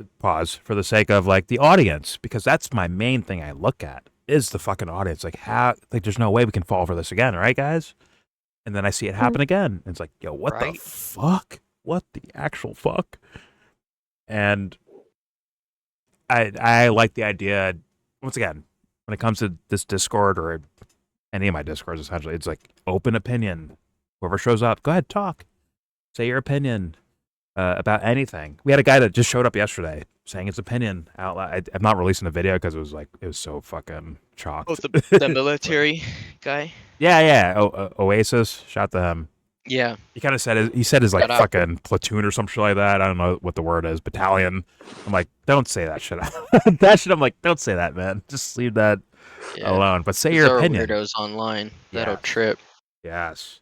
the sake of like the audience, because that's my main thing I look at is the fucking audience. Like there's no way we can fall for this again, right, guys? And then I see it happen again. And it's like, yo, what the fuck? What the actual fuck? And I like the idea, once again, when it comes to this Discord or any of my Discords, essentially, it's like open opinion. Whoever shows up, go ahead, talk. Say your opinion about anything. We had a guy that just showed up yesterday saying his opinion out loud. I'm not releasing the video because it was so fucking chalked. Oh, the military guy? Yeah. Oasis, shout to him. Yeah. He kind of said he said his like fucking platoon or some shit like that. I don't know what the word is. Battalion. I'm like, don't say that shit. That shit. I'm like, don't say that, man. Just leave that alone. But say your opinion. Weirdos online. That'll trip. Yes.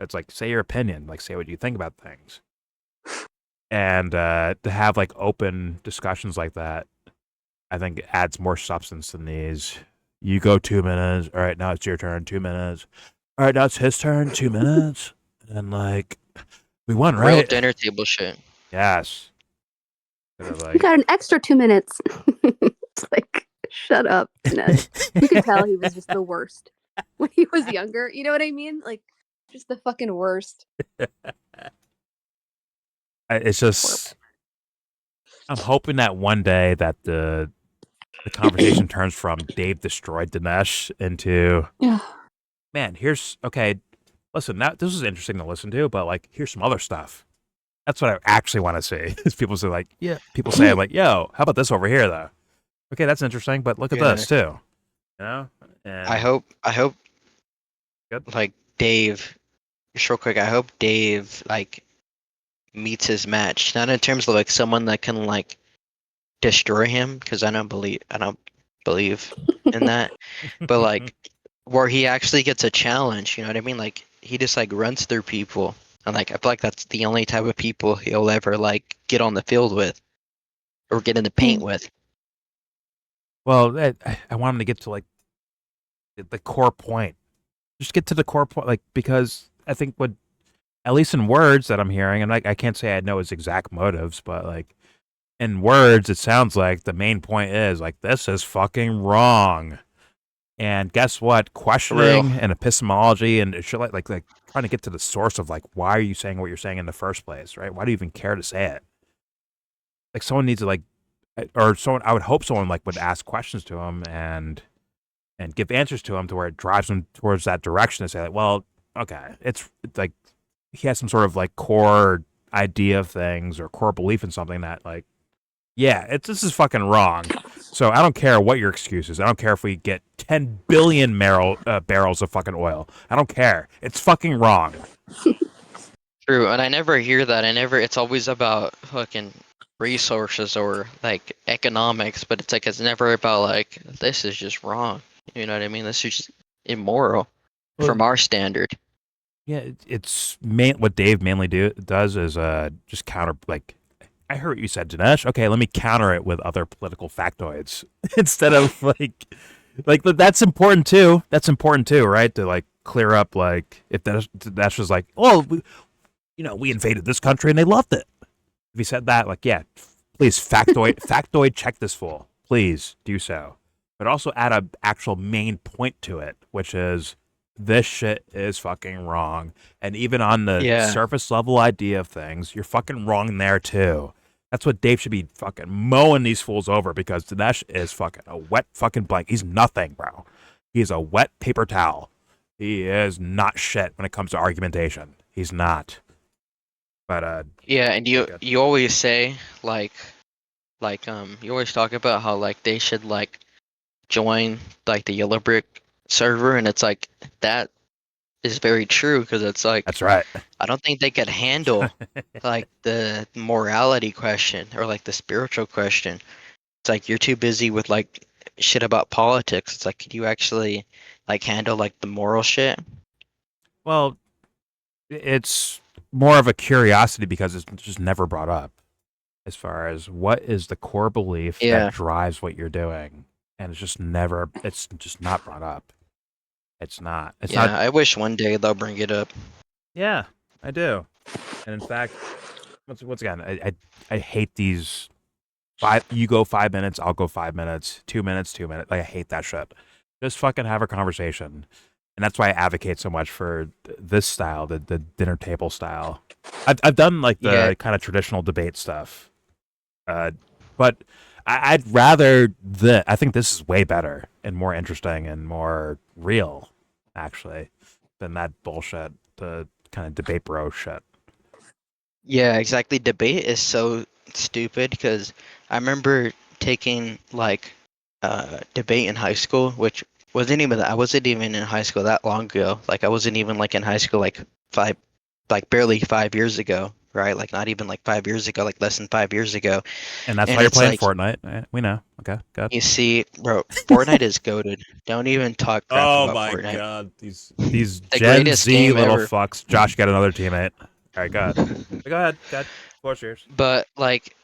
It's like, say your opinion. Like, say what you think about things. And to have like open discussions like that, I think it adds more substance than these. You go 2 minutes. All right, now it's your turn. 2 minutes. All right, now it's his turn. 2 minutes. And like, we won, right? Real dinner table shit. Yes. Like, you got an extra 2 minutes. It's like, shut up. You could tell he was just the worst when he was younger. You know what I mean? Like, just the fucking worst. It's just, I'm hoping that one day that the conversation turns from Dave destroyed Dinesh into, man, listen, this is interesting to listen to, but like, here's some other stuff. That's what I actually want to see. Is people say like, people say like, yo, how about this over here though? Okay, that's interesting, but look at this too. You know? And I hope like Dave, just real quick, I hope Dave like meets his match. Not in terms of like someone that can like destroy him, because I don't believe in that. But like, where he actually gets a challenge, you know what I mean? Like, he just like runs through people, and like I feel like that's the only type of people he'll ever like get on the field with, or get in the paint with. Well, I want him to get to like the core point. Just get to the core point, like, because I think what, at least in words that I'm hearing, and I can't say I know his exact motives, but like in words, it sounds like the main point is like, this is fucking wrong. And guess what? Questioning and epistemology and shit like trying to get to the source of like, why are you saying what you're saying in the first place, right? Why do you even care to say it? Like, someone needs to like, or someone, I would hope someone like would ask questions to him and give answers to him to where it drives him towards that direction and say like, well, okay, it's like he has some sort of like core idea of things or core belief in something that like, yeah, this is fucking wrong. So I don't care what your excuse is. I don't care if we get 10 billion barrels of fucking oil. I don't care. It's fucking wrong. True, and I never hear that. It's always about fucking resources or like economics, but it's like, it's never about like, this is just wrong. You know what I mean? This is just immoral from our standard. Yeah, it's what Dave mainly does is just counter, like, I heard what you said, Dinesh. Okay, let me counter it with other political factoids instead of like that's important too. That's important too, right? To like clear up, like, if Dinesh was like, oh, we invaded this country and they loved it. If he said that, like, yeah, please factoid check this fool. Please do so, but also add a actual main point to it, which is, this shit is fucking wrong. And even on the surface level idea of things, you're fucking wrong there too. That's what Dave should be fucking mowing these fools over, because Dinesh is fucking a wet fucking blank. He's nothing, bro. He's a wet paper towel. He is not shit when it comes to argumentation. He's not. But yeah, and you always say like you always talk about how like they should like join like the YellowBro server, and it's like, that is very true, because it's like, that's right. I don't think they could handle like the morality question or like the spiritual question. It's like, you're too busy with like shit about politics. It's like, could you actually like handle like the moral shit? Well, it's more of a curiosity because it's just never brought up, as far as what is the core belief that drives what you're doing, and it's just not brought up. It's not. I wish one day they'll bring it up. Yeah, I do. And in fact, once again, I hate these you go 5 minutes, I'll go 5 minutes, 2 minutes, 2 minutes. Like, I hate that shit. Just fucking have a conversation. And that's why I advocate so much for this style, the dinner table style. I've done like the kind of traditional debate stuff. But I'd rather I think this is way better and more interesting and more real, actually, than that bullshit, the kind of debate bro shit. Yeah, exactly. Debate is so stupid, because I remember taking like debate in high school, which I wasn't even in high school that long ago. Like, I wasn't even like in high school like barely 5 years ago. Right, like not even like 5 years ago, like less than 5 years ago. And that's why you're playing Fortnite. Right? We know. Okay, good. You see, bro, Fortnite is goated. Don't even talk crap about Fortnite. Oh my god, these Gen Z little fucks. Josh got another teammate. All right, go ahead. Go ahead. Floor's yours. But like,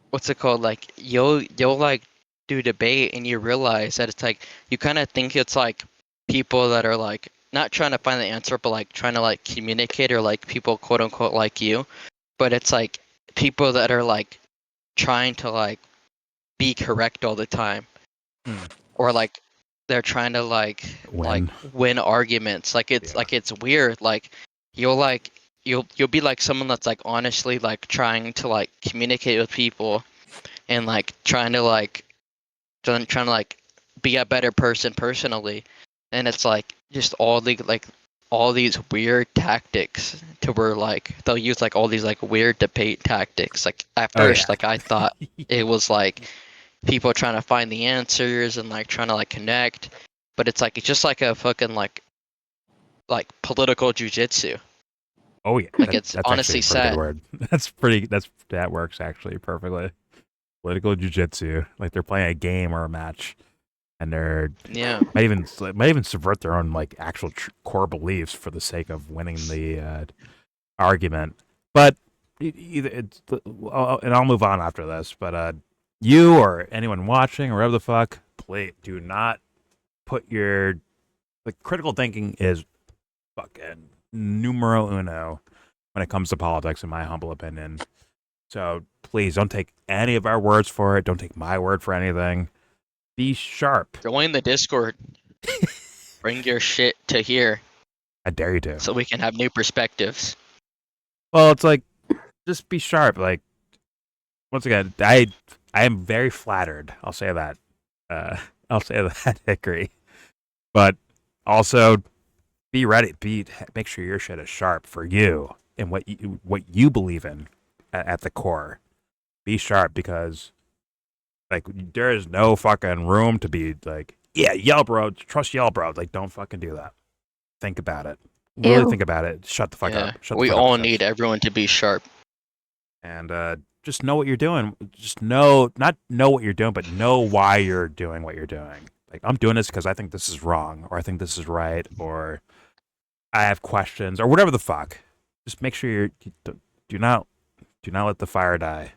what's it called? Like, you'll like do debate, and you realize that it's like, you kind of think it's like people that are like not trying to find the answer, but like trying to like communicate, or like people quote unquote like you, but it's like people that are like trying to like be correct all the time, or like they're trying to like win arguments. Like, it's like, it's weird. Like, you'll be like someone that's like honestly like trying to like communicate with people, and like trying to be a better person personally, and it's like just all these weird tactics, to where like they'll use like all these like weird debate tactics. Like, at first, like, I thought it was like people trying to find the answers and like trying to like connect, but it's just like a fucking like political jujitsu. Oh yeah, like, it's honestly sad. Word. That works actually perfectly. political jujitsu, like they're playing a game or a match, and they're Yeah. might even subvert their own like actual core beliefs for the sake of winning the argument. But and I'll move on after this. But you or anyone watching or whatever the fuck, please do not put your critical thinking is fucking numero uno when it comes to politics, in my humble opinion. So please don't take any of our words for it. Don't take my word for anything. Be sharp. Join the Discord. Bring your shit to here. I dare you to. So we can have new perspectives. Well, it's like, just be sharp. Like, once again, I am very flattered. I'll say that. I'll say that, Hickory. But also, be ready. Make sure your shit is sharp for you and what you believe in at the core. Be sharp, because like there is no fucking room to be like, yeah, YellBro, trust YellBro. Like, don't fucking do that. Think about it. Really think about it. Shut the fuck up. We all need everyone to be sharp. And just know what you're doing. Just not know what you're doing, but know why you're doing what you're doing. Like, I'm doing this because I think this is wrong, or I think this is right, or I have questions, or whatever the fuck. Just make sure you do not let the fire die.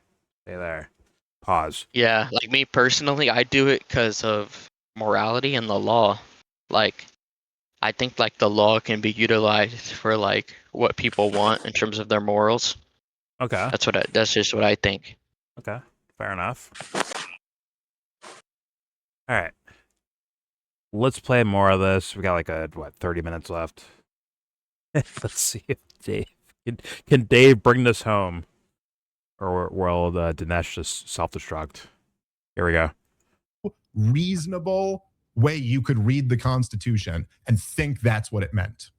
Stay there. Pause. Yeah, like me personally, I do it because of morality and the law. Like, I think like the law can be utilized for like what people want in terms of their morals. Okay. That's just what I think. Okay. Fair enough. All right. Let's play more of this. We got like 30 minutes left. Let's see if Dave can Dave bring this home, or will Dinesh just self-destruct? Here we go. Reasonable way you could read the Constitution and think that's what it meant.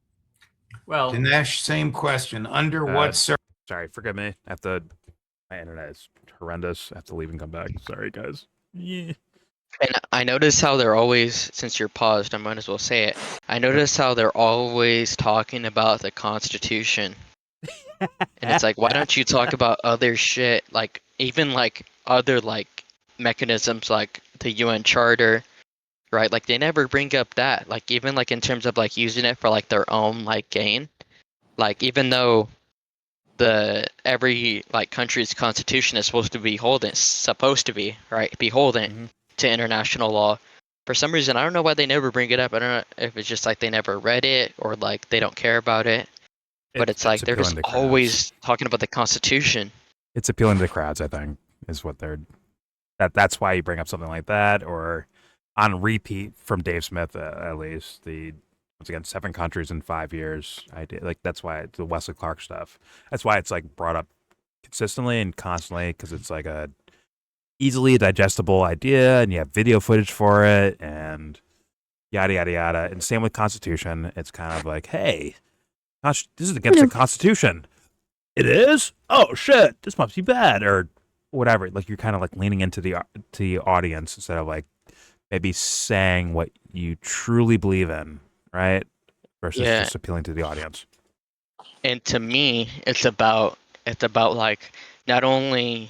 Well, Dinesh, same question. Under what Sorry, forgive me. My internet is horrendous. I have to leave and come back. Sorry, guys. Yeah. And I notice how they're always, since you're paused, I might as well say it. I notice how they're always talking about the Constitution. And it's like, why don't you talk about other shit? Like, even like other like mechanisms like the UN Charter, right? Like, they never bring up that. Like, even like in terms of like using it for like their own like gain. Like, even though every like country's constitution is supposed to be beholden to international law. For some reason, I don't know why they never bring it up. I don't know if it's just like they never read it or like they don't care about it. But it's like they're just always talking about the Constitution. It's appealing to the crowds, I think, is what they're. That's why you bring up something like that, or on repeat from Dave Smith, at least once again, 7 countries in 5 years. That's why the Wesley Clark stuff. That's why it's like brought up consistently and constantly, because it's like a easily digestible idea, and you have video footage for it, and yada yada yada. And same with Constitution. It's kind of like, hey, this is against the Constitution. It is? Oh shit, this must be bad, or whatever. Like, you're kind of like leaning into the audience instead of like maybe saying what you truly believe in, right? Versus just appealing to the audience. And to me, it's about like not only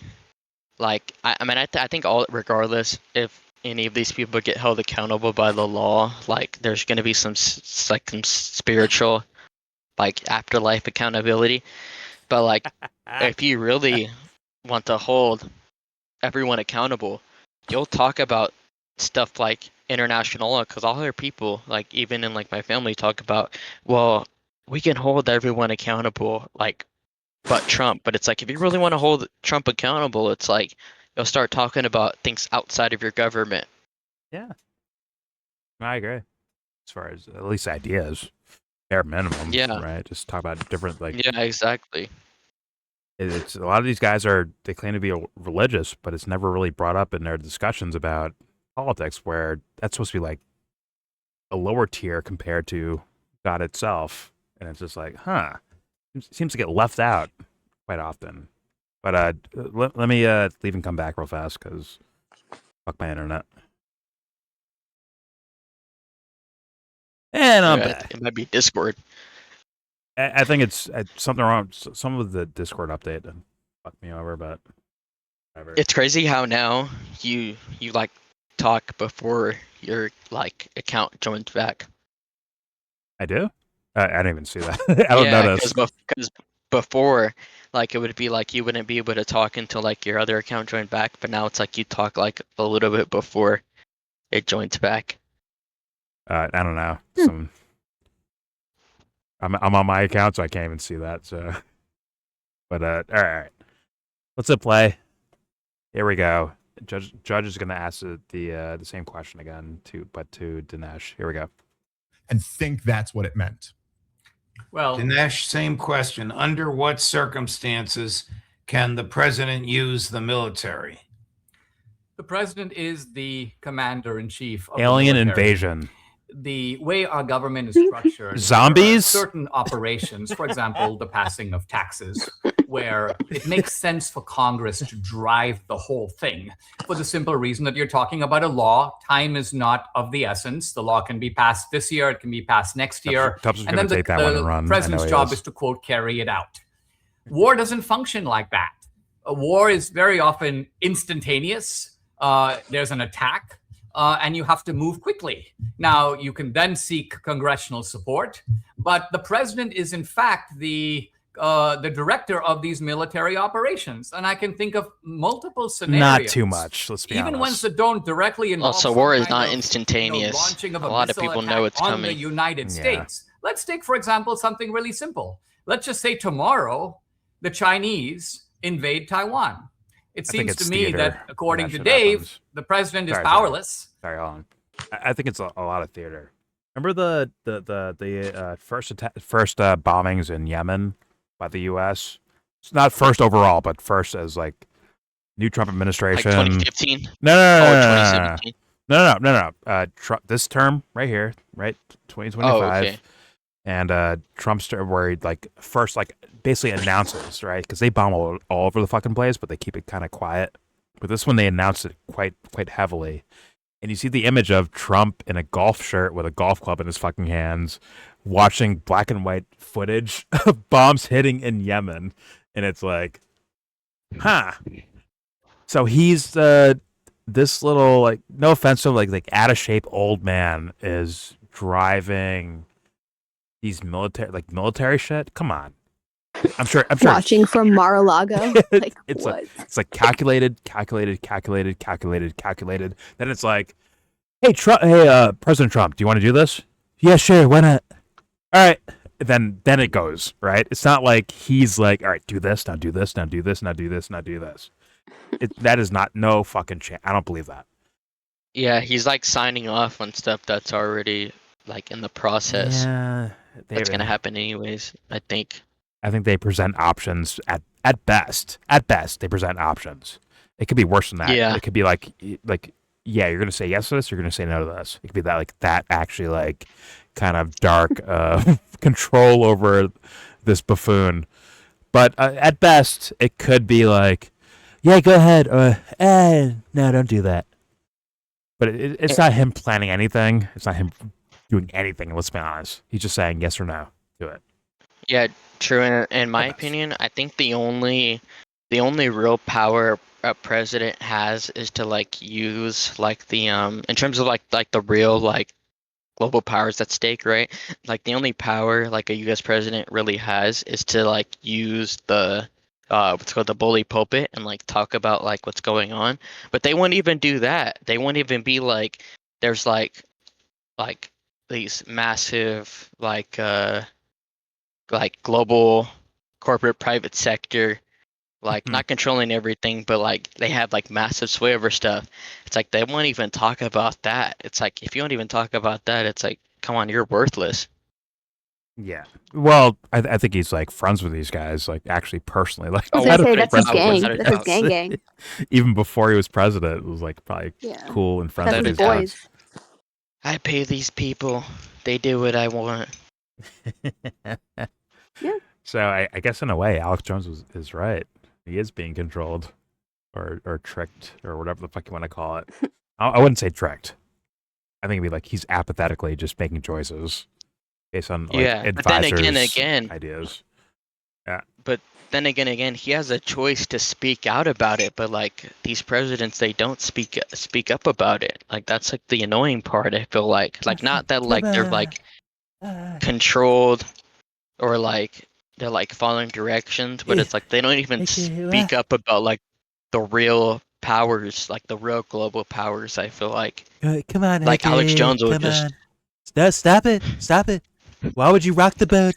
like I think regardless if any of these people get held accountable by the law, like there's going to be some spiritual like afterlife accountability. But like if you really want to hold everyone accountable, you'll talk about stuff like international law, because all other people, like even in like my family, talk about, well, we can hold everyone accountable, like but Trump. But it's like, if you really want to hold Trump accountable, it's like you'll start talking about things outside of your government. Yeah, I agree. As far as at least ideas, bare minimum. Yeah. Right. Just talk about different like. Yeah, exactly. It's a lot of these guys they claim to be religious, but it's never really brought up in their discussions about politics, where that's supposed to be like a lower tier compared to God itself, and it's just like, it seems to get left out quite often. But let me leave and come back real fast, because fuck my internet. And I'm back. It might be Discord. I think it's something wrong. Some of the Discord update fucked me over, but It's crazy how now you like talk before your like account joins back. I do. I didn't even see that. I don't notice. Because before, like it would be like you wouldn't be able to talk until like your other account joined back, but now it's like you talk like a little bit before it joins back. I don't know. I'm on my account, so I can't even see that. So, but all right. Let's hit play. Here we go. Judge is going to ask the same question again to Dinesh. Here we go. And think that's what it meant. Well, Dinesh, same question. Under what circumstances can the president use the military? The president is the commander-in-chief of alien invasion. The way our government is structured, zombies, certain operations, for example, the passing of taxes, where it makes sense for Congress to drive the whole thing for the simple reason that you're talking about a law. Time is not of the essence. The law can be passed this year, it can be passed next year, and then the president's job is to, quote, carry it out. War doesn't function like that. A war is very often instantaneous. There's an attack. And you have to move quickly. Now, you can then seek congressional support, but the president is, in fact, the director of these military operations. And I can think of multiple scenarios. Not too much, let's be honest. Even ones that don't directly involve also, war is not instantaneous. Launching of a lot of people know it's coming. On the United States. Let's take, for example, something really simple. Let's just say tomorrow, the Chinese invade Taiwan. It seems to me that, according to Dave, the president is powerless. Sorry, hold on. I think it's a lot of theater. Remember the first bombings in Yemen by the U.S.? It's not first overall, but first as like new Trump administration. Like 2015? No. Trump, this term right here, right, 2025. Oh, okay. And Trump's where he like first like basically announces, right? Because they bomb all over the fucking place, but they keep it kind of quiet. But this one they announced it quite heavily. And you see the image of Trump in a golf shirt with a golf club in his fucking hands, watching black and white footage of bombs hitting in Yemen, and it's like, huh. So he's this little like, no offense to him, like out of shape old man is driving these military shit. Come on. I'm sure. Watching from Mar-a-Lago. Like, it's what? It's like calculated. Then it's like, hey, President Trump, do you want to do this? Yeah, sure. Why not? All right. Then it goes, right? It's not like he's like, all right, do this, now do this, now do this, now do this, now do this. That is not no fucking chance. I don't believe that. Yeah, he's like signing off on stuff that's already like in the process. Yeah, that's gonna happen anyways. I think they present options at best. At best, they present options. It could be worse than that. Yeah. It could be like yeah, you're gonna say yes to this, you're gonna say no to this. It could be that actually like kind of dark control over this buffoon. But at best, it could be like, yeah, go ahead. No, don't do that. But it's not him planning anything. It's not him doing anything. Let's be honest. He's just saying yes or no to it. Yeah, true. In my opinion, I think the only real power a president has is to like use like the in terms of like the real like global powers at stake, right? Like the only power like a U.S. president really has is to like use the what's called the bully pulpit and like talk about like what's going on. But they won't even do that. They won't even be like there's like these massive like global corporate private sector like not controlling everything, but like they have like massive sway over stuff. It's like they won't even talk about that. It's like if you don't even talk about that, it's like, come on, you're worthless. Yeah. Well, I think he's like friends with these guys, like actually personally. Like, that's his gang. That's his gang. Even before he was president, it was like probably cool and friendly with these guys. I pay these people. They do what I want. Yeah. So I guess in a way, Alex Jones is right. He is being controlled or tricked or whatever the fuck you want to call it. I wouldn't say tricked. I think it'd be like he's apathetically just making choices based on like advisors' but then again, ideas. Yeah. But then again, he has a choice to speak out about it, but like these presidents, they don't speak up about it. Like that's like the annoying part. I feel like not that like they're like controlled or like they're like following directions, but it's like they don't even speak up about like the real powers, like the real global powers. I feel like come on, like Hickey, Alex Jones would come just on. Stop it. Why would you rock the boat?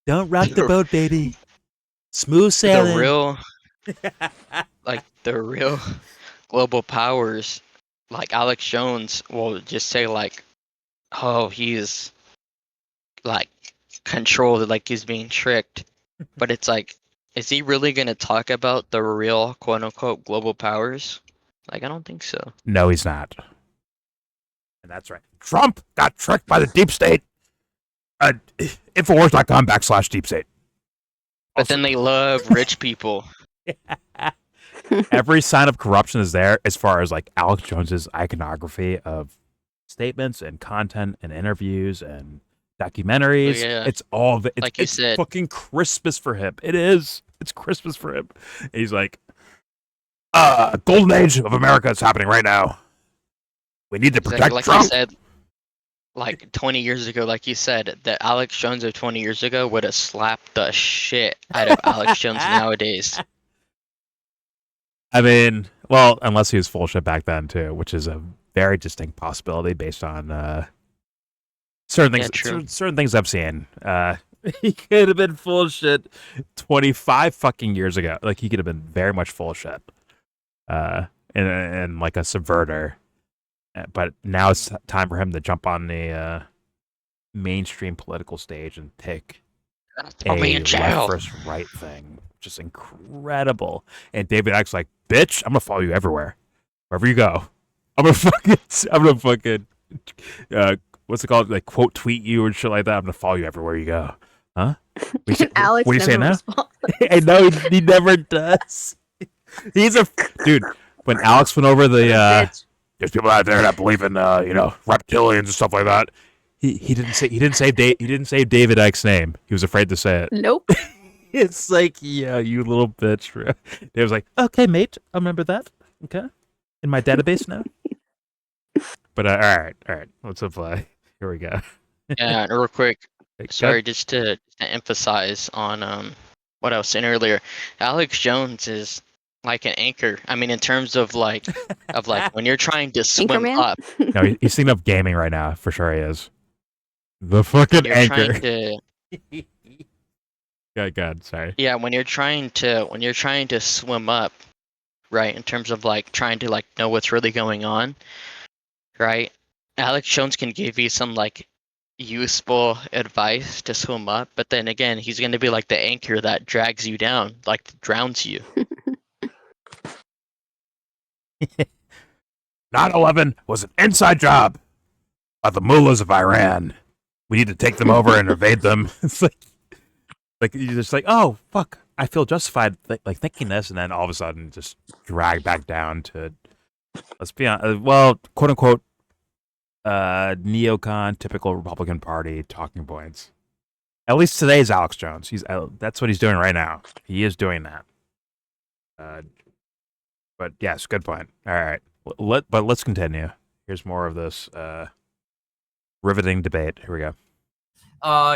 Don't rock the boat, baby. Smooth sailing. The real global powers, like Alex Jones will just say like, oh, he's like controlled, like he's being tricked. But it's like, is he really going to talk about the real quote unquote global powers? Like, I don't think so. No, he's not. And that's right. Trump got tricked by the deep state. Infowars.com/deep state. But then they love rich people. Every sign of corruption is there as far as like Alex Jones's iconography of statements and content and interviews and documentaries. Yeah. It's all of it. It's, Like you it's said. fucking Christmas for him. It is. It's Christmas for him. And he's like, golden age of America is happening right now. We need to protect Like Trump. you said, like 20 years ago, like you said, that Alex Jones of 20 years ago would have slapped the shit out of Alex Jones nowadays. I mean, well, unless he was full shit back then too, which is a very distinct possibility based on certain things. Certain things I've seen. He could have been full of shit 25 fucking years ago. Like he could have been very much full of shit, and like a subverter. But now it's time for him to jump on the mainstream political stage and pick a left versus right thing. Just incredible. And David Icke's like, bitch, I'm gonna follow you everywhere, wherever you go. I'm gonna fucking what's it called? Like quote tweet you or shit like that. I'm gonna follow you everywhere you go. Huh? Alex what are you saying now? responds. I know he never does. He's a dude. When Alex went over the there's people out there that believe in reptilians and stuff like that. He didn't say David Icke's name. He was afraid to say it. Nope. It's like, yeah, you little bitch. Dave was like, okay, mate, I remember that. Okay, in my database now. But all right, let's apply. Here we go. Yeah, real quick. Sorry, just to emphasize on what I was saying earlier. Alex Jones is like an anchor. I mean, in terms of like when you're trying to swim Anchorman? up. No, he's thinking of gaming right now. For sure, he is. The fucking anchor. God, sorry. Yeah, when you're trying to swim up, right? In terms of like trying to like know what's really going on, right? Alex Jones can give you some like useful advice to swim up, but then again, he's going to be like the anchor that drags you down, like drowns you. 9/11 was an inside job by the mullahs of Iran. We need to take them over and invade them. It's like you're just like, oh fuck, I feel justified like thinking this, and then all of a sudden just drag back down to, let's be honest, well, quote unquote, neocon, typical Republican Party talking points. At least today's Alex Jones. That's what he's doing right now. He is doing that. But yes, good point. All right, but let's continue. Here's more of this riveting debate. Here we go.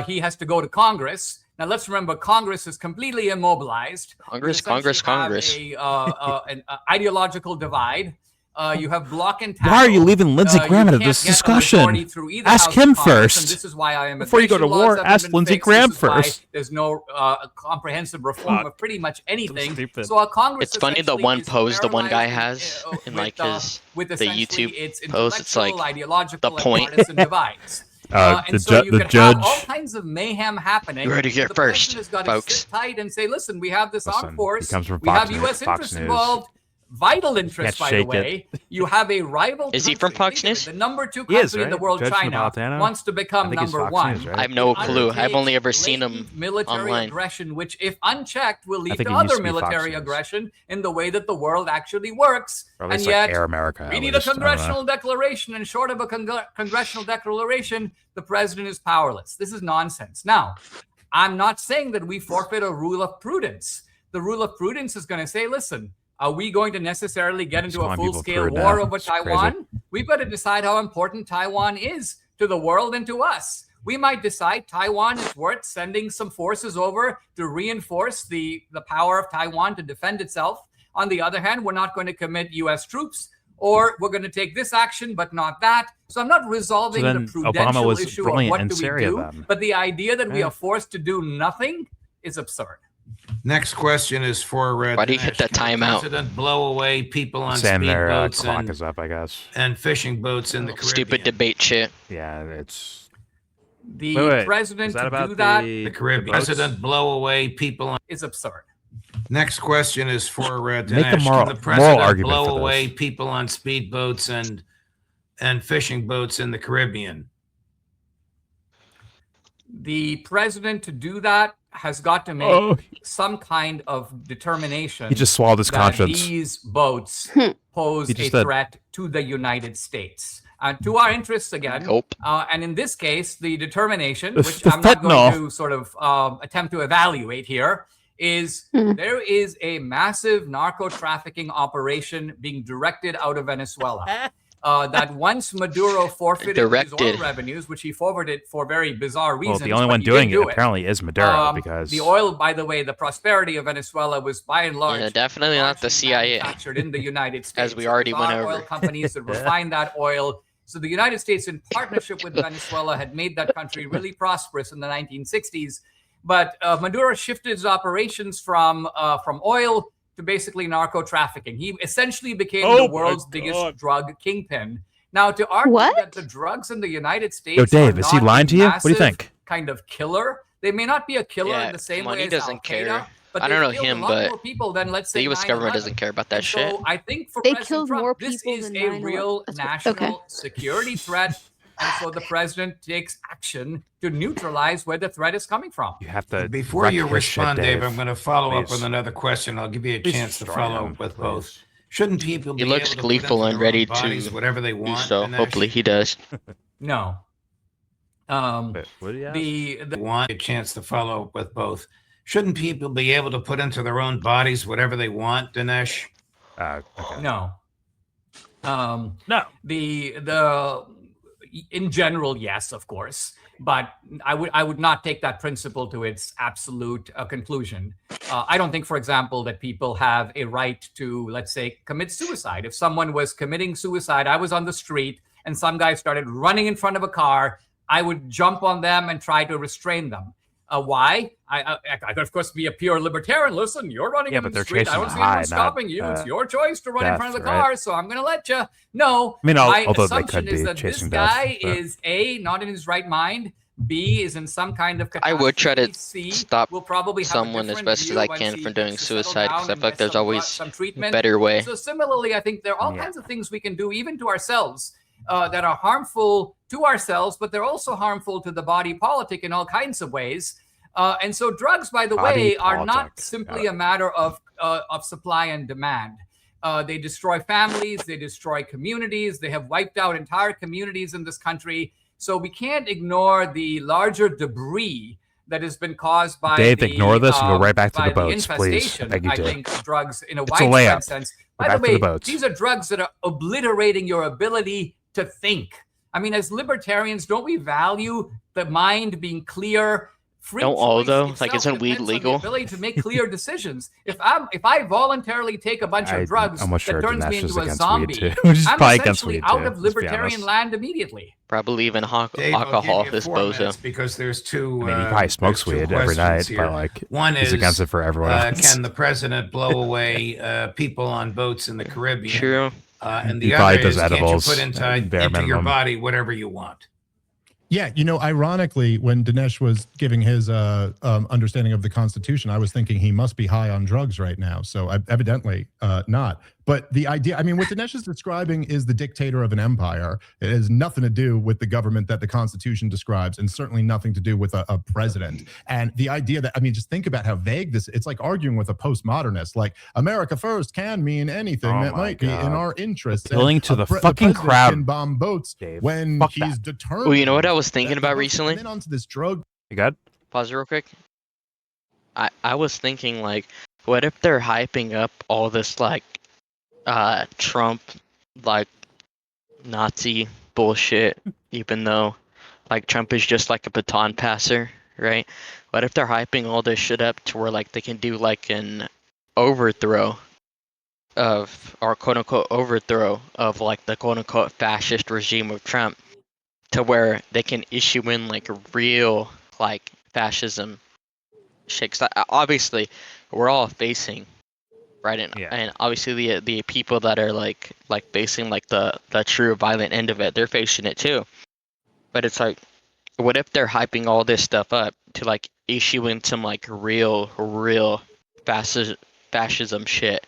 He has to go to Congress. Now let's remember, Congress is completely immobilized. Congress. An ideological divide. You have block and tackle. Why are you leaving Lindsey Graham into this discussion? Ask him first. And this is why I am before you go to war. Ask Lindsey Graham first. There's no comprehensive reform of pretty much anything. So So Congress. It's funny the one pose the one guy has in like his the YouTube post. It's like the point. Divides. The so you can judge. have all kinds of mayhem happening. You heard it here The first, president has got to folks. sit tight and say, listen, we have this armed force. He comes from We Fox have News, U.S. Fox interests News. involved. Vital interest, by the shake way. You have a rival. Is he country. from Fox Think of it, News? The number 2 He is, country in the right? world, Judge from China, Montana? wants to I become think he's number Fox 1. News, right? I have no clue. I've Undertakes only ever seen him blatant military online. aggression, which, if unchecked, will I lead think to it used other to be Fox military News. aggression in the way that the world actually works. Or at And least like yet, Air America. we at need a least. I don't know. congressional declaration, and short of a congressional declaration, the president is powerless. This is nonsense. Now, I'm not saying that we forfeit a rule of prudence. The rule of prudence is going to say, listen, are we going to necessarily get into a full-scale war over Taiwan? We've got to decide how important Taiwan is to the world and to us. We might decide Taiwan is worth sending some forces over to reinforce the power of Taiwan to defend itself. On the other hand, we're not going to commit U.S. troops, or we're going to take this action, but not that. So I'm not resolving the prudential issue of what do we do, but the idea that we are forced to do nothing is absurd. Next question is for why do you hit that timeout? President blow away people on speedboats clock is up, I guess, and fishing boats in the Caribbean. Stupid debate shit. Yeah, it's the president to do that. The Caribbean president blow away people is absurd. Next question is for Dinesh. Make a moral, Can the president argument blow for away this. people on speedboats and fishing boats in the Caribbean? The president to do that has got to make some kind of determination. He just swallowed his conscience. These boats pose a threat to the United States. To our interests again. Nope. And in this case, the determination, which I'm not going to sort of attempt to evaluate here, is there is a massive narco trafficking operation being directed out of Venezuela. That once Maduro forfeited his oil revenues, which he forfeited for very bizarre reasons. Well, the only one doing it apparently is Maduro, because the oil, by the way, the prosperity of Venezuela was by and large definitely not the CIA manufactured in the United States. As we already went over. Oil companies that refine that oil. So the United States, in partnership with Venezuela, had made that country really prosperous in the 1960s. But Maduro shifted his operations from oil to basically narco trafficking. He essentially became the world's biggest drug kingpin. Now, to argue that the drugs in the United States Dave, is he lying to you? What do you think? Kind of killer. They may not be a killer in the same way as Al Qaeda, but I don't know him, but people than, let's say, the U.S. government doesn't care about that shit. So I think for they President killed Trump, more this people is than a real national security threat. And so the president takes action to neutralize where the threat is coming from. You have to. Before you respond, Dave, I'm going to follow up with another question. I'll give you a chance to follow up with both. Shouldn't people be He looks able to gleeful and ready to whatever they want? So hopefully he does. No. What do you the want a chance to follow up with both. Shouldn't people be able to put into their own bodies whatever they want, Dinesh? Okay. No. No. The in general, yes, of course, but I would not take that principle to its absolute conclusion. I don't think, for example, that people have a right to, let's say, commit suicide. If someone was committing suicide, I was on the street and some guy started running in front of a car, I would jump on them and try to restrain them. Why? I could, of course, be a pure libertarian. Listen, you're running in the street. I don't see anyone stopping you. It's your choice to run in front of the car, so I'm going to let you. No, I mean, my although assumption is that this guy is A, not in his right mind, B, is in some kind of catastrophe. I would try to C, stop will probably someone as best as I can from doing suicide, because I feel like there's always a better way. So similarly, I think there are all kinds of things we can do, even to ourselves, that are harmful to ourselves, but they're also harmful to the body politic in all kinds of ways. And so drugs, by the way, are not simply a matter of supply and demand. They destroy families, they destroy communities, they have wiped out entire communities in this country. So we can't ignore the larger debris that has been caused by ignore this and go right back to the boats, please. Thank you, I think drugs in a widespread sense. By the way, these are drugs that are obliterating your ability to think. I mean, as libertarians, don't we value the mind being clear? Don't all though? Like, isn't weed legal? Ability to make clear decisions. If I voluntarily take a bunch of drugs that turns me into a zombie, I'm essentially out of libertarian land immediately. Probably even alcohol is bozo. Because there's two. I mean, he probably smokes weed every night, but like, one is against it for everyone else. Can the president blow away people on boats in the Caribbean? True. And the other is, can't you put into your body whatever you want? Yeah, you know, ironically, when Dinesh was giving his understanding of the Constitution, I was thinking he must be high on drugs right now. So evidently not. But the idea, I mean, what Dinesh is describing is the dictator of an empire. It has nothing to do with the government that the Constitution describes, and certainly nothing to do with a president. And the idea that, I mean, just think about how vague this, it's like arguing with a postmodernist. Like, America first can mean anything that might be in our interests. Appealing to the fucking crowd. Can bomb boats when he's determined. Well, you know what I was thinking about recently? And then onto this drug. You good? Pause real quick. I was thinking like, what if they're hyping up all this like Trump like Nazi bullshit, even though like Trump is just like a baton passer, right? What if they're hyping all this shit up to where like they can do like an overthrow of, or quote unquote overthrow of like the quote unquote fascist regime of Trump, to where they can issue in like real like fascism shit. 'Cause obviously we're all facing, right, and obviously the people that are like facing like the true violent end of it, they're facing it too. But it's like, what if they're hyping all this stuff up to like issue in some like real fascism shit,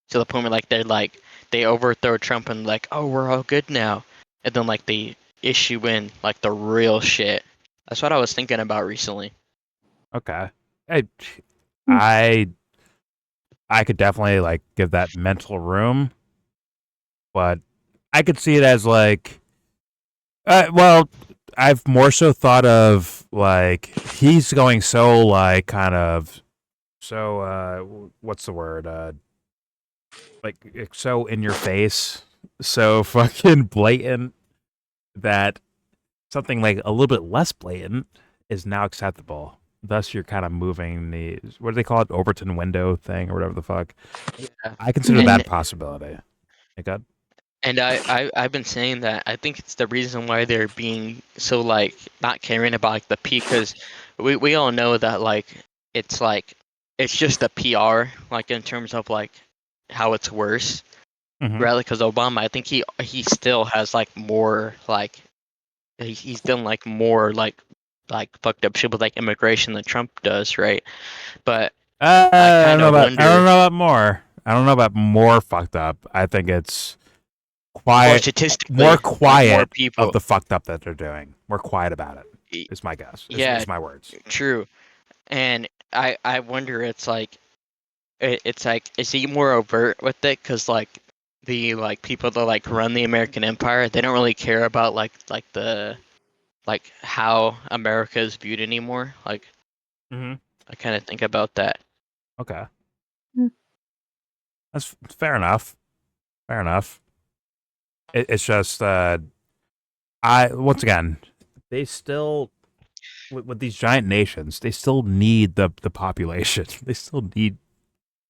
to the point where like they overthrow Trump and like, oh, we're all good now, and then like they issue in like the real shit. That's what I was thinking about recently. Okay. I could definitely like give that mental room, but I could see it as like, well, I've more so thought of like he's going so like kind of so what's the word, like so in your face, so fucking blatant, that something like a little bit less blatant is now acceptable. Thus, you're kind of moving the, what do they call it, Overton window thing or whatever the fuck. Yeah. I consider that a possibility. Hey, God. And I've been saying that I think it's the reason why they're being so like not caring about like the P, because we all know that like it's just a PR, like in terms of like how it's worse. Rather, because Obama, I think he still has like more like he's done like more like fucked up shit with like immigration than Trump does, right? But I don't know about more. I don't know about more fucked up. I think it's quiet, more quiet more people of the fucked up that they're doing. More quiet about it is my guess. Is my words. True. And I wonder, it's like is he more overt with it? Because like the like people that like run the American empire, they don't really care about like the like how America is viewed anymore. Like, I kind of think about that. Okay, that's fair enough. Fair enough. It's just once again, they still with these giant nations, they still need the population. They still need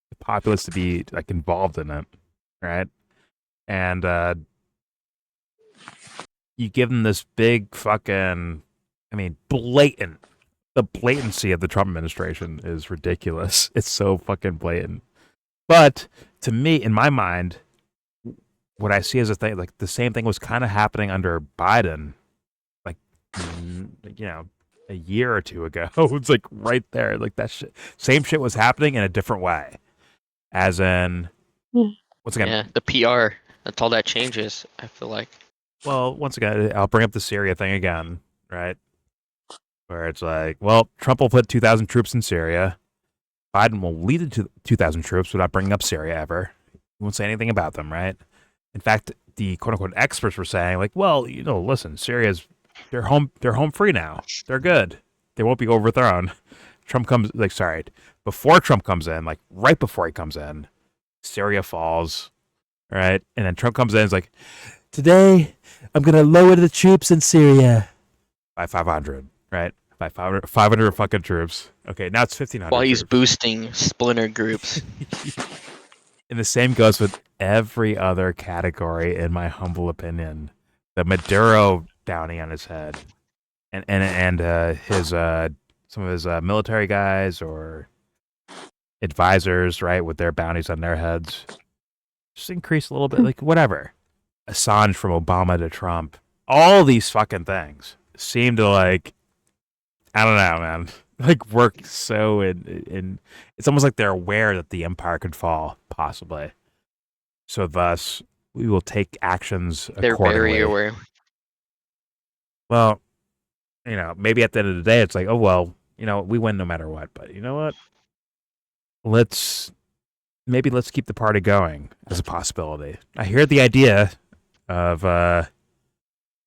the populace to be like involved in it, right? And you give them this big fucking, I mean, blatant. The blatancy of the Trump administration is ridiculous. It's so fucking blatant. But to me, in my mind, what I see as a thing, like the same thing was kind of happening under Biden, like, you know, a year or two ago. It's like right there, like that shit. Same shit was happening in a different way. As in, once again, yeah, the PR. That's all that changes, I feel like. Well, once again, I'll bring up the Syria thing again, right? Where it's like, well, Trump will put 2,000 troops in Syria. Biden will lead it to 2,000 troops without bringing up Syria ever. He won't say anything about them, right? In fact, the quote-unquote experts were saying, like, well, you know, listen, Syria's they're home free now. They're good. They won't be overthrown. Before Trump comes in, like right before he comes in, Syria falls, right? And then Trump comes in, and is like, today I'm gonna lower the troops in Syria by 500, right? By 500 fucking troops. Okay, now it's 1,500. While he's boosting splinter groups. And the same goes with every other category, in my humble opinion. The Maduro bounty on his head, and his some of his military guys or advisors, right, with their bounties on their heads, just increase a little bit, like whatever. Assange from Obama to Trump, all these fucking things seem to like, I don't know, man, like work so in it's almost like they're aware that the empire could fall, possibly. So thus, we will take actions They're accordingly. very aware. Well, you know, maybe at the end of the day, it's like, oh, well, you know, we win no matter what. But you know what? Let's keep the party going as a possibility. I hear the idea of,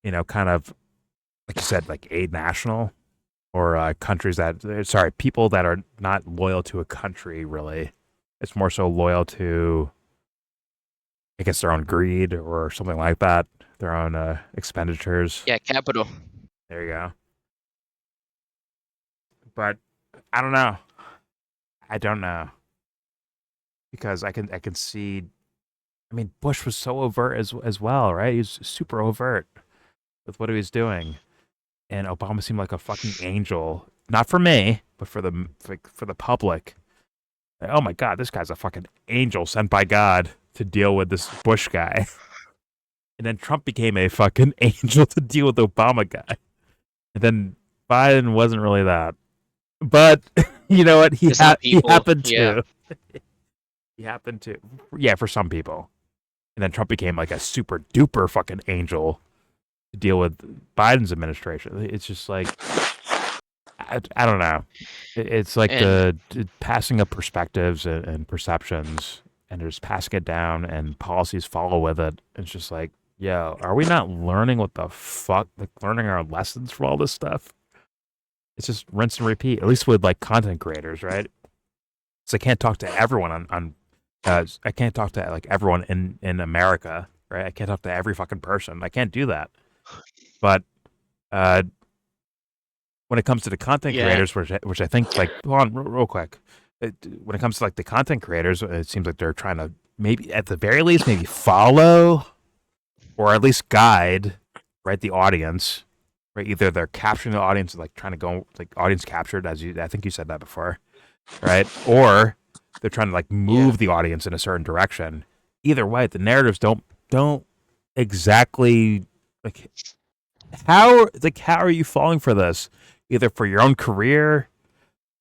you know, kind of, like you said, like a national or countries that people that are not loyal to a country really. It's more so loyal to, I guess, their own greed or something like that, their own expenditures. Yeah, capital. There you go. But I don't know. I don't know. Because I can see, I mean, Bush was so overt as well, right? He was super overt with what he was doing. And Obama seemed like a fucking angel. Not for me, but for the public. Like, oh my God, this guy's a fucking angel sent by God to deal with this Bush guy. And then Trump became a fucking angel to deal with the Obama guy. And then Biden wasn't really that. But you know what? He happened to. He happened to. Yeah, for some people. And then Trump became like a super duper fucking angel to deal with Biden's administration. It's just like, I don't know. It's like the passing of perspectives and perceptions, and just passing it down, and policies follow with it. It's just like, yo, are we not learning what the fuck? Like learning our lessons from all this stuff? It's just rinse and repeat. At least with like content creators, right? So I can't talk to everyone I can't talk to like everyone in America, right? I can't talk to every fucking person. I can't do that. But when it comes to the content creators, which I think, like, hold on real quick. When it comes to like the content creators, it seems like they're trying to maybe at the very least maybe follow or at least guide, right, the audience. Right, either they're capturing the audience, like trying to go like audience captured, I think you said that before, right? Or they're trying to like move the audience in a certain direction. Either way, the narratives don't exactly like how are you falling for this? Either for your own career,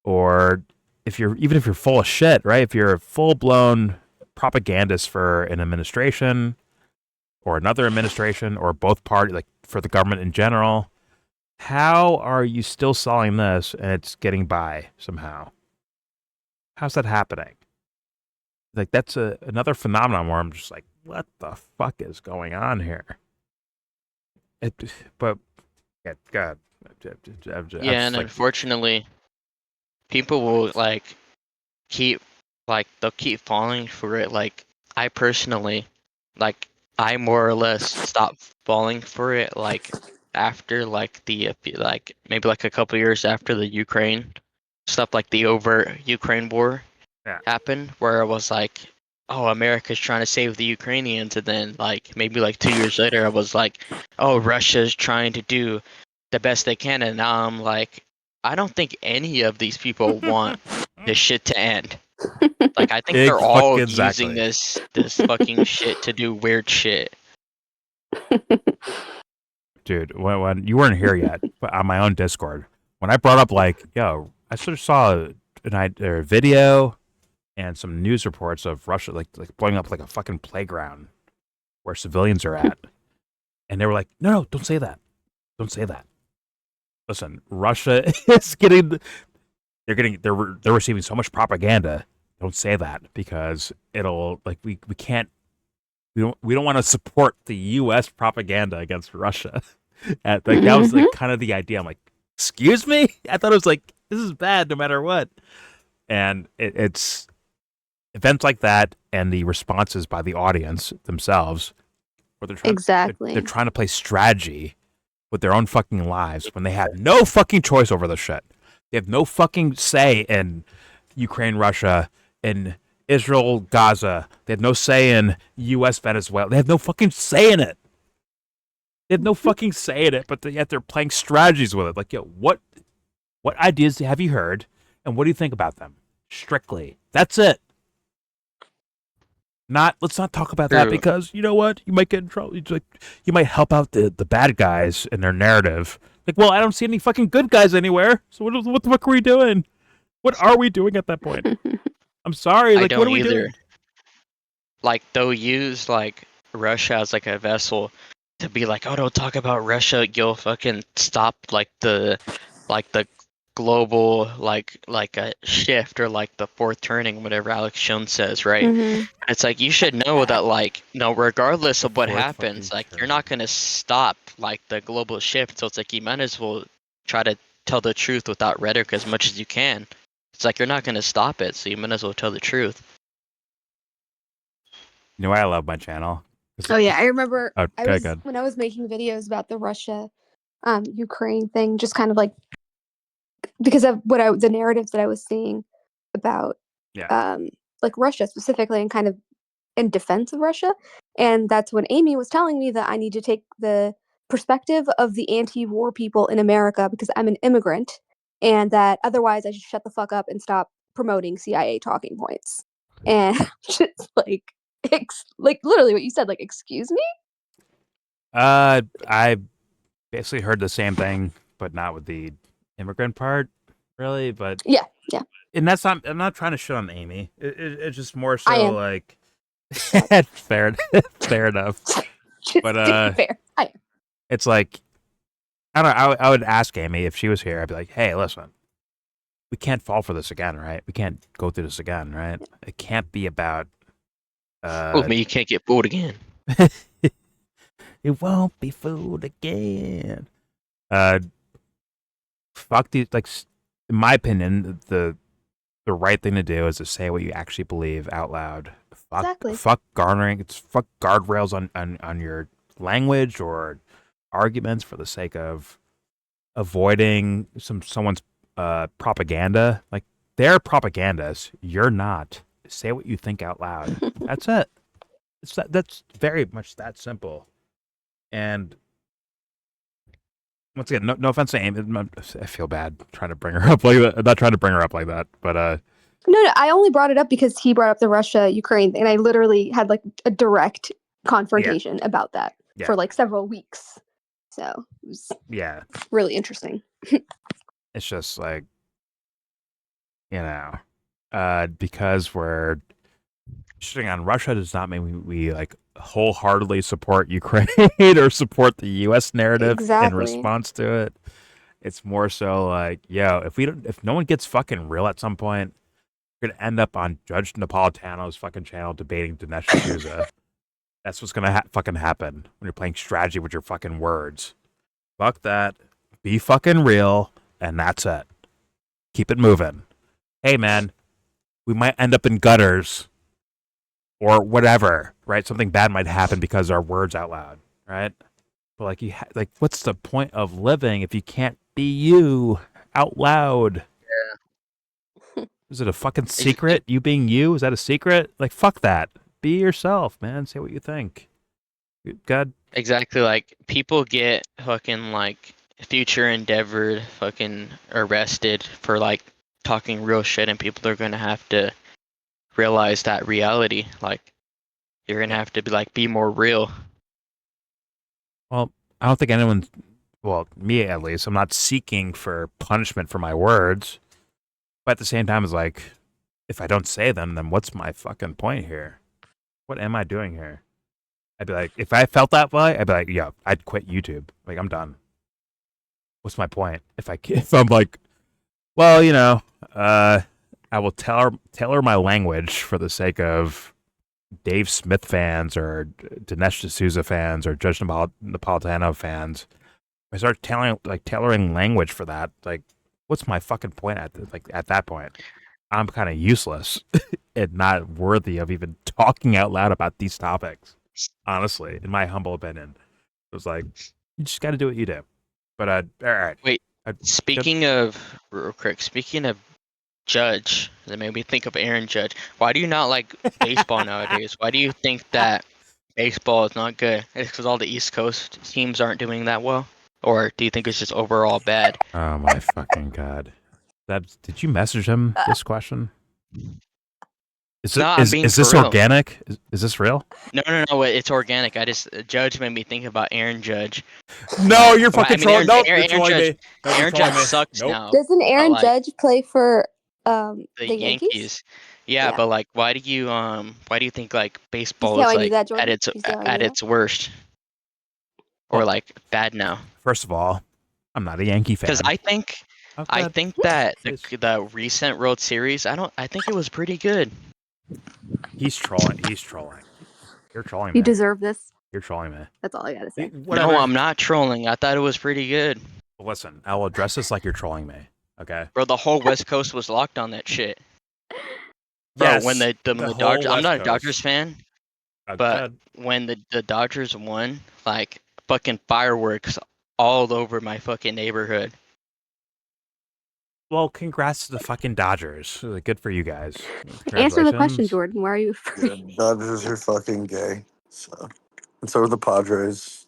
or if you're full of shit, right? If you're a full blown propagandist for an administration or another administration or both parties, like for the government in general. How are you still selling this and it's getting by somehow? How's that happening? Like, that's another phenomenon where I'm just like, what the fuck is going on here? But, yeah, God. Yeah, and unfortunately, people will, like, they'll keep falling for it. Like, I personally, like, I more or less stopped falling for it, like, after like maybe like a couple years after the Ukraine stuff, like the overt Ukraine war happened, where I was like, oh, America's trying to save the Ukrainians, and then like maybe like 2 years later I was like, oh, Russia's trying to do the best they can, and now I'm like, I don't think any of these people want this shit to end. Like, I think they're all using this fucking shit to do weird shit. Dude, when you weren't here yet, but on my own Discord, when I brought up like, yo, I sort of saw a video and some news reports of Russia like blowing up like a fucking playground where civilians are at, and they were like, no, don't say that, don't say that. Listen, Russia is they're receiving so much propaganda. Don't say that because it'll like we can't. We don't want to support the U.S. propaganda against Russia. Like that was like kind of the idea. I'm like, excuse me? I thought it was like, this is bad no matter what. And it's events like that and the responses by the audience themselves, where they're trying to play strategy with their own fucking lives when they have no fucking choice over the shit. They have no fucking say in Ukraine, Russia, in Israel, Gaza. They have no say in U.S., Venezuela. They have no fucking say in it. They have no fucking say in it, but yet they're playing strategies with it. Like, yo, what ideas have you heard, and what do you think about them? Strictly. That's it. Let's not talk about that because, you know what? You might get in trouble. You might help out the bad guys in their narrative. Like, well, I don't see any fucking good guys anywhere, so what the fuck are we doing? What are we doing at that point? I'm sorry, like, what are we doing? Like, they'll use, like, Russia as, like, a vessel to be like, oh, don't talk about Russia, you'll fucking stop, like, the global, like a shift, or, like, the fourth turning, whatever Alex Jones says, right? It's like, you should know that, like, no, regardless of what happens, like, you're not gonna stop, like, the global shift, so it's like, you might as well try to tell the truth without rhetoric as much as you can. It's like you're not going to stop it, so you might as well tell the truth. You know why I love my channel? Oh yeah, I remember good. when I was making videos about the Russia Ukraine thing, just kind of like because of the narratives that I was seeing about like Russia specifically and kind of in defense of Russia. And that's when Amy was telling me that I need to take the perspective of the anti-war people in America because I'm an immigrant, and that otherwise I should shut the fuck up and stop promoting CIA talking points. And just like like literally what you said, like, excuse me? I basically heard the same thing, but not with the immigrant part, really. But yeah. And that's not. I'm not trying to shit on Amy. It's just more so I am. like fair enough. But fair. I am. It's like I don't know. I would ask Amy if she was here. I'd be like, hey, listen, we can't fall for this again, right? We can't go through this again, right? It can't be about. Well, you can't get fooled again. It won't be fooled again. Fuck these. Like, in my opinion, the right thing to do is to say what you actually believe out loud. Fuck garnering. It's fuck guardrails on your language or arguments for the sake of avoiding someone's propaganda. Like, they're propagandists. You're not. Say what you think out loud. That's it. That's very much that simple. And once again, no offense to Amy. I feel bad trying to bring her up like that. I'm not trying to bring her up like that, but No, I only brought it up because he brought up the Russia-Ukraine thing, and I literally had like a direct confrontation about that for like several weeks. So it was really interesting. It's just like, because we're shitting on Russia does not mean we like wholeheartedly support Ukraine or support the U.S. narrative in response to it. It's more so like, if no one gets fucking real at some point, we're gonna end up on Judge Napolitano's fucking channel debating Dinesh D'Souza. That's what's gonna fucking happen when you're playing strategy with your fucking words. Fuck that. Be fucking real, and that's it. Keep it moving. Hey, man, we might end up in gutters or whatever, right? Something bad might happen because our words out loud, right? But like, what's the point of living if you can't be you out loud? Yeah. Is it a fucking secret? You being you? Is that a secret? Like, fuck that. Be yourself, man. Say what you think. God. Exactly. Like, people get fucking like future endeavored fucking arrested for like talking real shit, and people are gonna have to realize that reality. Like, you're gonna have to be more real. Well, I don't think anyone, well, me at least, I'm not seeking for punishment for my words. But at the same time, it's like, if I don't say them, then what's my fucking point here? What am I doing here? I'd be like, if I felt that way, I'd be like, yeah, I'd quit YouTube. Like, I'm done. What's my point? If I'm like, well, I will tailor my language for the sake of Dave Smith fans or Dinesh D'Souza fans or Judge Napolitano fans. I start tailoring language for that. Like, what's my fucking point at that point? I'm kind of useless and not worthy of even talking out loud about these topics. Honestly, in my humble opinion, it was like, you just got to do what you do. But all right. Wait, speaking of Judge, that made me think of Aaron Judge. Why do you not like baseball nowadays? Why do you think that baseball is not good? It's because all the East Coast teams aren't doing that well? Or do you think it's just overall bad? Oh my fucking god! Did you message him this question? Is this organic? Is this real? No, it's organic. Judge made me think about Aaron Judge. No, you're fucking trolling. No, Aaron Judge sucks now. Doesn't Aaron Judge play for the Yankees? Yeah, but like, why do you think like baseball is like at its worst, or like bad now? First of all, I'm not a Yankee fan. Because I think that the recent World Series, I think it was pretty good. He's trolling. You're trolling me. You deserve this. You're trolling me. That's all I gotta say. No, I'm not trolling. I thought it was pretty good. Listen, I will address this like you're trolling me. Okay. Bro, the whole West Coast was locked on that shit. Bro, Yes, when the whole Dodgers, I'm West not a Coast. Dodgers fan, but Good. when the Dodgers won, like fucking fireworks all over my fucking neighborhood. Well, congrats to the fucking Dodgers. Good for you guys. Answer the question, Congratulations. Jordan. Why are you Yeah, afraid? Dodgers are fucking gay. So, and so are the Padres.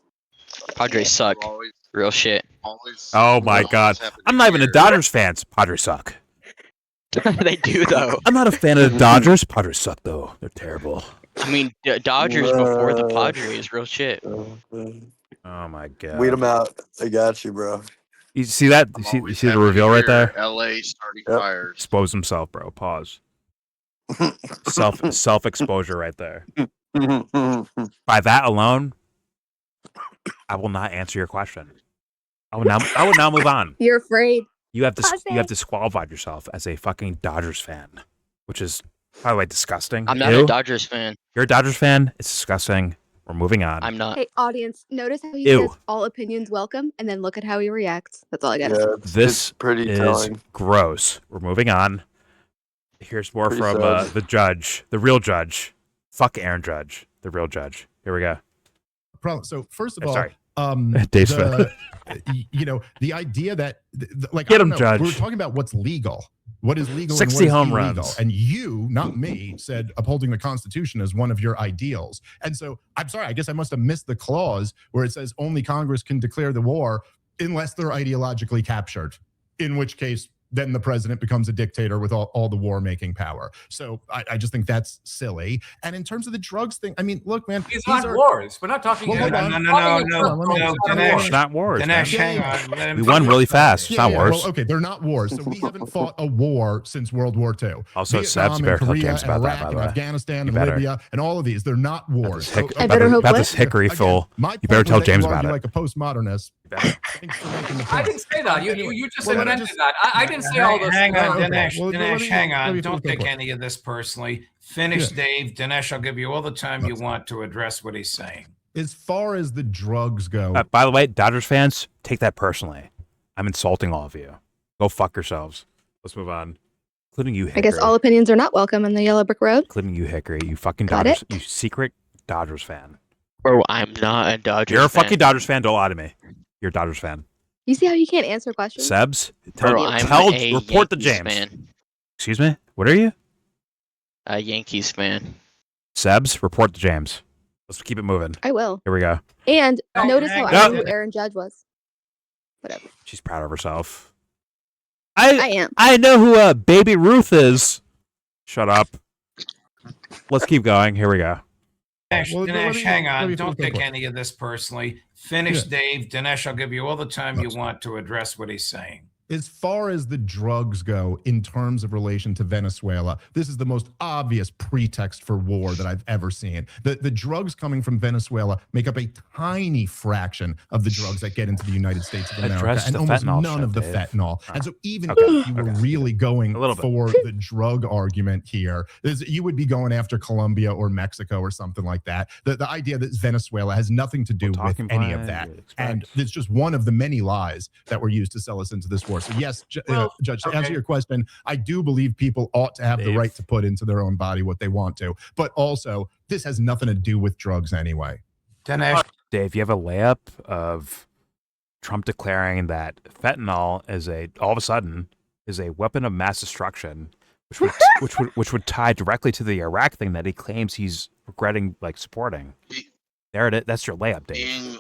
Padres suck. Always, Real shit. always. Oh my always God. happen to I'm not even a hear- Dodgers fan. Padres suck. They do though. I'm not a fan of the Dodgers. Padres suck though. They're terrible. I mean, Dodgers before the Padres. Real shit. Oh my God. Weed them out. I got you, bro. You see that? I'm You see always the happy to reveal right hear there? LA starting Yep. fires. Expose himself, bro. Pause. Self exposure right there. By that alone, I will not answer your question. I will now move on. You're afraid. You have Pause it. disqualified yourself as a fucking Dodgers fan, which is, by the way, disgusting. I'm not Ew. a Dodgers fan. You're a Dodgers fan. It's disgusting. We're moving on. I'm not. Hey, audience, notice how he Ew. says all opinions welcome, and then look at how he reacts. That's all I gotta say. Yeah, This it's pretty is telling. gross. We're moving on. Here's more Pretty from sad. the judge, the real judge. Fuck Aaron Judge, the real judge. Here we go. So first of all, Sorry. Dave's the idea that like, Get I don't him, know, Judge. we're talking about what's legal. What is legal 60 and what is home illegal. runs. And you, not me, said upholding the Constitution is one of your ideals. And so I'm sorry, I guess I must have missed the clause where it says only Congress can declare the war unless they're ideologically captured, in which case then the president becomes a dictator with all the war-making power. So I just think that's silly. And in terms of the drugs thing, I mean, look, man, These aren't wars. We're not talking. Well, hold on. No, Dinesh. It's not wars. Dinesh, man. hang on. Let him We won finish. really fast. It's not wars. Well, okay, they're not wars. So we haven't fought a war since World War II. Also, Vietnam Sebs, and you better tell Korea James and about that, Iraq by and the way. Afghanistan You and better. Libya and all of these, they're not wars. I better hope about what? this hickory Again, fool. my You better point tell was that James you about argue it. like a postmodernist. Thanks for making the I point. didn't say that. You just Well, let me invented just- that. I didn't say all those. Hang on, Okay. Dinesh. Well, let Dinesh, me- hang let on. me Don't finish my take point. any of this personally. Finish, Yeah. Dave. Dinesh, I'll give you all the time you want to address what he's saying. As far as the drugs go, By the way, Dodgers fans, take that personally. I'm insulting all of you. Go fuck yourselves. Let's move on. Including you, Hickory. I guess all opinions are not welcome in the Yellow Brick Road. Including you, Hickory. You fucking Got Dodgers. it. You secret Dodgers fan. Bro, I'm not a Dodgers You're a fan. fucking Dodgers fan. Don't lie to me. You're a Dodgers fan. You see how you can't answer questions? Sebs, Bro, I'm a report the Yankees James. fan. Excuse me? What are you? A Yankees fan. Sebs, report the James. Let's keep it moving. I will. Here we go. And notice how hang I on. knew who Aaron Judge was. Whatever. She's proud of herself. I am. I know who Baby Ruth is. Shut up. Let's keep going. Here we go. Dinesh, Well, let Dinesh, me- hang let on. me Don't finish my take point. any of this personally. Finish, Yeah. Dave. Dinesh, I'll give you all the time you Yes. want to address what he's saying. as far as the drugs go in terms of relation to Venezuela, this is the most obvious pretext for war that I've ever seen. The drugs coming from Venezuela make up a tiny fraction of the drugs that get into the United States of America, Address and the almost fentanyl none shit, of the Dave. fentanyl. And so even Okay, if you were okay. really going A little bit. for the drug argument here, you would be going after Colombia or Mexico or something like that. The idea that Venezuela has nothing to do with talking any of point, that. you'd expect. And it's just one of the many lies that were used to sell us into this war. So yes, Judge, to answer your question, I do believe people ought to have the Dave. right to put into their own body what they want to. But also, this has nothing to do with drugs anyway. Dinesh, Dave, you have a layup of Trump declaring that fentanyl is all of a sudden is a weapon of mass destruction, which would tie directly to the Iraq thing that he claims he's regretting supporting. There it is. That's your layup, Dave.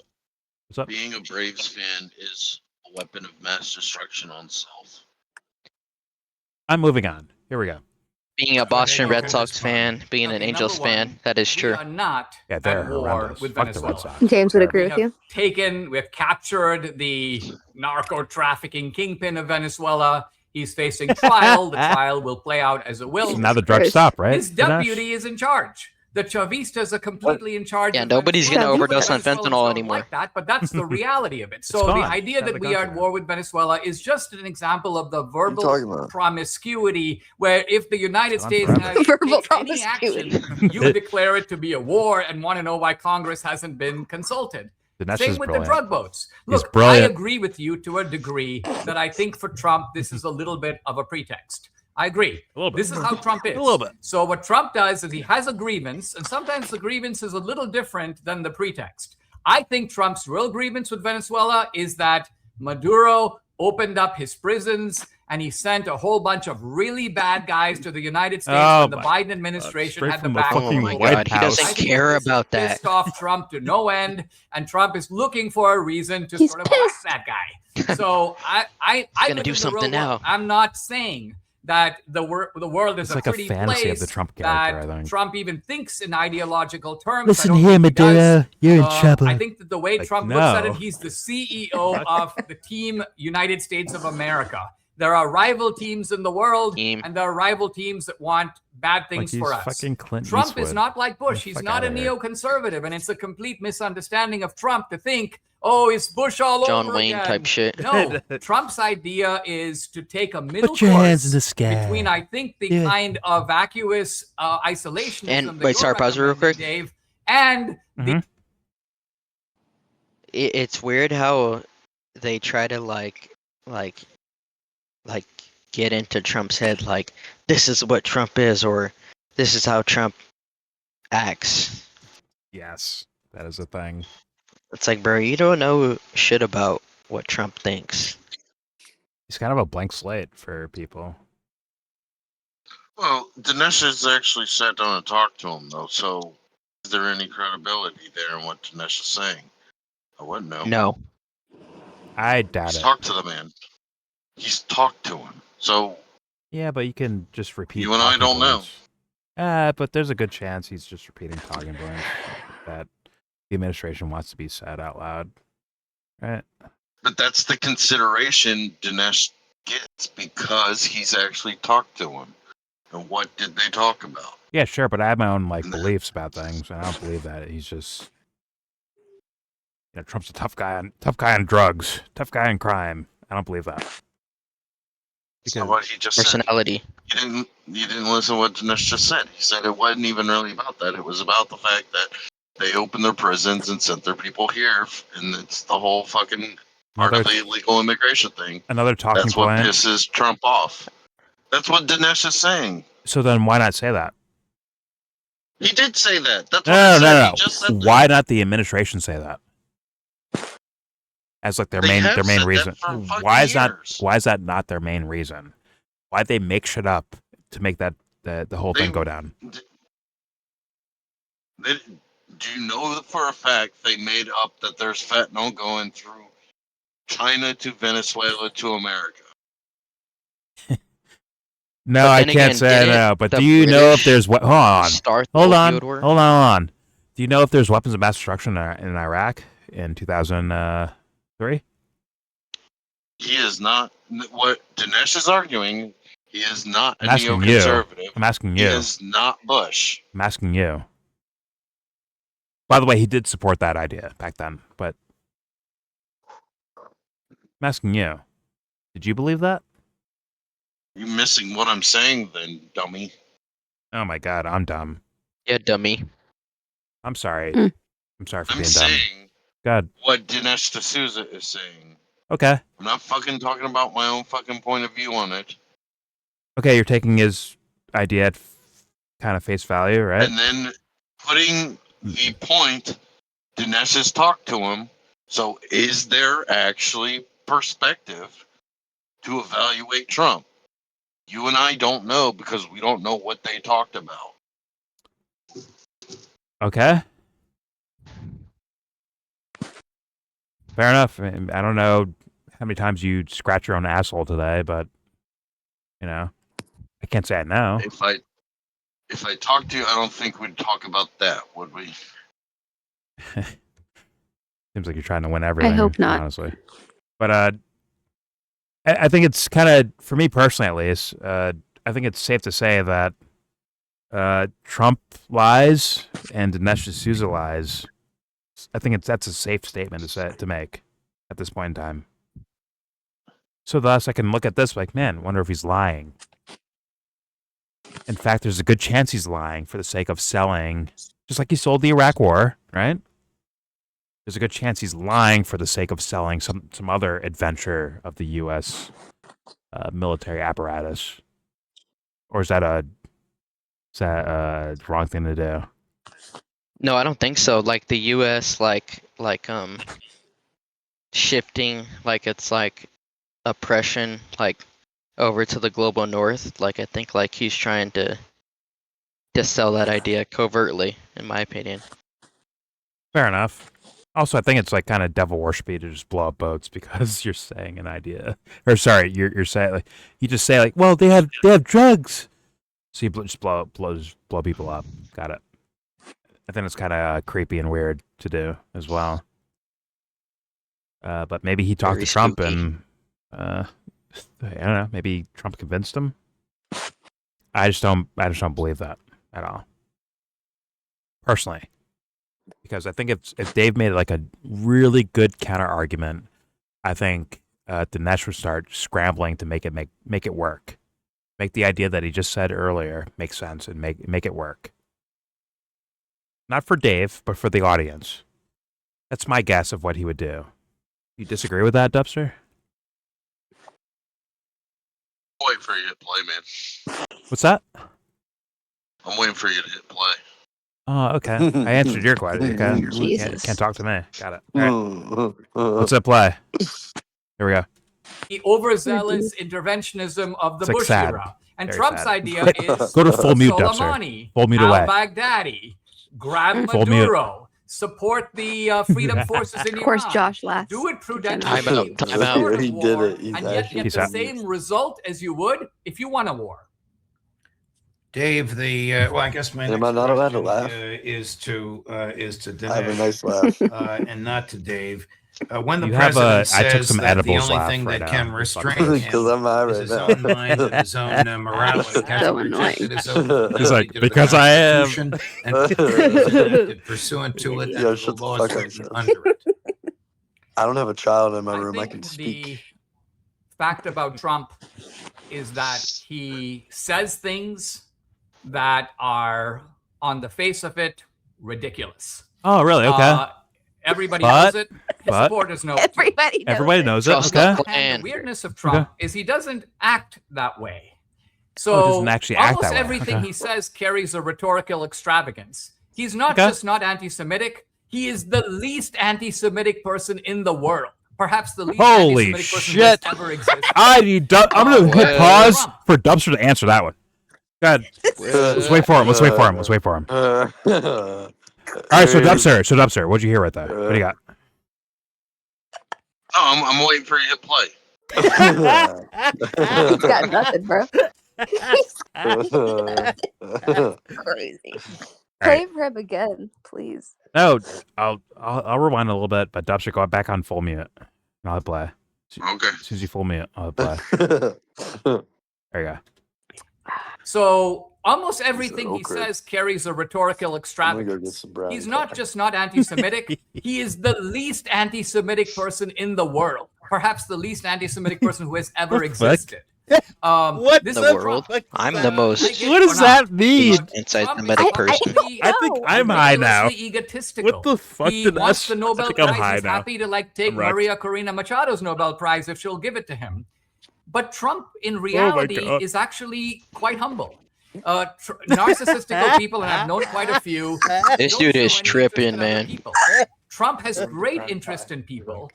What's up? Being a Braves fan is a weapon of mass destruction on self. I'm moving on. Here we go. Being a Okay, Boston okay, Red Sox that's fine. fan, being an Okay, Angels number one, fan, that is We true. are not Yeah, they're at war horrendous. with Fuck the Red Venezuela. Sox. James would agree We with you. we have captured the narco trafficking kingpin of Venezuela. He's facing trial. The trial will play out as it will. So now the drugs Gross. stop, right? His deputy is in charge. The Chavistas are completely in charge. Yeah, of nobody's Venezuela. gonna overdose on Venezuelans fentanyl don't anymore. Like that, but that's the reality of it. So gone. the idea It's out that of the we are at country. war with Venezuela is just an example of the talking verbal about? promiscuity, where if the United It's on States forever. has Verbal takes any action, you declare it to be a war and want to know why Congress hasn't been consulted. Dinesh Same is with brilliant. the drug votes. He's Look, I brilliant. agree with you to a degree that I think for Trump, this is a little bit of a pretext. I agree. A little bit. This is how Trump is. A little bit. So what Trump does is he has a grievance, and sometimes the grievance is a little different than the pretext. I think Trump's real grievance with Venezuela is that Maduro opened up his prisons and he sent a whole bunch of really bad guys to the United States when the Biden administration had the back. Oh my God, he doesn't care about that. Pissed off Trump to no end, and Trump is looking for a reason to sort of elect that guy. So I gonna do something now. I'm not saying that the world is It's like a a pretty fantasy place of the Trump character, that I think. Trump even thinks in ideological terms. Listen I don't here, think he does. Maduro, you're in trouble. I think that the way Like, Trump looks at no. it, he's the CEO of the team United States of America. There are rival teams in the world, and there are rival teams that want bad things Like for he's us. fucking Clint Trump Eastwood. is not like Bush. Get the He's fuck not a outta here. neoconservative, and it's a complete misunderstanding of Trump to think, oh, it's Bush all John over Wayne again. type shit. No, Trump's idea is to take a middle Put your course hands in the sky. between, I think, the Do it. kind of vacuous isolationism And that wait, you're sorry, pause real recommending, quick. Dave, and the It's weird how they try to like get into Trump's head, like this is what Trump is, or this is how Trump acts. Yes, that is a thing. It's like, bro, you don't know shit about what Trump thinks. He's kind of a blank slate for people. Well, Dinesh has actually sat down and talked to him, though, so is there any credibility there in what Dinesh is saying? I wouldn't know. No. I doubt He's it. talked to the man. He's talked to him. So Yeah, but you can just repeat. You and I talking don't know. points. But there's a good chance he's just repeating talking points that the administration wants to be said out loud. Right? But that's the consideration Dinesh gets because he's actually talked to him. And what did they talk about? Yeah, sure, but I have my own beliefs about things, and I don't believe that he's just. Trump's a tough guy on drugs, tough guy on crime. I don't believe that. That's not what he just Personality. said. You didn't listen to what Dinesh just said. He said it wasn't even really about that. It was about the fact that they opened their prisons and sent their people here, and it's the whole fucking part of the illegal immigration thing. Another talking That's what point. pisses Trump off. That's what Dinesh is saying. So then, why not say that? He did say that. That's what No. He just said that. Why not the administration say that? As like their They main have said that reason. for fucking Why is years. that not their main reason? Why'd they make shit up to make that the whole thing go down? Do you know for a fact they made up that there's fentanyl going through China to Venezuela to America? No, But I then can't again, say didn't no. But the do you know if British there's what? Hold on. start the Hold on. opioid war? Hold on. Do you know if there's weapons of mass destruction in Iraq in 2003? He is not what Dinesh is arguing. He is not a I'm asking you. neoconservative. I'm asking He you. is not Bush. I'm asking you. By the way, he did support that idea back then, but I'm asking you. Did you believe that? You missing what I'm saying, then, dummy. Oh my god, I'm dumb. Yeah, dummy. I'm sorry. Mm. I'm sorry for I'm being dumb. saying God. what Dinesh D'Souza is saying. Okay. I'm not fucking talking about my own fucking point of view on it. Okay, you're taking his idea at kind of face value, right? And then putting the point, Dinesh has talked to him. So is there actually perspective to evaluate Trump? You and I don't know because we don't know what they talked about. Okay. Fair enough. I don't know how many times you scratch your own asshole today, but I can't say I know. If I talked to you, I don't think we'd talk about that, would we? Seems like you're trying to win everything. hope not. Honestly, but I think it's kind of, for me personally at least, I think it's safe to say that Trump lies and Dinesh D'Souza lies. I think that's a safe statement to make at this point in time. So thus, I can look at this like, man, wonder if he's lying. In fact, there's a good chance he's lying for the sake of selling, just like he sold the Iraq War, right? there's a good chance he's lying for the sake of selling some other adventure of the U.S. Military apparatus. Or is that a wrong thing to do? No, I don't think so. Like the U.S. like shifting like it's like oppression like over to the global north. Like I think like he's trying to sell that idea covertly, in my opinion. Fair enough. Also, I think it's like kind of devil worshipy to just blow up boats because you're saying an idea. Or sorry, you're saying like you just say like, well, they have drugs, so you just blow people up. Got it. I think it's kind of creepy and weird to do as well. But maybe he talked to Trump and I don't know. Maybe Trump convinced him. I just don't believe that at all, personally. Because I think if Dave made like a really good counter argument, I think Dinesh would start scrambling to make it work, make the idea that he just said earlier make sense and make it work. Not for Dave, but for the audience. That's my guess of what he would do. You disagree with that, Dubster? Wait for you to hit play, man. What's that? I'm waiting for you to hit play. Oh, okay. I answered your question. Okay. Jesus. Can't talk to me. Got it. All right. What's that play? Here we go. The overzealous interventionism of the It's like Bush sad. era. And Very Trump's sad. idea is Go to full mute, Dubster. Soleimani, Full mute away. al-Baghdadi, grab Full Maduro, support the freedom forces in Iran. Of course, Josh laughs. Do it prudently. Time out, time out. Support He did war, it. He's and yet actually- get Peace the out. same result as you would if you won a war. Dave, well, I guess my Am next I not allowed to question, laugh? is to Dinesh, I have a nice laugh. and not to Dave. When the You have president I took says some that the edibles only laugh thing right that now. can restrain him Because I'm high is right his now. own mind and his own morality. So Has annoying. rejected his own ability He's like, to the because I am. Constitution and acted pursuant to it, and Yo, the shut the laws fuck up, written son. under it. I don't have a child in my I room. I think can the speak. fact about Trump is that he says things that are, on the face of it, ridiculous. Oh, really? Okay. Everybody But- knows it. His but- supporters know it. too. Everybody knows it. Trust Okay. the And plan. the weirdness of Trump is he doesn't act that way. So Oh, he doesn't actually act almost that way. everything Okay. he says carries a rhetorical extravagance. He's not Okay. just not anti-Semitic. He is the least anti-Semitic person in the world. Perhaps the least Holy anti-Semitic person shit. who has ever existed. I'm going to hit Well- pause for Dubster to answer that one. Go ahead. Let's wait for him. Let's wait for him. Let's wait for him. All right, so Dubster, what'd you hear right there? What do you got? Oh, I'm waiting for you to hit play. He's got nothing, bro. Crazy. Play for him again, please. No, I'll rewind a little bit, but Dubster, go back on full mute. And I'll play. Okay. As soon as you full mute, I'll play. There you go. So almost everything he okra. says carries a rhetorical I'm gonna go extravagance. get some brown. He's not just not anti-Semitic. He is the least anti-Semitic person in the world. Perhaps the least anti-Semitic person who has ever The fuck? existed. What this The is world. Trump. I'm the most What does that mean? anti-Semitic person. I think I'm high now. Egotistical. What the fuck He did wants I- the Nobel I think I'm Prize. high He's now. happy to take I'm wrecked. Maria Corina Machado's Nobel Prize if she'll give it to him. But Trump, in reality, God. is actually quite humble. Narcissistic people, and I've known quite a few. This don't dude show is any tripping, interest in other man. people. Trump has great interest in people.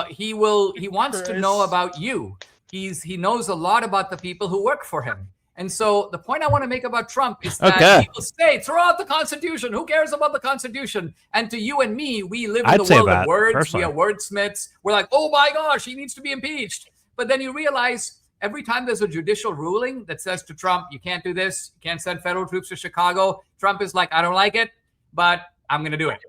He wants to know about you. He knows a lot about the people who work for him. And so the point I want to make about Trump is that Okay. people say, throw out the Constitution. Who cares about the Constitution? And to you and me, we live in I'd the say world that, of words. personally. We are wordsmiths. We're like, oh my gosh, he needs to be impeached. But then you realize every time there's a judicial ruling that says to Trump, you can't do this, you can't send federal troops to Chicago, Trump is like, I don't like it, but I'm going to do it.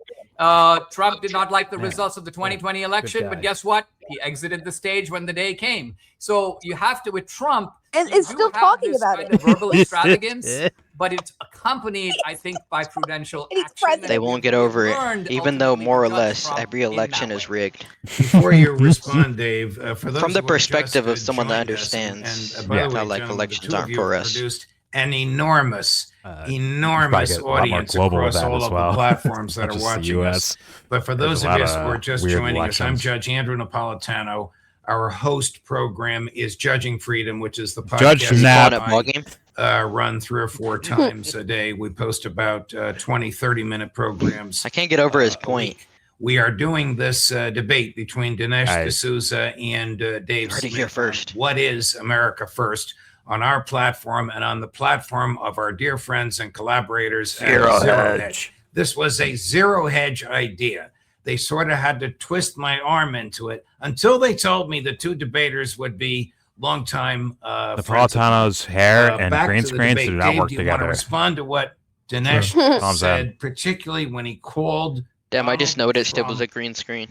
Trump did not like the results of the 2020 election, guy. but guess what? He exited the stage when the day came. So you have to, with Trump, And you is do still have talking this about kind it. of verbal extravagance, but it's accompanied, I think, by prudential And he's action. president. They won't get over it, Learned even though ultimately more or to judge less Trump every in that election is way. rigged. Before you respond, Dave, for those From the who have perspective just, of someone that joined us, understands by the how, way, like, gentlemen, elections the two of aren't you for have us. produced an enormous audience across all of the platforms that are watching us. But for those of us who are just joining us, I'm Judge Andrew Napolitano. Our host program is Judging Freedom, which is the podcast I run 3 or 4 times a day. We post about 20, 30-minute programs. I can't get over his point. We are doing this debate between Dinesh D'Souza and Dave Smith. Here first. What is America First on our platform and on the platform of our dear friends and collaborators at Zero Hedge. This was a Zero Hedge idea. They sort of had to twist my arm into it until they told me the 2 debaters would be longtime Napolitano's hair and green screens did not work do you together. Want to respond to what Dinesh said, particularly when he called? Damn, I just noticed it was a green screen.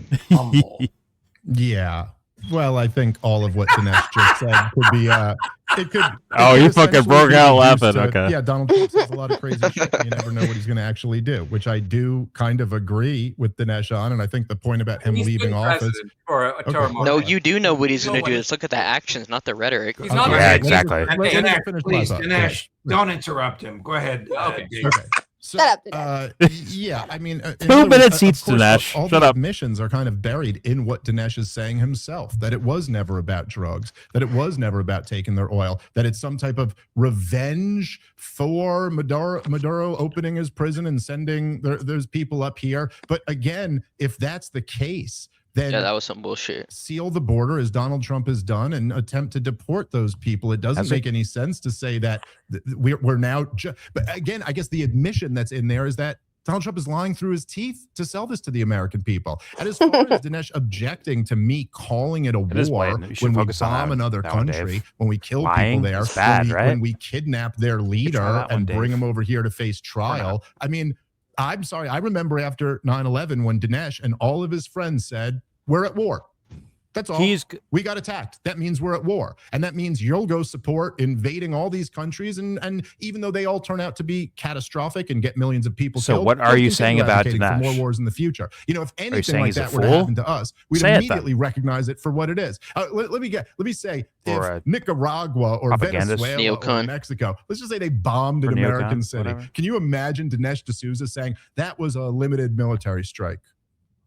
Yeah. Well, I think all of what Dinesh just said could be it could. Oh, you fucking broke out laughing. Okay. Yeah, Donald Trump says a lot of crazy shit. You never know what he's going to actually do, which I do kind of agree with Dinesh on. And I think the point about him leaving office. No, you do know what he's going to do. Just look at the actions, not the rhetoric. He's not exactly. Please, Dinesh, don't interrupt him. Go ahead. Okay. So, yeah, I mean, 2 minutes each, Dinesh. All the admissions are kind of buried in what Dinesh is saying himself, that it was never about drugs, that it was never about taking their oil, that it's some type of revenge for Maduro opening his prison and sending those people up here. But again, if that's the case, then that was some bullshit. Seal the border as Donald Trump has done and attempt to deport those people. It doesn't make any sense to say that we're now. But again, I guess the admission that's in there is that Donald Trump is lying through his teeth to sell this to the American people. And as far as Dinesh objecting to me calling it a war when we bomb another country, when we kill people there, when we kidnap their leader and bring him over here to face trial, I mean, I'm sorry. I remember after 9/11 when Dinesh and all of his friends said, we're at war. That's all. We got attacked. That means we're at war. And that means you'll go support invading all these countries. And even though they all turn out to be catastrophic and get millions of people killed. So what are you saying about Dinesh? For more wars in the future. You know, if anything like that were to happen to us, we'd immediately recognize it for what it is. Let me say, if Nicaragua or Venezuela or Mexico, let's just say they bombed an American city. Whatever. Can you imagine Dinesh D'Souza saying that was a limited military strike?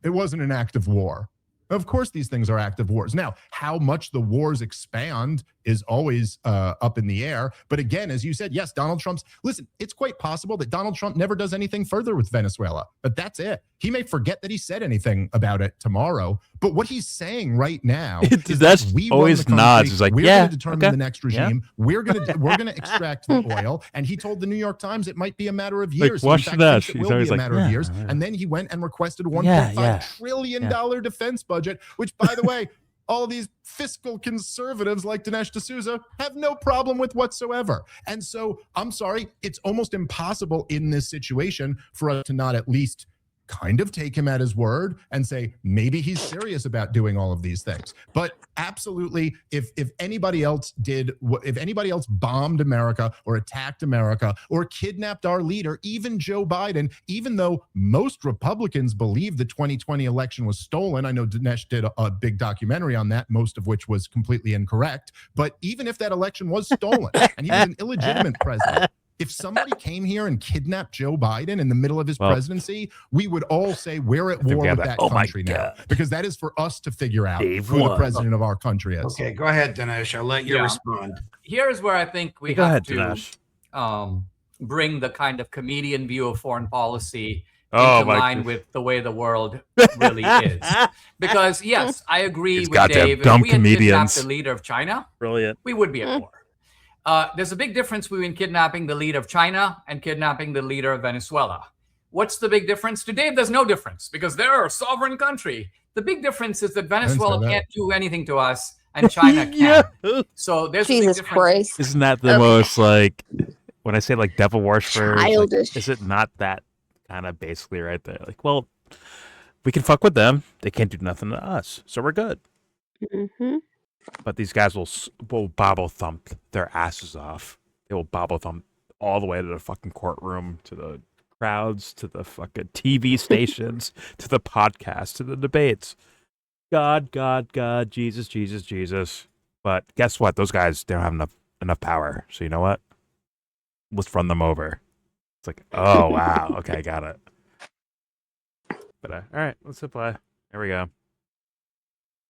It wasn't an act of war. Of course, these things are active wars. Now, how much the wars expand is always up in the air. But again, as you said, yes, Donald Trump's. Listen, it's quite possible that Donald Trump never does anything further with Venezuela. But that's it. He may forget that he said anything about it tomorrow. But what he's saying right now is that we always nods. He's like, we're going to determine the next regime. Yeah. We're going to extract the oil. And he told the New York Times it might be a matter of years. Like, watch that. It will be a matter of years. And then he went and requested $1.5 trillion defense budget, which, by the way, all these fiscal conservatives like Dinesh D'Souza have no problem with whatsoever. And so, I'm sorry, it's almost impossible in this situation for us to not at least kind of take him at his word and say maybe he's serious about doing all of these things. But absolutely, if anybody else bombed America or attacked America or kidnapped our leader, even Joe Biden, even though most Republicans believe the 2020 election was stolen, I know Dinesh did a big documentary on that, most of which was completely incorrect. But even if that election was stolen and he was an illegitimate president, if somebody came here and kidnapped Joe Biden in the middle of his presidency, we would all say we're at war with that country now, because that is for us to figure out who the president of our country is. Okay, go ahead, Dinesh. I'll let you respond. Here's where I think we have to bring the kind of comedian view of foreign policy into line with the way the world really is. Because, yes, I agree with Dave. If we had kidnapped the leader of China, we would be at war. There's a big difference between kidnapping the leader of China and kidnapping the leader of Venezuela. What's the big difference? To Dave, there's no difference because they're a sovereign country. The big difference is that Venezuela can't do anything to us and China can. So there's a big difference. Christ. Isn't that the most, like, when I say, like, devil worshippers, like, is it not that kind of basically right there? Like, well, we can fuck with them. They can't do nothing to us. So we're good. Mm-hmm. But these guys will bobble thump their asses off. They will bobble thump all the way to the fucking courtroom, to the crowds, to the fucking TV stations, to the podcast, to the debates. God, God, God, Jesus, Jesus, Jesus. But guess what? Those guys, they don't have enough power. So you know what? let's run them over. It's like, oh wow, okay, got it. But all right, let's apply. There we go.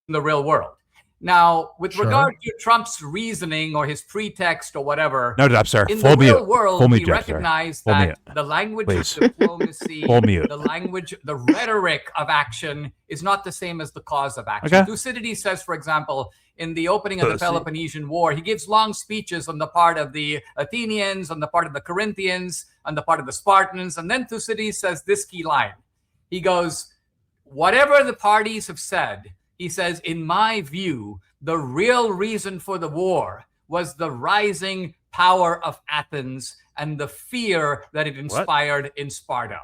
In the real world. Now, with Sure. regard to Trump's reasoning or his pretext or whatever, No, stop, sir. in Full the real mute. world, Full we mute, Jeff, sir. recognize Full that mute. the language Please. of diplomacy, Full mute. the language, the rhetoric of action is not the same as the cause of action. Okay. Thucydides says, for example, in the opening of the Pussy. Peloponnesian War, he gives long speeches on the part of the Athenians, on the part of the Corinthians, on the part of the Spartans, and then Thucydides says this key line. He goes, whatever the parties have said, he says, in my view, the real reason for the war was the rising power of Athens and the fear that it inspired in Sparta.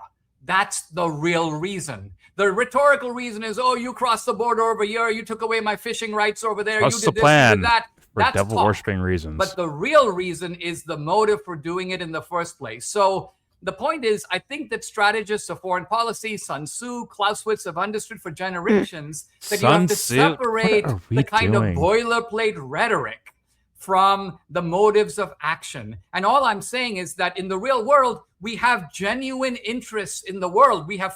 That's the real reason. The rhetorical reason is, oh, you crossed the border over here, you took away my fishing rights over there, What's you the did this, plan you did that. for That's devil talk. worshipping reasons? But the real reason is the motive for doing it in the first place. So the point is, I think that strategists of foreign policy, Sun Tzu, Clausewitz have understood for generations that you have to separate the kind of boilerplate rhetoric from the motives of action. And all I'm saying is that in the real world, we have genuine interests in the world. We have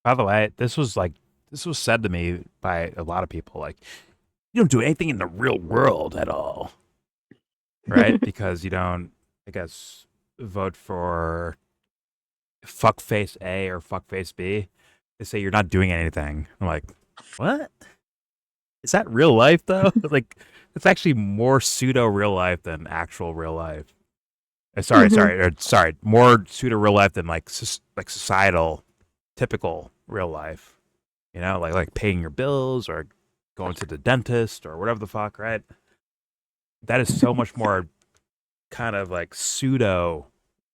By the way, this was said to me by a lot of people, like, you don't do anything in the real world at all. Right? Because you don't, I guess, vote for fuckface A or fuckface B. They say you're not doing anything. I'm like, what? Is that real life though? Like, it's actually more pseudo real life than actual real life. Sorry, more pseudo real life than like societal, typical real life. You know, like paying your bills or going to the dentist or whatever the fuck, right? That is so much more kind of like pseudo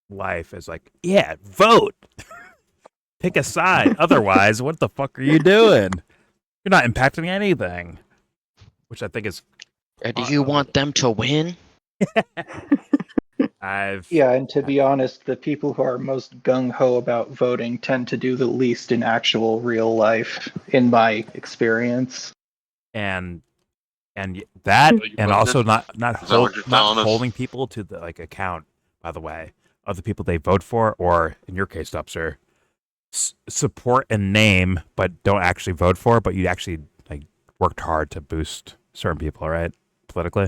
life. Is like, yeah, vote. Pick a side. Otherwise, what the fuck are you doing? You're not impacting anything. Which I think is... Do you want them to win? Yeah, and to be honest, the people who are most gung-ho about voting tend to do the least in actual real life, in my experience. And that, and also not holding people to the like account, by the way, of the people they vote for, or in your case, Upser, support and name, but don't actually vote for, but you actually like worked hard to boost certain people, right? Politically.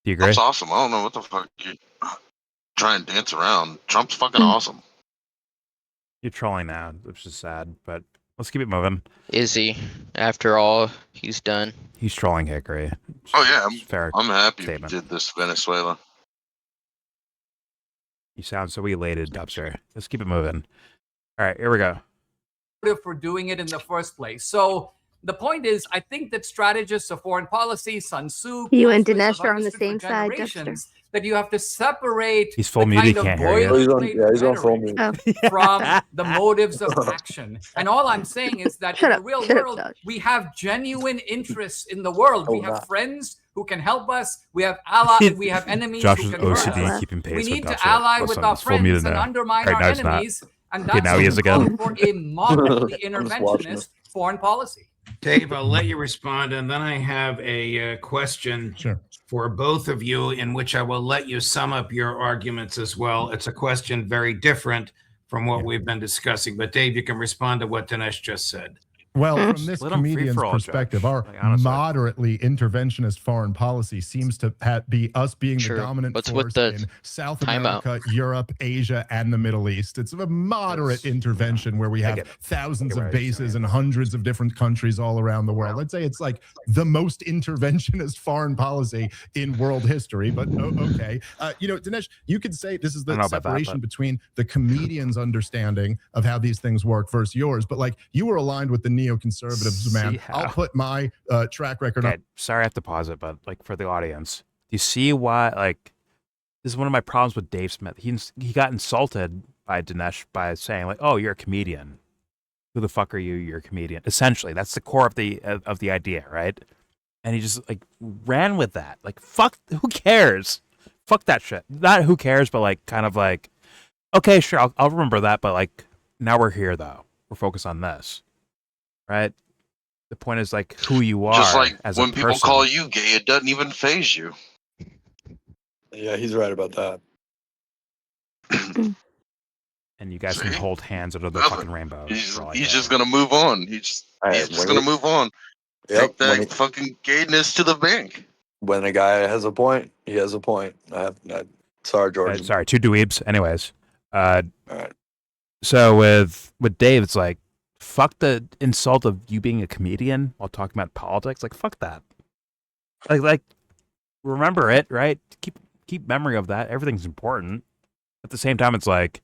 Do you agree? Trump's awesome. I don't know what the fuck you try and dance around. Trump's fucking awesome. You're trolling now, which is sad, but let's keep it moving. Is he? After all, he's done. He's trolling Hickory. Oh yeah, I'm happy statement. you did this, Venezuela. You sound so elated, Dubster. Let's keep it moving. All right, here we go. For doing it in the first place. So the point is, I think that strategists of foreign policy, Sun Tzu, you and Dinesh are on the same side, that you have to separate he's full mute, he can't hear you. He's on full mute. From the motives of action. And all I'm saying is that in the real world, we have genuine interests in the world. We have friends who can help us. We have allies. We have enemies who can hurt us. Keeping pace We need with to ally with our friends and undermine our enemies. And that's now he is again. for a moderately interventionist foreign policy. Dave, I'll let you respond, and then I have a question for both of you, in which I will let you sum up your arguments as well. It's a question very different from what we've been discussing, but Dave, you can respond to what Dinesh just said. Well, from this comedian's perspective, our moderately interventionist foreign policy seems to be us being the dominant force in South America, Europe, Asia, and the Middle East. It's a moderate intervention where we have thousands of bases in hundreds of different countries all around the world. I'd say it's like the most interventionist foreign policy in world history, but okay. Dinesh, you could say this is the separation between the comedian's understanding of how these things work versus yours, but like you were aligned with the neoconservatives, man. I'll put my track record up. Sorry I have to pause it, but like for the audience, do you see why, like, this is one of my problems with Dave Smith. He got insulted by Dinesh by saying like, oh, you're a comedian. Who the fuck are you? You're a comedian. Essentially, that's the core of the idea, right? And he just like ran with that. Like, fuck, who cares? Fuck that shit. Not who cares, but like kind of like, okay, sure, I'll remember that, but like now we're here though. We're focused on this. Right? The point is like who you are. Just like as when a people person. call you gay, it doesn't even faze you. Yeah, he's right about that. And you guys can See? hold hands under the Nothing. fucking rainbow. He's for all I just care. gonna move on. He's just gonna move on. Take that fucking gayness to the bank. When a guy has a point, he has a point. Sorry, Jordan. Sorry, two dweebs. Anyways, All right. so with Dave, it's like, fuck the insult of you being a comedian while talking about politics. Like, fuck that. Like, remember it, right? Keep memory of that. Everything's important. At the same time, it's like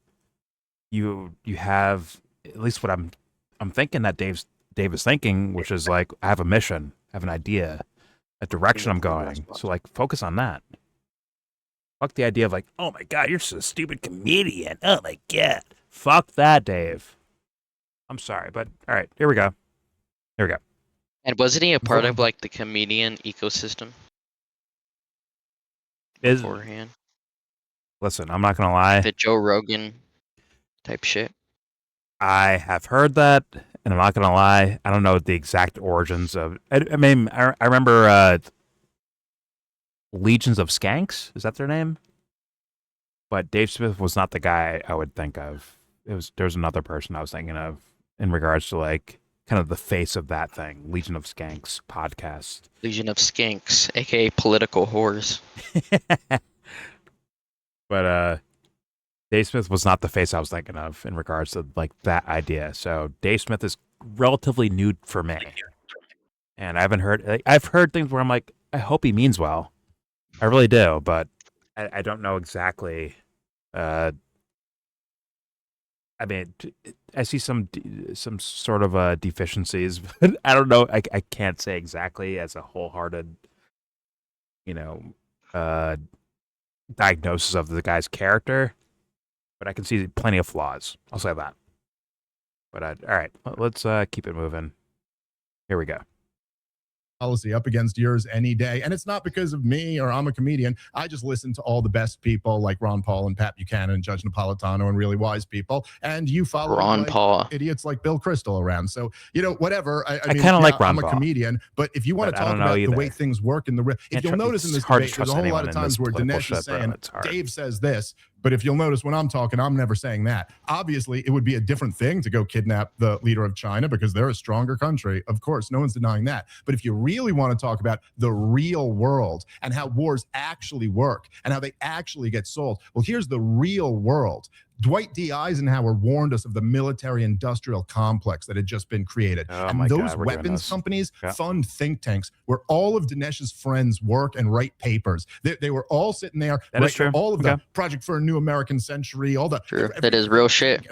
you have at least what I'm thinking that Dave is thinking, which is like, I have a mission, I have an idea, a direction I'm going. So like, focus on that. Fuck the idea of like, oh my god, you're such a stupid comedian. Oh my god. Fuck that, Dave. I'm sorry, but all right, here we go. And wasn't he a part of like the comedian ecosystem beforehand? Listen, I'm not gonna lie. The Joe Rogan type shit. I have heard that, and I'm not gonna lie. I don't know the exact origins of. I mean, I remember Legions of Skanks. Is that their name? But Dave Smith was not the guy I would think of. There's another person I was thinking of in regards to like kind of the face of that thing, Legion of Skanks podcast. Legion of Skanks, aka political whores. But Dave Smith was not the face I was thinking of in regards to like that idea. So Dave Smith is relatively new for me, and I haven't heard. I've heard things where I'm like, I hope he means well. I really do, but I don't know exactly. I mean, I see some sort of deficiencies, but I don't know. I can't say exactly as a wholehearted, diagnosis of the guy's character, but I can see plenty of flaws. I'll say that. But all right, let's keep it moving. Here we go. Policy up against yours any day. And it's not because of me or I'm a comedian. I just listen to all the best people like Ron Paul and Pat Buchanan and Judge Napolitano and really wise people. And you follow Ron Paul idiots like Bill Kristol around. So, whatever. I mean, kind of like Ron I'm Paul. a comedian, but if you want to talk about the way things work in if you'll notice in this debate, there's a whole lot of times where Dinesh is saying, Dave says this, but if you'll notice when I'm talking, I'm never saying that. Obviously, it would be a different thing to go kidnap the leader of China because they're a stronger country. Of course, no one's denying that. But if you really want to talk about the real world and how wars actually work and how they actually get sold, well, here's the real world. Dwight D. Eisenhower warned us of the military-industrial complex that had just been created. And those weapons companies fund think tanks where all of Dinesh's friends work and write papers. They were all sitting there. That is true. All of the Project for a New American Century, all the that is real shit.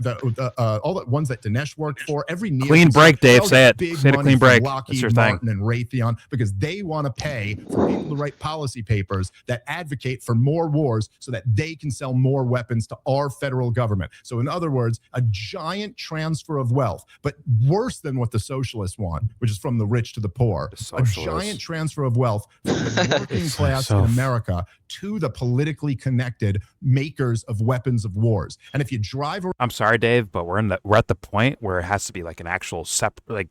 All the ones that Dinesh worked for, every clean break, Dave. Say it. Say it a clean break. Lockheed Martin and Raytheon, because they want to pay for people to write policy papers that advocate for more wars so that they can sell more weapons to our federal government. So in other words, a giant transfer of wealth, but worse than what the socialists want, which is from the rich to the poor. A giant transfer of wealth from the working class in America to the politically connected makers of weapons of wars. And if you drive around, I'm sorry, Dave, but we're at the point where it has to be like an actual separate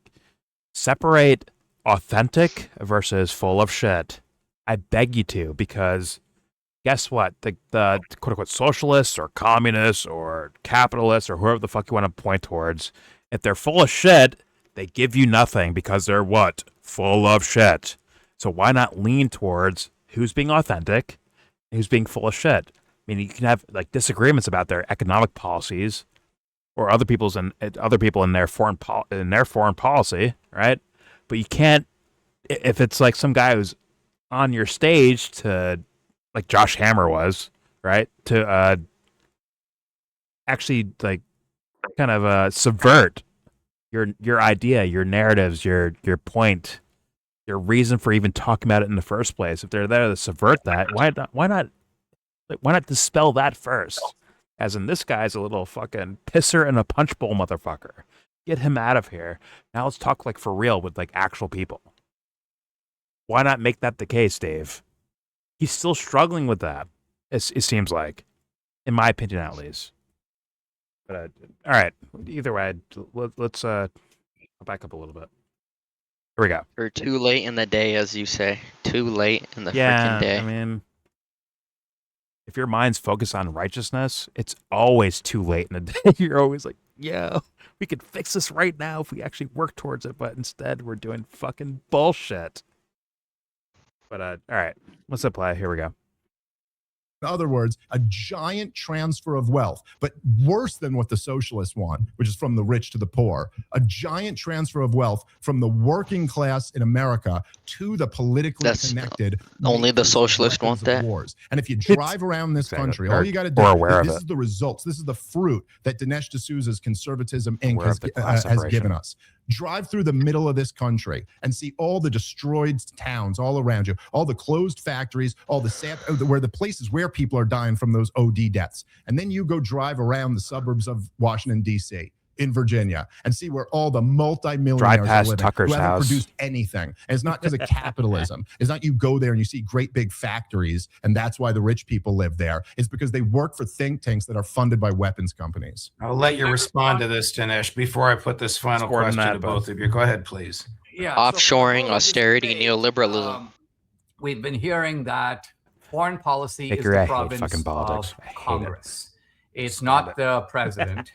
authentic versus full of shit. I beg you to, because guess what? The quote-unquote socialists or communists or capitalists or whoever the fuck you want to point towards, if they're full of shit, they give you nothing because they're what? Full of shit. So why not lean towards who's being authentic and who's being full of shit? I mean, you can have like disagreements about their economic policies or other people in their foreign policy, right? But you can't, if it's like some guy who's on your stage to, like Josh Hammer was, right? To actually like kind of subvert your idea, your narratives, your point, your reason for even talking about it in the first place. If they're there to subvert that, why not dispel that first? As in, this guy's a little fucking pisser and a punch bowl motherfucker. Get him out of here. Now let's talk like for real with like actual people. Why not make that the case, Dave? He's still struggling with that. It seems like, in my opinion, at least. But all right. Either way, let's I'll back up a little bit. Here we go. Or too late in the day, as you say. Too late in the freaking day. I mean, if your mind's focused on righteousness, it's always too late in the day. You're always like, yeah, we could fix this right now if we actually work towards it, but instead we're doing fucking bullshit. But all right, let's apply. Here we go. In other words, a giant transfer of wealth, but worse than what the socialists want, which is from the rich to the poor, a giant transfer of wealth from the working class in America to the politically connected. Only the socialists want that. Wars. And if you drive around this country, all you got to do, this is the results. This is the fruit that Dinesh D'Souza's Conservatism Inc. has given us. Drive through the middle of this country and see all the destroyed towns all around you, all the closed factories, all the where the places where people are dying from those OD deaths. And then you go drive around the suburbs of Washington, D.C., in Virginia, and see where all the multi-millionaires are living, who haven't produced anything. And it's not because of capitalism. It's not you go there and you see great big factories, and that's why the rich people live there. It's because they work for think tanks that are funded by weapons companies. I'll let you respond to this, Dinesh, before I put this final question to both of you. Go ahead, please. Yeah, offshoring, austerity, neoliberalism. We've been hearing that foreign policy is the province of Congress. It's not the president.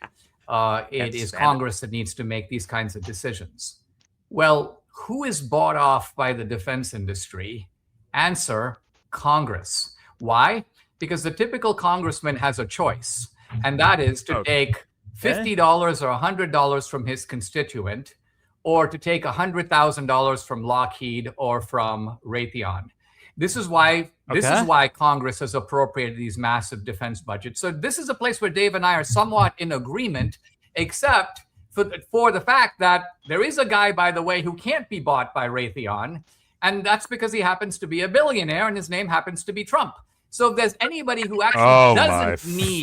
It is Congress that needs to make these kinds of decisions. Well, who is bought off by the defense industry? Answer, Congress. Why? Because the typical congressman has a choice, and that is to take $50 or $100 from his constituent, or to take $100,000 from Lockheed or from Raytheon. This is why Congress has appropriated these massive defense budgets. So this is a place where Dave and I are somewhat in agreement, except for the fact that there is a guy, by the way, who can't be bought by Raytheon, and that's because he happens to be a billionaire and his name happens to be Trump. So if there's anybody who actually doesn't need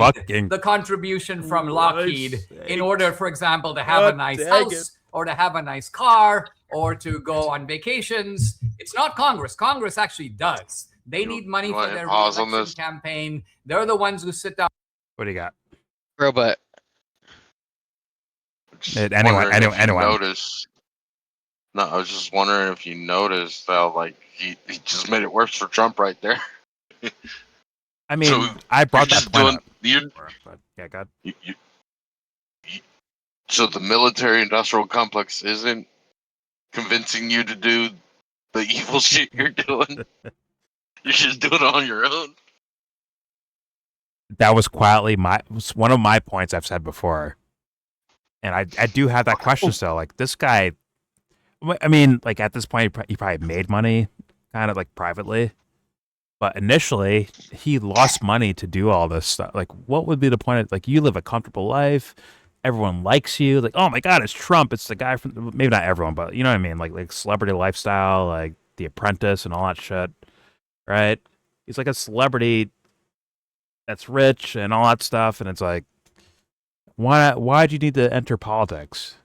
the contribution from Lockheed in order, for example, to have a nice house or to have a nice car or to go on vacations, it's not Congress. Congress actually does. They need money for their re-election campaign. They're the ones who sit down. What do you got? Bro, but anyone. Notice. No, I was just wondering if you noticed how he just made it worse for Trump right there. I mean, so I brought that point up. Yeah, God. So the military-industrial complex isn't convincing you to do the evil shit you're doing. You're just doing it on your own. That was quietly one of my points I've said before, and I do have that question still. Like, this guy, I mean, like, at this point he probably made money, kind of like privately, but initially he lost money to do all this stuff. Like, what would be the point of, like, you live a comfortable life, everyone likes you, like, oh my God, it's Trump, it's the guy from, maybe not everyone, but you know what I mean, like celebrity lifestyle, like The Apprentice and all that shit, right? He's like a celebrity that's rich and all that stuff, and it's like, why'd you need to enter politics?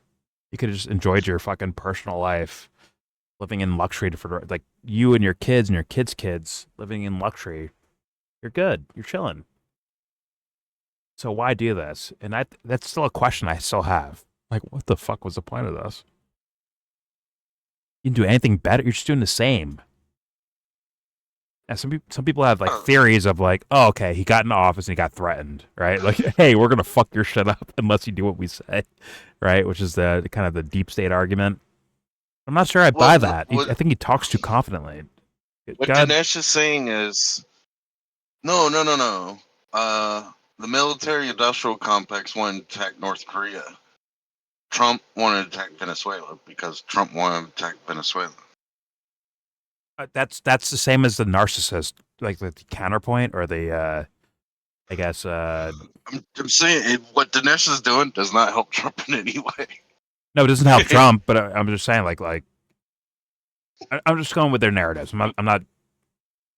You could have just enjoyed your fucking personal life, living in luxury for, like, you and your kids and your kids' kids living in luxury. You're good. You're chilling. So why do this? And that's still a question I still have. Like, what the fuck was the point of this? You can do anything better. You're just doing the same. And some people have like theories of like, oh, okay, he got into office and he got threatened, right? Like, hey, we're gonna fuck your shit up unless you do what we say, right? Which is the kind of the deep state argument. I'm not sure I buy that. I think he talks too confidently. What Dinesh is saying is, no. The military-industrial complex wanted to attack North Korea. Trump wanted to attack Venezuela because Trump wanted to attack Venezuela. That's the same as the narcissist, like the counterpoint, or the, I guess. I'm saying what Dinesh is doing does not help Trump in any way. No, it doesn't help Trump, but I'm just saying, like I'm just going with their narratives. I'm not.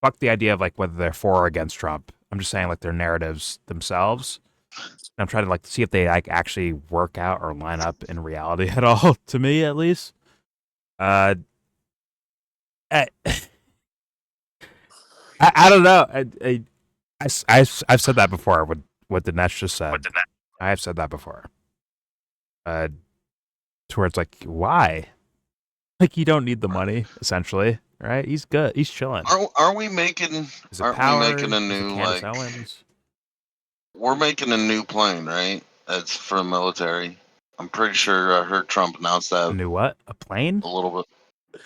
Fuck the idea of like whether they're for or against Trump. I'm just saying like their narratives themselves. I'm trying to like see if they like actually work out or line up in reality at all. To me, at least. I don't know. I've said that before. What Dinesh just said. I have said that before. To where it's like, why? Like, you don't need the money, essentially, right? He's good. He's chilling. Are we making? Aren't we making a new like? Owens? We're making a new plane, right? That's for the military. I'm pretty sure I heard Trump announce that. A new what? A plane? A little bit.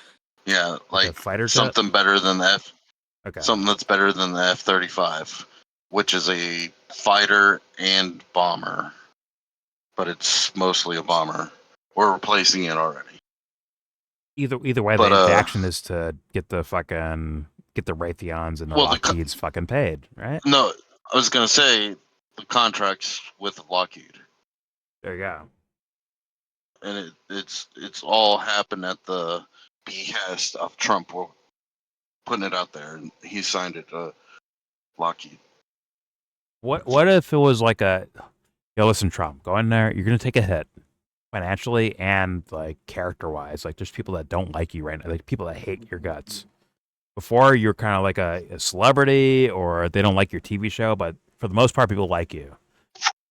Yeah, like a fighter something jet? better than the F. Okay. Something that's better than the F-35, which is a fighter and bomber, but it's mostly a bomber. We're replacing it already. Either way, the action is to get the Raytheons and the Lockheeds fucking paid, right? No, I was gonna say the contracts with Lockheed. There you go. And it's all happened at the behest of Trump. We're putting it out there, and he signed it to Lockheed. What if it was like listen, Trump, go in there. You're gonna take a hit financially and like character wise. Like there's people that don't like you right now, like people that hate your guts. Before you're kind of like a celebrity or they don't like your TV show, but for the most part, people like you,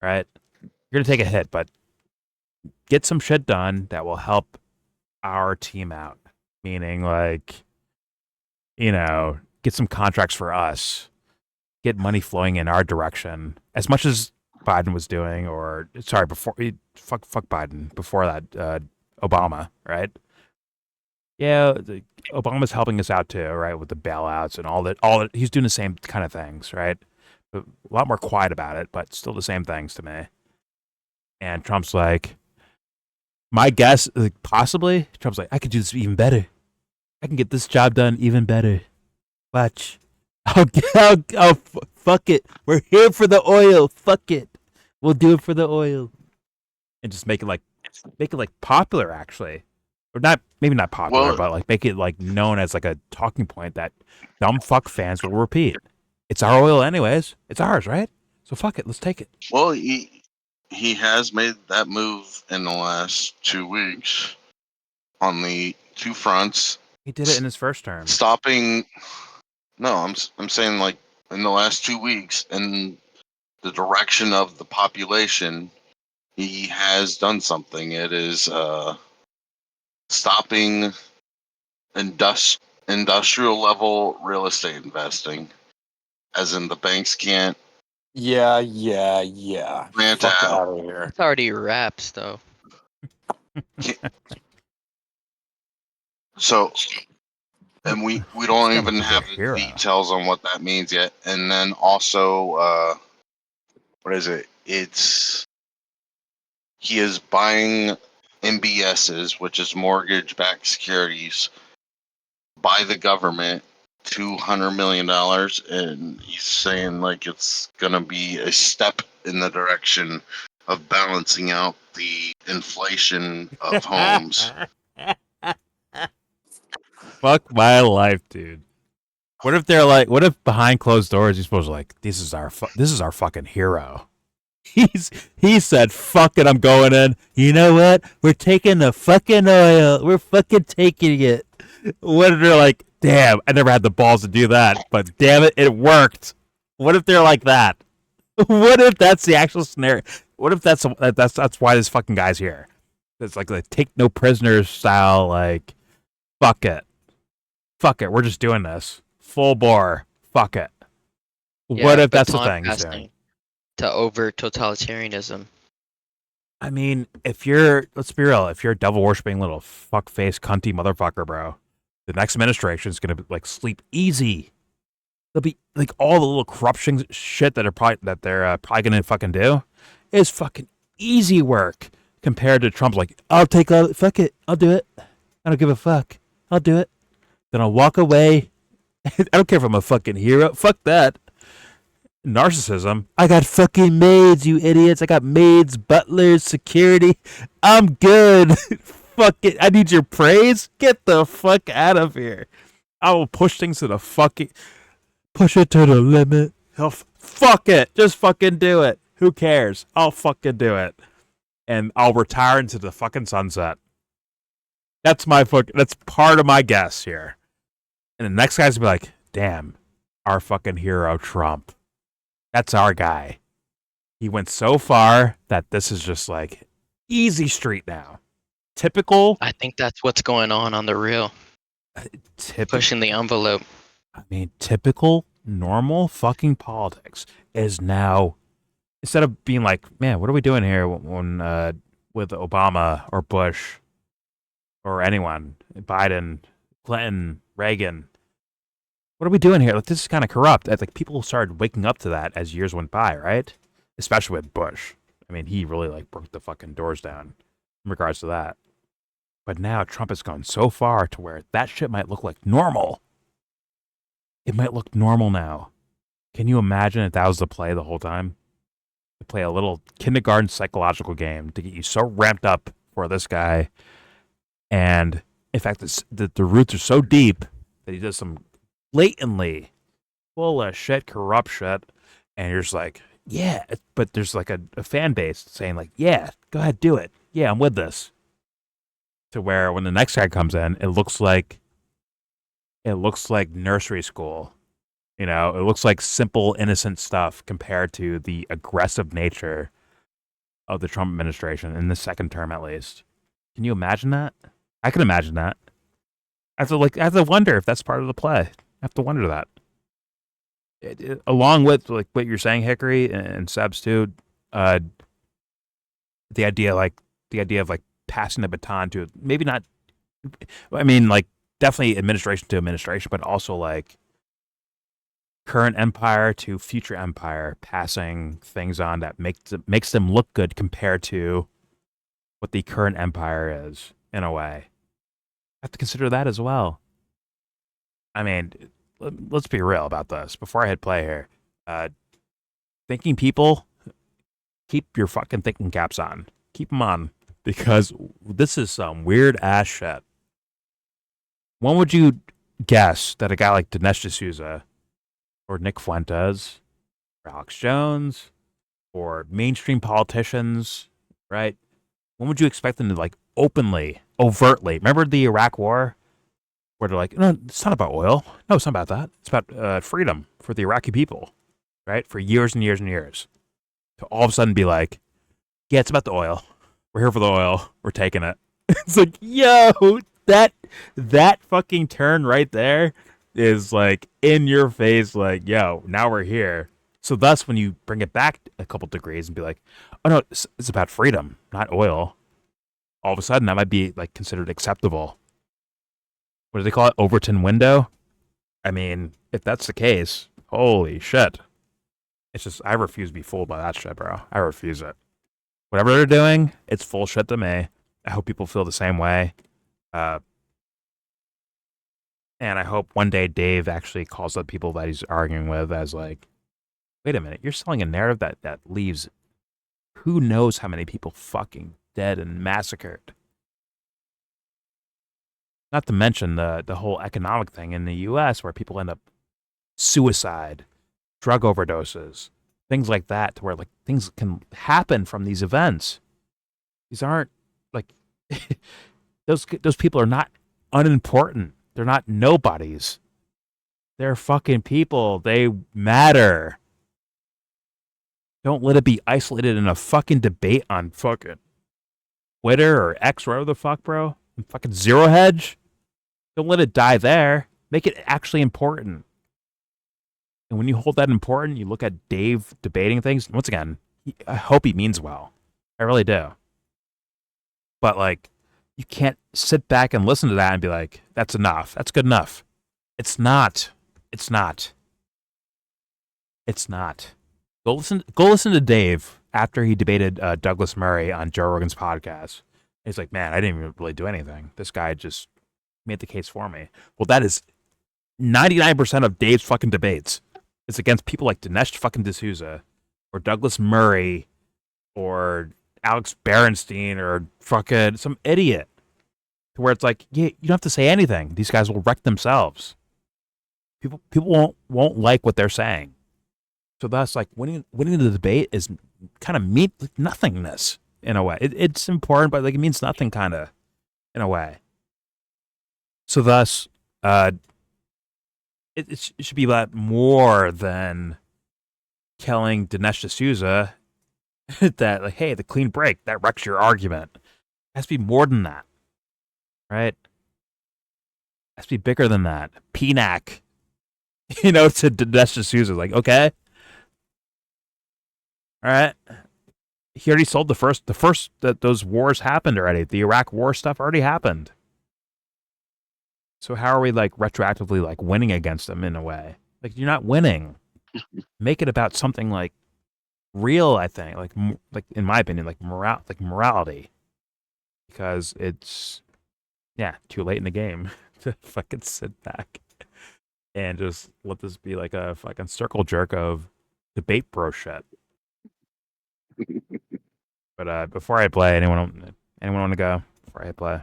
right? You're gonna take a hit, but get some shit done that will help our team out. Meaning like, get some contracts for us, get money flowing in our direction as much as Biden was doing, fuck Biden, before that, Obama, right? Yeah, Obama's helping us out too, right, with the bailouts and all that. He's doing the same kind of things, right? A lot more quiet about it, but still the same things to me. And Trump's like, my guess, possibly, Trump's like, I could do this even better. I can get this job done even better. Watch. Fuck it. We're here for the oil. Fuck it. We'll do it for the oil. And just make it like popular, actually. Or not, maybe not popular, but like make it like known as like a talking point that dumb fuck fans will repeat. It's our oil anyways. It's ours, right? So fuck it. Let's take it. Well, he has made that move in the last 2 weeks on the two fronts. He did it in his first term. No, I'm saying like in the last 2 weeks in the direction of the population, he has done something. It is stopping industrial level real estate investing, as in the banks can't. Yeah. Rent Fuck out. out of here. It's already wraps though. So, and we don't even have details on what that means yet. And then also, what is it? He is buying MBSs, which is mortgage-backed securities, by the government, $200 million, and he's saying like it's gonna be a step in the direction of balancing out the inflation of homes. Fuck my life, dude. What if behind closed doors he's supposed to like, this is our fucking hero. He said, fuck it, I'm going in. You know what? We're taking the fucking oil. We're fucking taking it. What if they're like, damn, I never had the balls to do that, but damn it, it worked. What if they're like that? What if that's the actual scenario? What if that's why this fucking guy's here? It's like take no prisoners style, like, fuck it. Fuck it, we're just doing this. Full bore. Fuck it. Yeah, what if that's the thing he's doing? To over totalitarianism. I mean, let's be real, if you're a devil worshipping little fuckface cunty motherfucker, bro, the next administration is gonna be like sleep easy. They'll be like all the little corruption shit that they're probably gonna fucking do is fucking easy work compared to Trump's like, I'll take all fuck it, I'll do it. I don't give a fuck. I'll do it. Then I'll walk away. I don't care if I'm a fucking hero. Fuck that. Narcissism. I got fucking maids, you idiots. I got maids, butlers, security. I'm good. Fuck it. I need your praise. Get the fuck out of here. I will push things to the fucking... Push it to the limit. Fuck it. Just fucking do it. Who cares? I'll fucking do it. And I'll retire into the fucking sunset. That's part of my guess here. And the next guy's gonna be like, damn, our fucking hero, Trump. That's our guy. He went so far that this is just like easy street now. Typical. I think that's what's going on the real. Pushing the envelope. I mean, typical, normal fucking politics is now, instead of being like, man, what are we doing here when with Obama or Bush or anyone, Biden, Clinton, Reagan, what are we doing here? Like, this is kind of corrupt. Like, people started waking up to that as years went by, right? Especially with Bush. I mean, he really like broke the fucking doors down in regards to that. But now Trump has gone so far to where that shit might look like normal. It might look normal now. Can you imagine if that was the play the whole time? To play a little kindergarten psychological game to get you so ramped up for this guy. And in fact, the roots are so deep that he does some blatantly full of shit, corrupt shit. And you're just like, yeah. But there's like a fan base saying like, yeah, go ahead, do it. Yeah, I'm with this. To where when the next guy comes in, it looks like nursery school. You know, it looks like simple, innocent stuff compared to the aggressive nature of the Trump administration in the second term, at least. Can you imagine that? I can imagine that. I have to wonder if that's part of the play. I have to wonder that. Along with like what you're saying, Hickory and Sebs too, the idea of like passing the baton to maybe not. I mean, like definitely administration to administration, but also like current empire to future empire, passing things on that makes them look good compared to what the current empire is in a way. I have to consider that as well. I mean, let's be real about this. Before I hit play here, thinking people, keep your fucking thinking caps on. Keep them on, because this is some weird ass shit. When would you guess that a guy like Dinesh D'Souza or Nick Fuentes or Alex Jones or mainstream politicians, right? When would you expect them to like openly, overtly? Remember the Iraq War? Where they're like, no, it's not about oil. No, it's not about that. It's about freedom for the Iraqi people, right? For years and years and years. To all of a sudden be like, yeah, it's about the oil. We're here for the oil. We're taking it. It's like, yo, that fucking turn right there is like in your face, like, yo, now we're here. So thus, when you bring it back a couple degrees and be like, oh no, it's about freedom, not oil. All of a sudden, that might be like considered acceptable. What do they call it? Overton window? I mean, if that's the case, holy shit. It's just, I refuse to be fooled by that shit, bro. I refuse it. Whatever they're doing, it's full shit to me. I hope people feel the same way. And I hope one day Dave actually calls up people that he's arguing with as like, wait a minute, you're selling a narrative that leaves who knows how many people fucking dead and massacred. Not to mention the whole economic thing in the U.S. where people end up suicide, drug overdoses, things like that, to where like things can happen from these events. These aren't like those people are not unimportant. They're not nobodies. They're fucking people. They matter. Don't let it be isolated in a fucking debate on fucking Twitter or X, wherever the fuck, bro. Fucking Zero Hedge. Don't let it die there. Make it actually important. And when you hold that important, you look at Dave debating things. Once again, I hope he means well. I really do. But like, you can't sit back and listen to that and be like, that's enough. That's good enough. It's not. It's not. It's not. Go listen to Dave after he debated Douglas Murray on Joe Rogan's podcast. He's like, man, I didn't even really do anything. This guy just made the case for me. Well, that is 99% of Dave's fucking debates. It's against people like Dinesh fucking D'Souza or Douglas Murray or Alex Berenstein or fucking some idiot. To where it's like, yeah, you don't have to say anything. These guys will wreck themselves. People won't like what they're saying. So thus, like, winning the debate is kind of like nothingness in a way. It's important, but like it means nothing, kind of, in a way. So thus, it should be a lot more than telling Dinesh D'Souza that, like, hey, the clean break, that wrecks your argument. It has to be more than that, right? has to be bigger than that. PNAC. To Dinesh D'Souza. Like, okay. All right. He already sold the first that those wars happened already. The Iraq war stuff already happened. So how are we like retroactively like winning against them in a way? Like you're not winning. Make it about something like real, I think. Like in my opinion, like morality. Because it's too late in the game to fucking sit back and just let this be like a fucking circle jerk of debate bro shit. But before I play, anyone want to go before I play?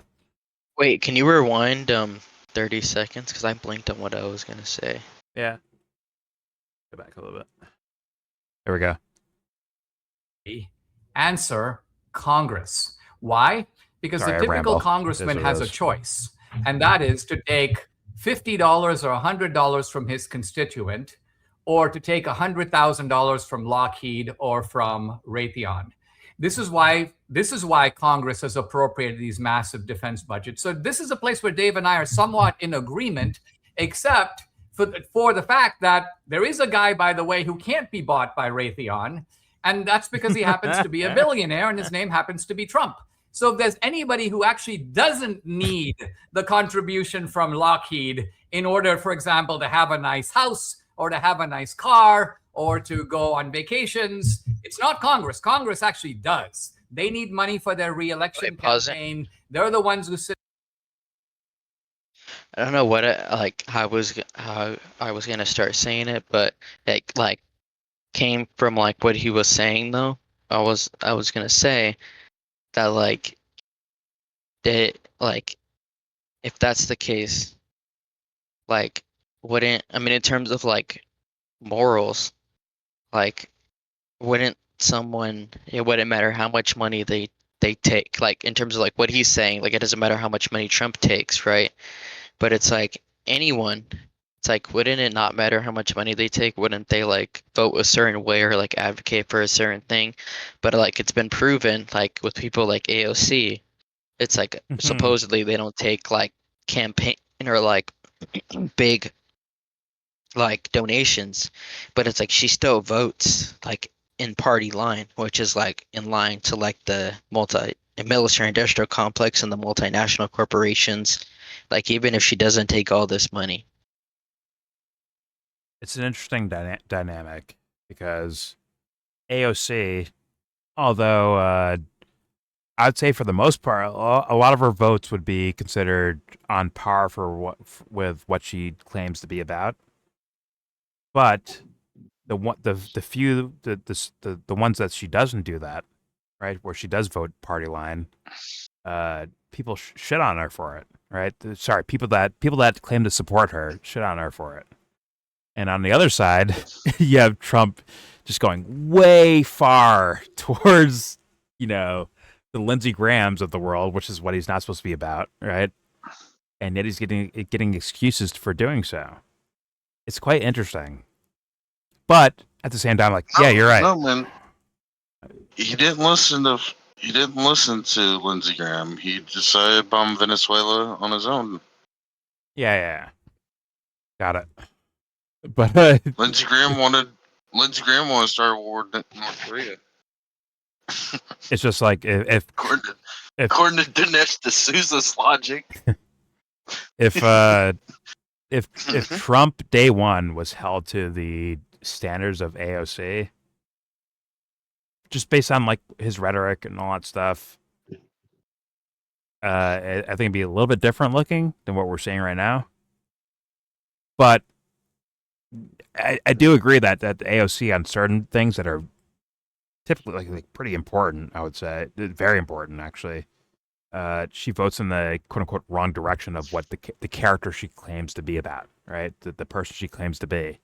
Wait, can you rewind 30 seconds? Because I blinked on what I was gonna say. Yeah. Go back a little bit. There we go. Answer: Congress. Why? Because the typical congressman has a choice, and that is to take $50 or $100 from his constituent, or to take $100,000 from Lockheed or from Raytheon. This is why Congress has appropriated these massive defense budgets. So this is a place where Dave and I are somewhat in agreement, except for the fact that there is a guy, by the way, who can't be bought by Raytheon, and that's because he happens to be a billionaire and his name happens to be Trump. So if there's anybody who actually doesn't need the contribution from Lockheed in order, for example, to have a nice house or to have a nice car or to go on vacations, it's not Congress. Congress actually does. They need money for their re-election campaign. They're the ones who sit. I don't know what how I was gonna start saying it, but it like came from like what he was saying though. I was gonna say that like if that's the case, like wouldn't in terms of like morals, like wouldn't someone, it wouldn't matter how much money they take, like in terms of like what he's saying, like it doesn't matter how much money Trump takes, right? But it's like anyone, it's like wouldn't it not matter how much money they take? Wouldn't they like vote a certain way or like advocate for a certain thing? But like it's been proven like with people like AOC, it's like supposedly they don't take like campaign or like big like donations, but it's like she still votes like in party line, which is like in line to like the military industrial complex and the multinational corporations, like even if she doesn't take all this money. It's an interesting dynamic because AOC, although I'd say for the most part, a lot of her votes would be considered on par with what she claims to be about. But the ones that she doesn't do that, right, where she does vote party line, people shit on her for it, right? Sorry, people that claim to support her shit on her for it. And on the other side, you have Trump just going way far towards, the Lindsey Grahams of the world, which is what he's not supposed to be about, right? And yet he's getting excuses for doing so. It's quite interesting. But at the same time, like, yeah, you're right. No, man. He didn't listen to Lindsey Graham. He decided to bomb Venezuela on his own. Yeah. Got it. But Lindsey Graham wanted to start a war with North Korea. It's just like if according to Dinesh D'Souza's logic. If Trump day one was held to the standards of AOC, just based on like his rhetoric and all that stuff, I think it'd be a little bit different looking than what we're seeing right now. But I do agree that the AOC on certain things that are typically like pretty important, I would say, very important actually. She votes in the quote unquote wrong direction of what the character she claims to be about, right? The person she claims to be.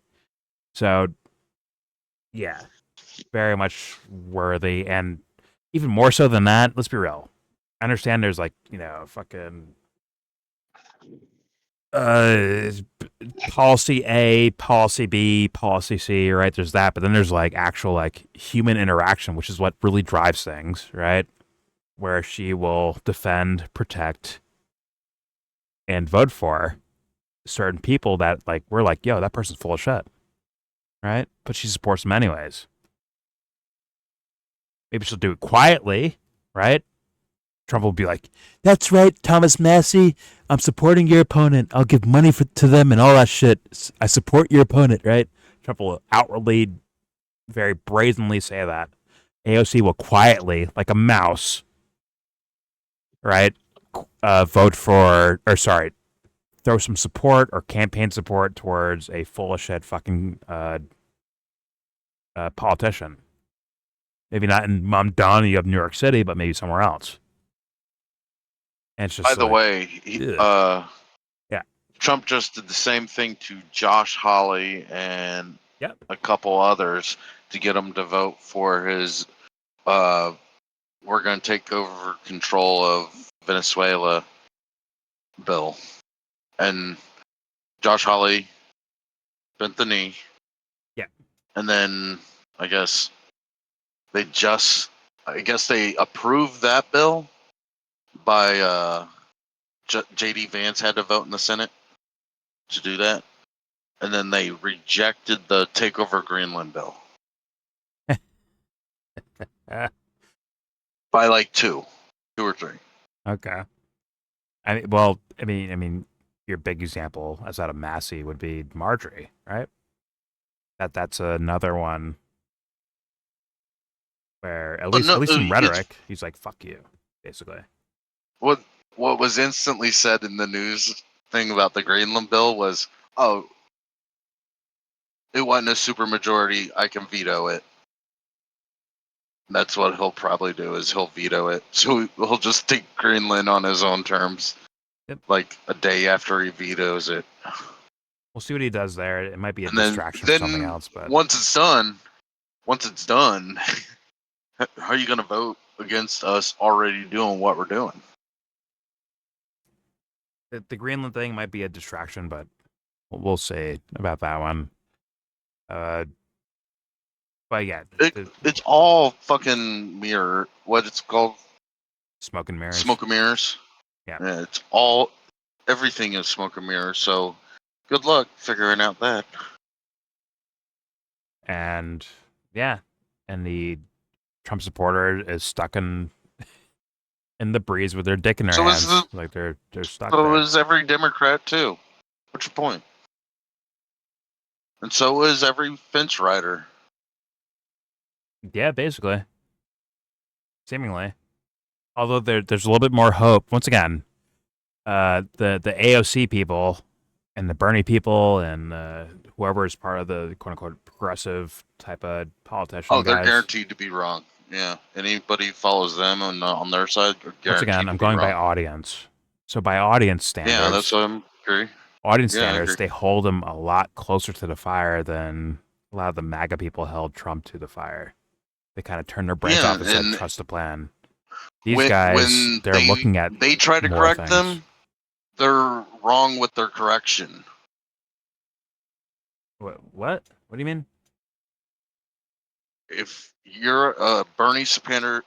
So, yeah, very much worthy, and even more so than that. Let's be real. I understand there's like fucking policy A, policy B, policy C, right? There's that, but then there's like actual like human interaction, which is what really drives things, right? Where she will defend, protect, and vote for certain people that like we're like, yo, that person's full of shit, right? But she supports them anyways. Maybe she'll do it quietly, right? Trump will be like, "That's right, Thomas Massey. I'm supporting your opponent. I'll give money to them and all that shit. I support your opponent," right? Trump will outwardly, very brazenly say that. AOC will quietly, like a mouse, right? Vote for, or sorry, throw some support or campaign support towards a full of shit fucking politician. Maybe not in Mamdani of New York City, but maybe somewhere else. And it's just By the like, way, yeah, Trump just did the same thing to Josh Hawley and yep. a couple others to get them to vote for his we're going to take over control of Venezuela bill. And Josh Hawley bent the knee. Yeah. And then I guess they approved that bill by J.D. Vance had to vote in the Senate to do that. And then they rejected the Takeover Greenland bill. By like two or three. Okay. I mean, your big example outside of Massey would be Marjorie, right? That's another one where at least some rhetoric. He's like, "Fuck you," basically. What was instantly said in the news thing about the Greenland bill was, "Oh, it wasn't a supermajority. I can veto it." That's what he'll probably do, is he'll veto it. So he'll just take Greenland on his own terms, like a day after he vetoes it. We'll see what he does there. It might be a distraction for something else, but once it's done, how are you going to vote against us already doing what we're doing? The Greenland thing might be a distraction, but we'll see about that one. But yeah, it's all fucking mirror. What it's called? Smoke and mirrors. Smoke and mirrors. Yeah. It's everything is smoke and mirrors. So good luck figuring out that. And yeah, and the Trump supporter is stuck in the breeze with their dick in their hands, like they're stuck. So is every Democrat too. What's your point? And so is every fence rider. Yeah, basically. Seemingly. Although there's a little bit more hope. Once again, the AOC people and the Bernie people and whoever is part of the quote unquote progressive type of politician. Oh, they're guaranteed to be wrong. Yeah. Anybody who follows them on their side are guaranteed. Once again, I'm going by audience. So by audience standards. Yeah, that's what I'm agree. Audience standards, they hold him a lot closer to the fire than a lot of the MAGA people held Trump to the fire. They kind of turned their brains off and said, "Trust the plan." These guys, they're looking at. They try to correct them. They're wrong with their correction. What? What do you mean? If you're a Bernie Sanders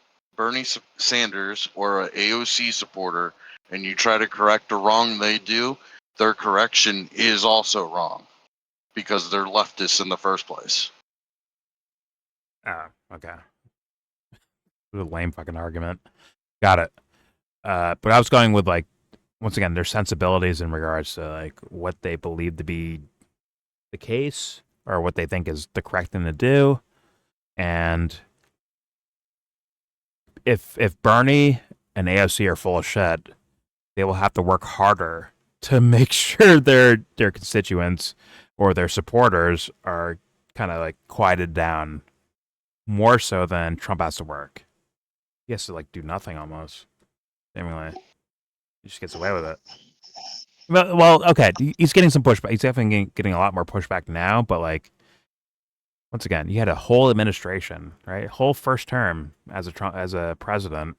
or an AOC supporter, and you try to correct a wrong they do, their correction is also wrong because they're leftists in the first place. Oh, okay. What a lame fucking argument. Got it. But I was going with, like, once again, their sensibilities in regards to like what they believe to be the case or what they think is the correct thing to do. And if Bernie and AOC are full of shit, they will have to work harder to make sure their constituents or their supporters are kind of like quieted down more so than Trump has to work. He has to like do nothing almost. Anyway, he just gets away with it. Well, okay, he's getting some pushback. He's definitely getting a lot more pushback now, but like, once again, you had a whole administration, right? Whole first term as a president.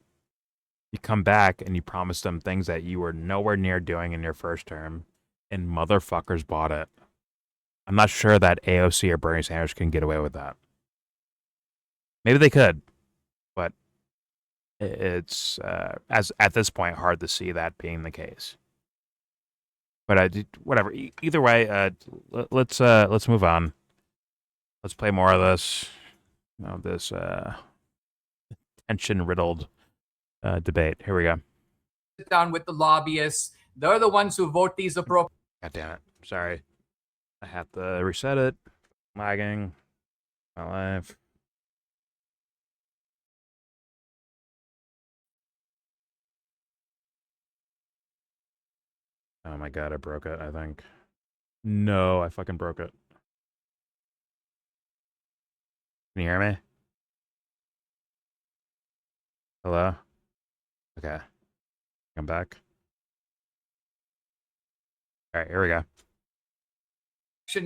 You come back and you promise them things that you were nowhere near doing in your first term, and motherfuckers bought it. I'm not sure that AOC or Bernie Sanders can get away with that. Maybe they could, but it's as at this point hard to see that being the case. But whatever. Either way, let's move on. Let's play more of this. This tension-riddled debate. Here we go. Sit down with the lobbyists. They're the ones who vote these appropriate. God damn it! Sorry, I have to reset it. Lagging. My life. Oh my god, I broke it, I think. No, I fucking broke it. Can you hear me? Hello? Okay. I'm back. Alright, here we go.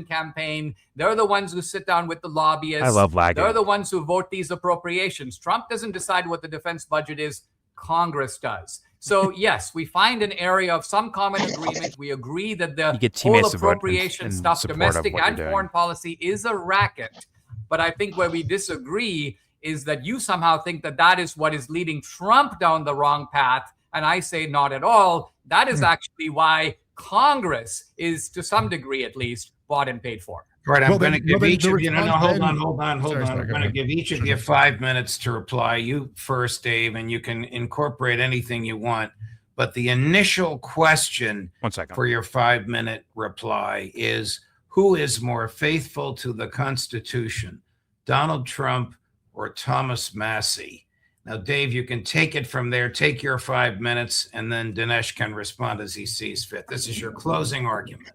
Campaign. They're the ones who sit down with the lobbyists. I love lagging. They're the ones who vote these appropriations. Trump doesn't decide what the defense budget is. Congress does. So yes, we find an area of some common agreement. We agree that the whole appropriation stuff, domestic and foreign policy, is a racket. But I think where we disagree is that you somehow think that that is what is leading Trump down the wrong path. And I say not at all. That is actually why Congress is, to some degree at least, bought and paid for. Right, I'm going to give each of you. Hold on. I'm going to give each of you 5 minutes to reply. You first, Dave, and you can incorporate anything you want. But the initial question for your 5-minute reply is, who is more faithful to the Constitution, Donald Trump or Thomas Massie? Now, Dave, you can take it from there. Take your 5 minutes, and then Dinesh can respond as he sees fit. This is your closing argument.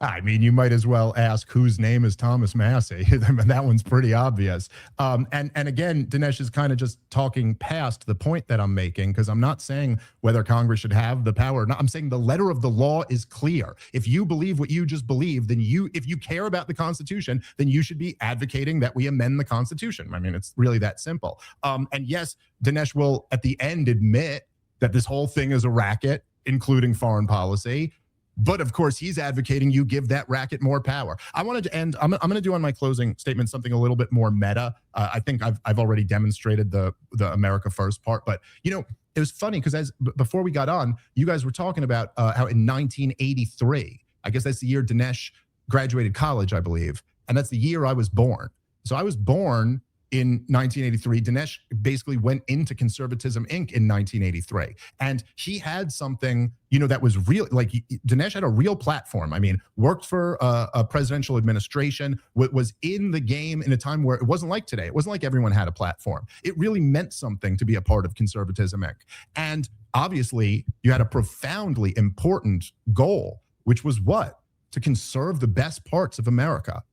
I mean, you might as well ask whose name is Thomas Massie. That one's pretty obvious. And again, Dinesh is kind of just talking past the point that I'm making, because I'm not saying whether Congress should have the power or not. I'm saying the letter of the law is clear. If you believe what you just believe, then if you care about the Constitution, then you should be advocating that we amend the Constitution. I mean, it's really that simple. And yes, Dinesh will at the end admit that this whole thing is a racket, including foreign policy. But of course, he's advocating you give that racket more power. I wanted to end. I'm going to do on my closing statement something a little bit more meta. I think I've already demonstrated the America First part. But it was funny because before we got on, you guys were talking about how in 1983, I guess that's the year Dinesh graduated college, I believe, and that's the year I was born. So I was born in 1983. Dinesh basically went into Conservatism Inc. in 1983. And he had something, that was real. Like Dinesh had a real platform. I mean, worked for a presidential administration, was in the game in a time where it wasn't like today. It wasn't like everyone had a platform. It really meant something to be a part of Conservatism Inc. And obviously, you had a profoundly important goal, which was what? To conserve the best parts of America.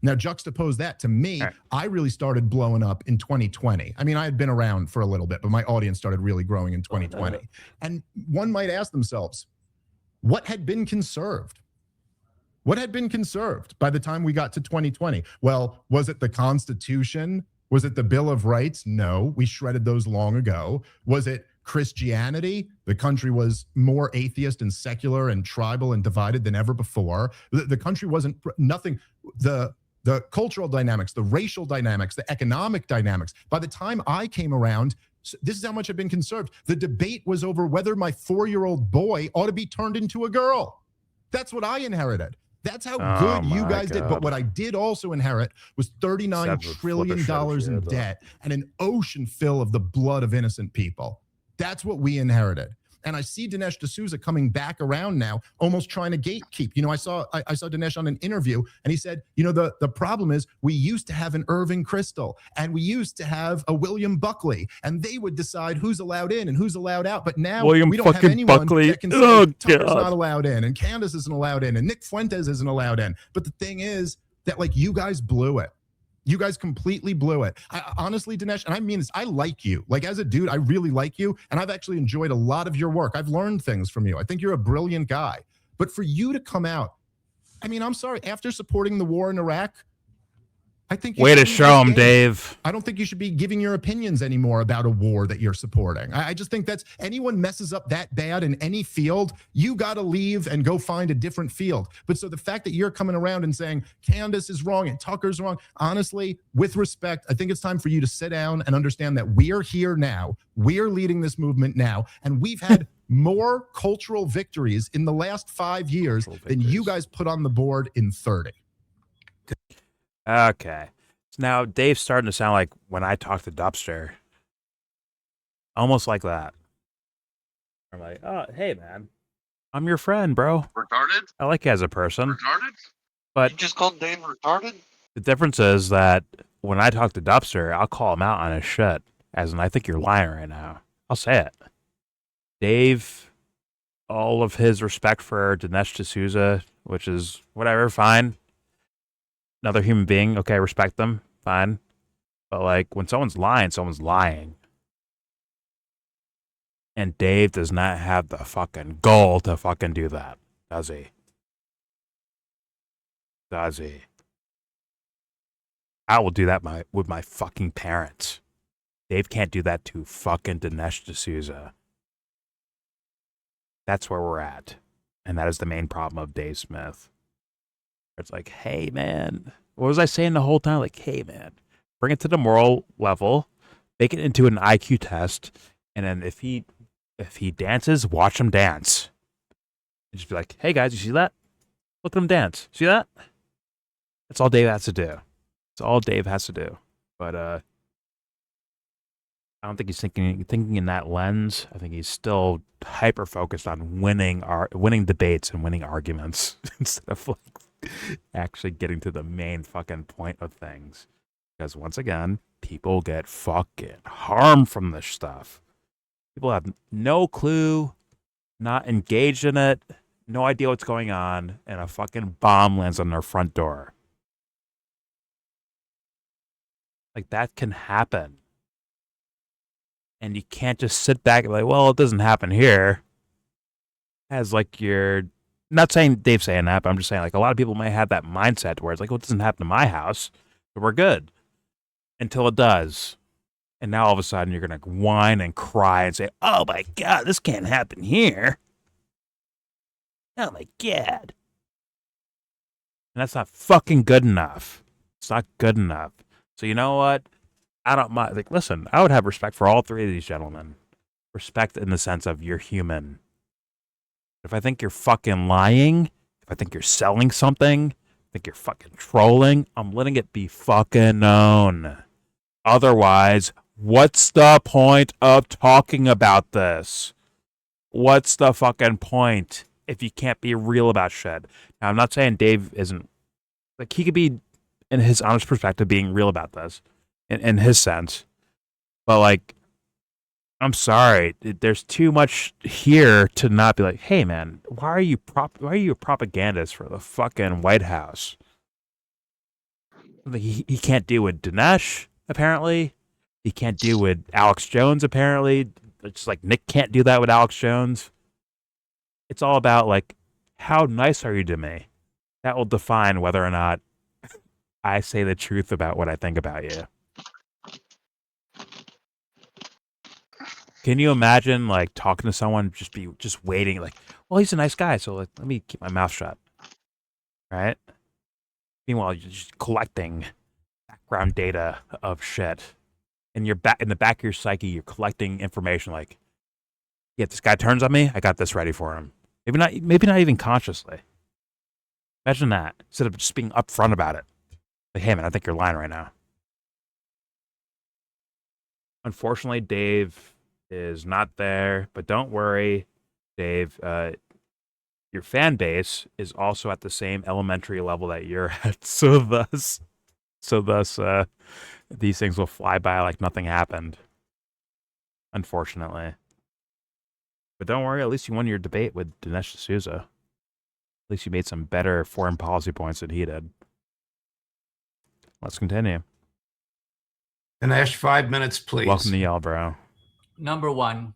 Now, juxtapose that to me, I really started blowing up in 2020. I mean, I had been around for a little bit, but my audience started really growing in 2020. And one might ask themselves, what had been conserved? What had been conserved by the time we got to 2020? Well, was it the Constitution? Was it the Bill of Rights? No, we shredded those long ago. Was it Christianity? The country was more atheist and secular and tribal and divided than ever before. The country wasn't nothing. The cultural dynamics, the racial dynamics, the economic dynamics. By the time I came around, this is how much had been conserved. The debate was over whether my 4-year-old boy ought to be turned into a girl. That's what I inherited. That's how good you guys did. But what I did also inherit was $39 trillion in debt and an ocean fill of the blood of innocent people. That's what we inherited. And I see Dinesh D'Souza coming back around now, almost trying to gatekeep. I saw Dinesh on an interview, and he said, the problem is we used to have an Irving Kristol, and we used to have a William Buckley, and they would decide who's allowed in and who's allowed out. But now we don't have anyone that can say Tucker's not allowed in, and Candace isn't allowed in, and Nick Fuentes isn't allowed in. But the thing is that, you guys blew it. You guys completely blew it. Honestly, Dinesh, and I mean this, I like you. As a dude, I really like you, and I've actually enjoyed a lot of your work. I've learned things from you. I think you're a brilliant guy. But for you to come out, I mean, I'm sorry, after supporting the war in Iraq, I think way to show him, Dave. I don't think you way should to be show him, engaged. Dave. I don't think you should be giving your opinions anymore about a war that you're supporting. I just think that's anyone messes up that bad in any field, you got to leave and go find a different field. But so the fact that you're coming around and saying Candace is wrong and Tucker's wrong, honestly, with respect, I think it's time for you to sit down and understand that we're here now. We're leading this movement now, and we've had more cultural victories in the last 5 years than you guys put on the board in 30. Okay. So now Dave's starting to sound like when I talk to Dubster. Almost like that. I'm like, oh, hey, man. I'm your friend, bro. Retarded? I like you as a person. Retarded? But you just called Dave retarded? The difference is that when I talk to Dubster, I'll call him out on his shit. As in, I think you're lying right now. I'll say it. Dave, all of his respect for Dinesh D'Souza, which is whatever, fine. Another human being, okay, respect them, fine. But like when someone's lying, someone's lying. And Dave does not have the fucking goal to fucking do that, does he? Does he? I will do that with my fucking parents. Dave can't do that to fucking Dinesh D'Souza. That's where we're at. And that is the main problem of Dave Smith. It's like, hey, man. What was I saying the whole time? Like, hey, man. Bring it to the moral level. Make it into an IQ test. And then if he dances, watch him dance. And just be like, hey, guys, you see that? Look at him dance. See that? That's all Dave has to do. That's all Dave has to do. But I don't think he's thinking in that lens. I think he's still hyper focused on winning debates and winning arguments instead of like actually getting to the main fucking point of things. Because once again, people get fucking harmed from this stuff. People have no clue, not engaged in it, no idea what's going on, and a fucking bomb lands on their front door. Like, that can happen. And you can't just sit back and be like, well, it doesn't happen here. As like you're not saying Dave's saying that, but I'm just saying like a lot of people may have that mindset where it's like, well, it doesn't happen to my house, so we're good. Until it does. And now all of a sudden you're gonna whine and cry and say, oh my God, this can't happen here. Oh my God. And that's not fucking good enough. It's not good enough. So you know what? I don't mind. Like, listen, I would have respect for all three of these gentlemen. Respect in the sense of you're human. If I think you're fucking lying, if I think you're selling something, I think you're fucking trolling, I'm letting it be fucking known. Otherwise, what's the point of talking about this? What's the fucking point if you can't be real about shit? Now, I'm not saying Dave isn't, like, he could be, in his honest perspective, being real about this, in his sense. But, like, I'm sorry, there's too much here to not be like, hey, man, why are you a propagandist for the fucking White House? He can't deal with Dinesh, apparently. He can't deal with Alex Jones, apparently. It's like Nick can't do that with Alex Jones. It's all about, like, how nice are you to me? That will define whether or not I say the truth about what I think about you. Can you imagine, like, talking to someone, just waiting, like, well, he's a nice guy, so like, let me keep my mouth shut, right? Meanwhile, you're just collecting background data of shit. And you're in the back of your psyche, you're collecting information like, yeah, if this guy turns on me, I got this ready for him. Maybe not even consciously. Imagine that, instead of just being upfront about it. Like, hey, man, I think you're lying right now. Unfortunately, Dave is not there, but don't worry, Dave. Your fan base is also at the same elementary level that you're at, so thus, these things will fly by like nothing happened. Unfortunately, but don't worry. At least you won your debate with Dinesh D'Souza. At least you made some better foreign policy points than he did. Let's continue. Dinesh, 5 minutes, please. Welcome to YellBro. Number one,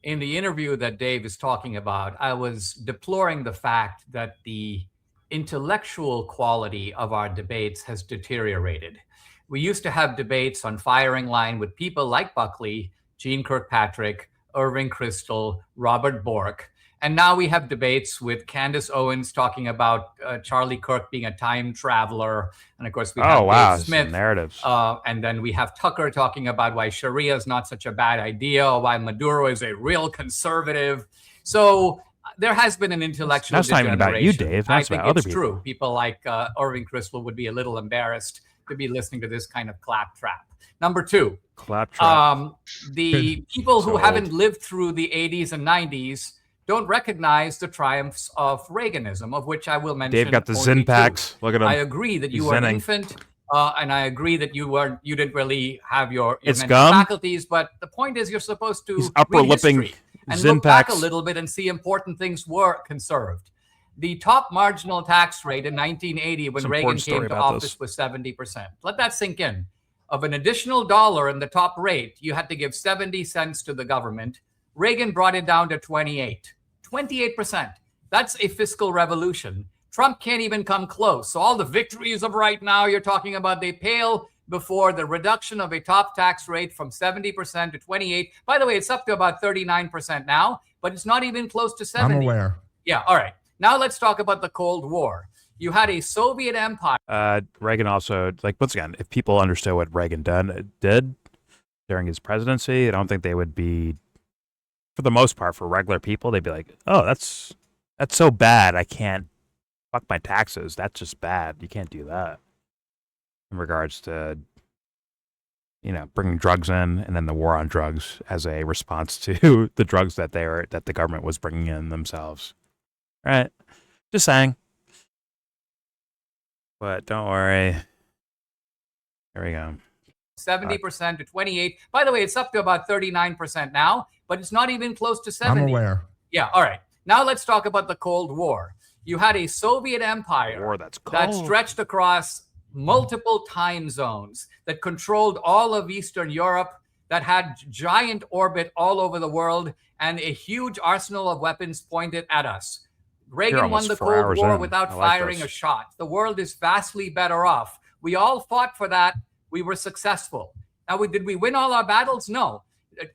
in the interview that Dave is talking about, I was deploring the fact that the intellectual quality of our debates has deteriorated. We used to have debates on firing line with people like Buckley, Gene Kirkpatrick, Irving Kristol, Robert Bork. And now we have debates with Candace Owens talking about Charlie Kirk being a time traveler. And of course, we have Dave Smith. Narratives. And then we have Tucker talking about why Sharia is not such a bad idea, or why Maduro is a real conservative. So there has been an intellectual That's not even about you, degeneration. Dave. That's I think about other it's people. true. People like Irving Kristol would be a little embarrassed to be listening to this kind of claptrap. Number two, the people who haven't lived through the 80s and 90s don't recognize the triumphs of Reaganism, of which I will mention. Dave got the Zin packs. Look at him. I agree that you were an infant, and I agree that you didn't really have your mental faculties. But the point is, you're supposed to read history and look back a little bit and see important things were conserved. The top marginal tax rate in 1980, when Reagan came to office, was 70%. Let that sink in. Of an additional dollar in the top rate, you had to give 70 cents to the government. Reagan brought it down to 28%. That's a fiscal revolution. Trump can't even come close. So all the victories of right now you're talking about, they pale before the reduction of a top tax rate from 70% to 28%. By the way, it's up to about 39% now, but it's not even close to 70%. I'm aware. Yeah, all right. Now let's talk about the Cold War. You had a Soviet empire. Reagan also, once again, if people understood what Reagan did during his presidency, I don't think they would be, for the most part, for regular people, they'd be like, oh, that's so bad. I can't fuck my taxes. That's just bad. You can't do that. In regards to, bringing drugs in, and then the war on drugs as a response to the drugs that the government was bringing in themselves. Right? Just saying. But don't worry. There we go. 70% to 28%. By the way, it's up to about 39% now, but it's not even close to 70%. I'm aware. Yeah, all right. Now let's talk about the Cold War. You had a Soviet empire that stretched across multiple time zones, that controlled all of Eastern Europe, that had giant orbit all over the world, and a huge arsenal of weapons pointed at us. Reagan won the Cold War without firing a shot. The world is vastly better off. We all fought for that. We were successful. Now, did we win all our battles? No.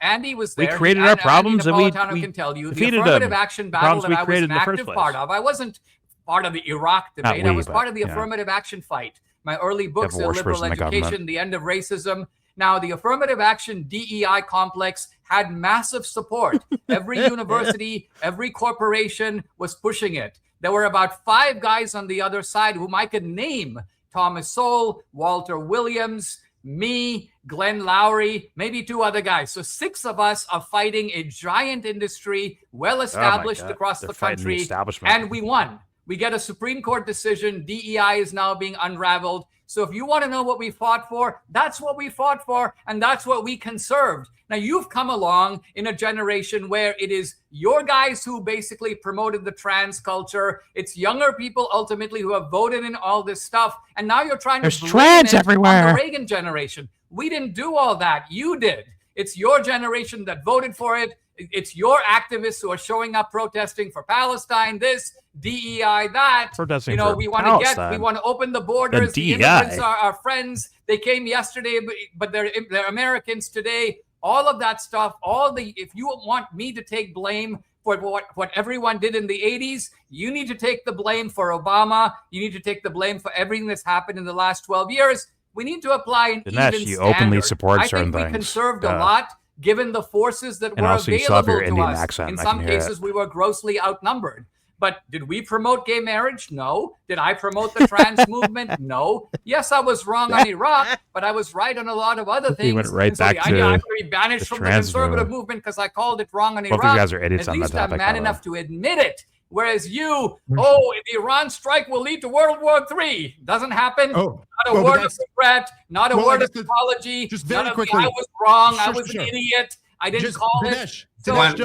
Andy was there. We created our problems, and we can tell you defeated the affirmative action battle that I was an active place. part of. I wasn't part of the Iraq debate. I was part of the affirmative action fight. My early books, Illiberal Education, The End of Racism. Now, the affirmative action DEI complex had massive support. Every university, every corporation was pushing it. There were about 5 guys on the other side whom I could name: Thomas Sowell, Walter Williams, me, Glenn Lowry, maybe 2 other guys. So 6 of us are fighting a giant industry, well established across the country, and we won. We get a Supreme Court decision. DEI is now being unraveled. So if you want to know what we fought for, that's what we fought for, and that's what we conserved. Now, you've come along in a generation where it is your guys who basically promoted the trans culture. It's younger people ultimately who have voted in all this stuff, and now you're trying to blame trans it everywhere on the Reagan generation. We didn't do all that. You did. It's your generation that voted for it. It's your activists who are showing up protesting for Palestine, this, DEI, that. Protesting we want to open the borders. The immigrants are our friends. They came yesterday, but they're Americans today. All of that stuff, if you want me to take blame for what everyone did in the 80s, you need to take the blame for Obama. You need to take the blame for everything that's happened in the last 12 years. We need to apply an Dinesh, even you standard. openly support certain we things. Conserved a lot, given the forces that were also available to Indian us. accent. In some cases, we were grossly outnumbered. But did we promote gay marriage? No. Did I promote the trans movement? No. Yes, I was wrong on Iraq, but I was right on a lot of other things. He went right back to I'm going to be banished from the conservative movement because I called it wrong on Iraq. Both of you guys are idiots At on least that topic, I'm man enough to admit it. Whereas you, the Iran strike will lead to World War III. Doesn't happen. Not a word of regret, not a word of apology. Just very quickly. I was wrong. I was an idiot. I didn't call Dinesh, it. So hang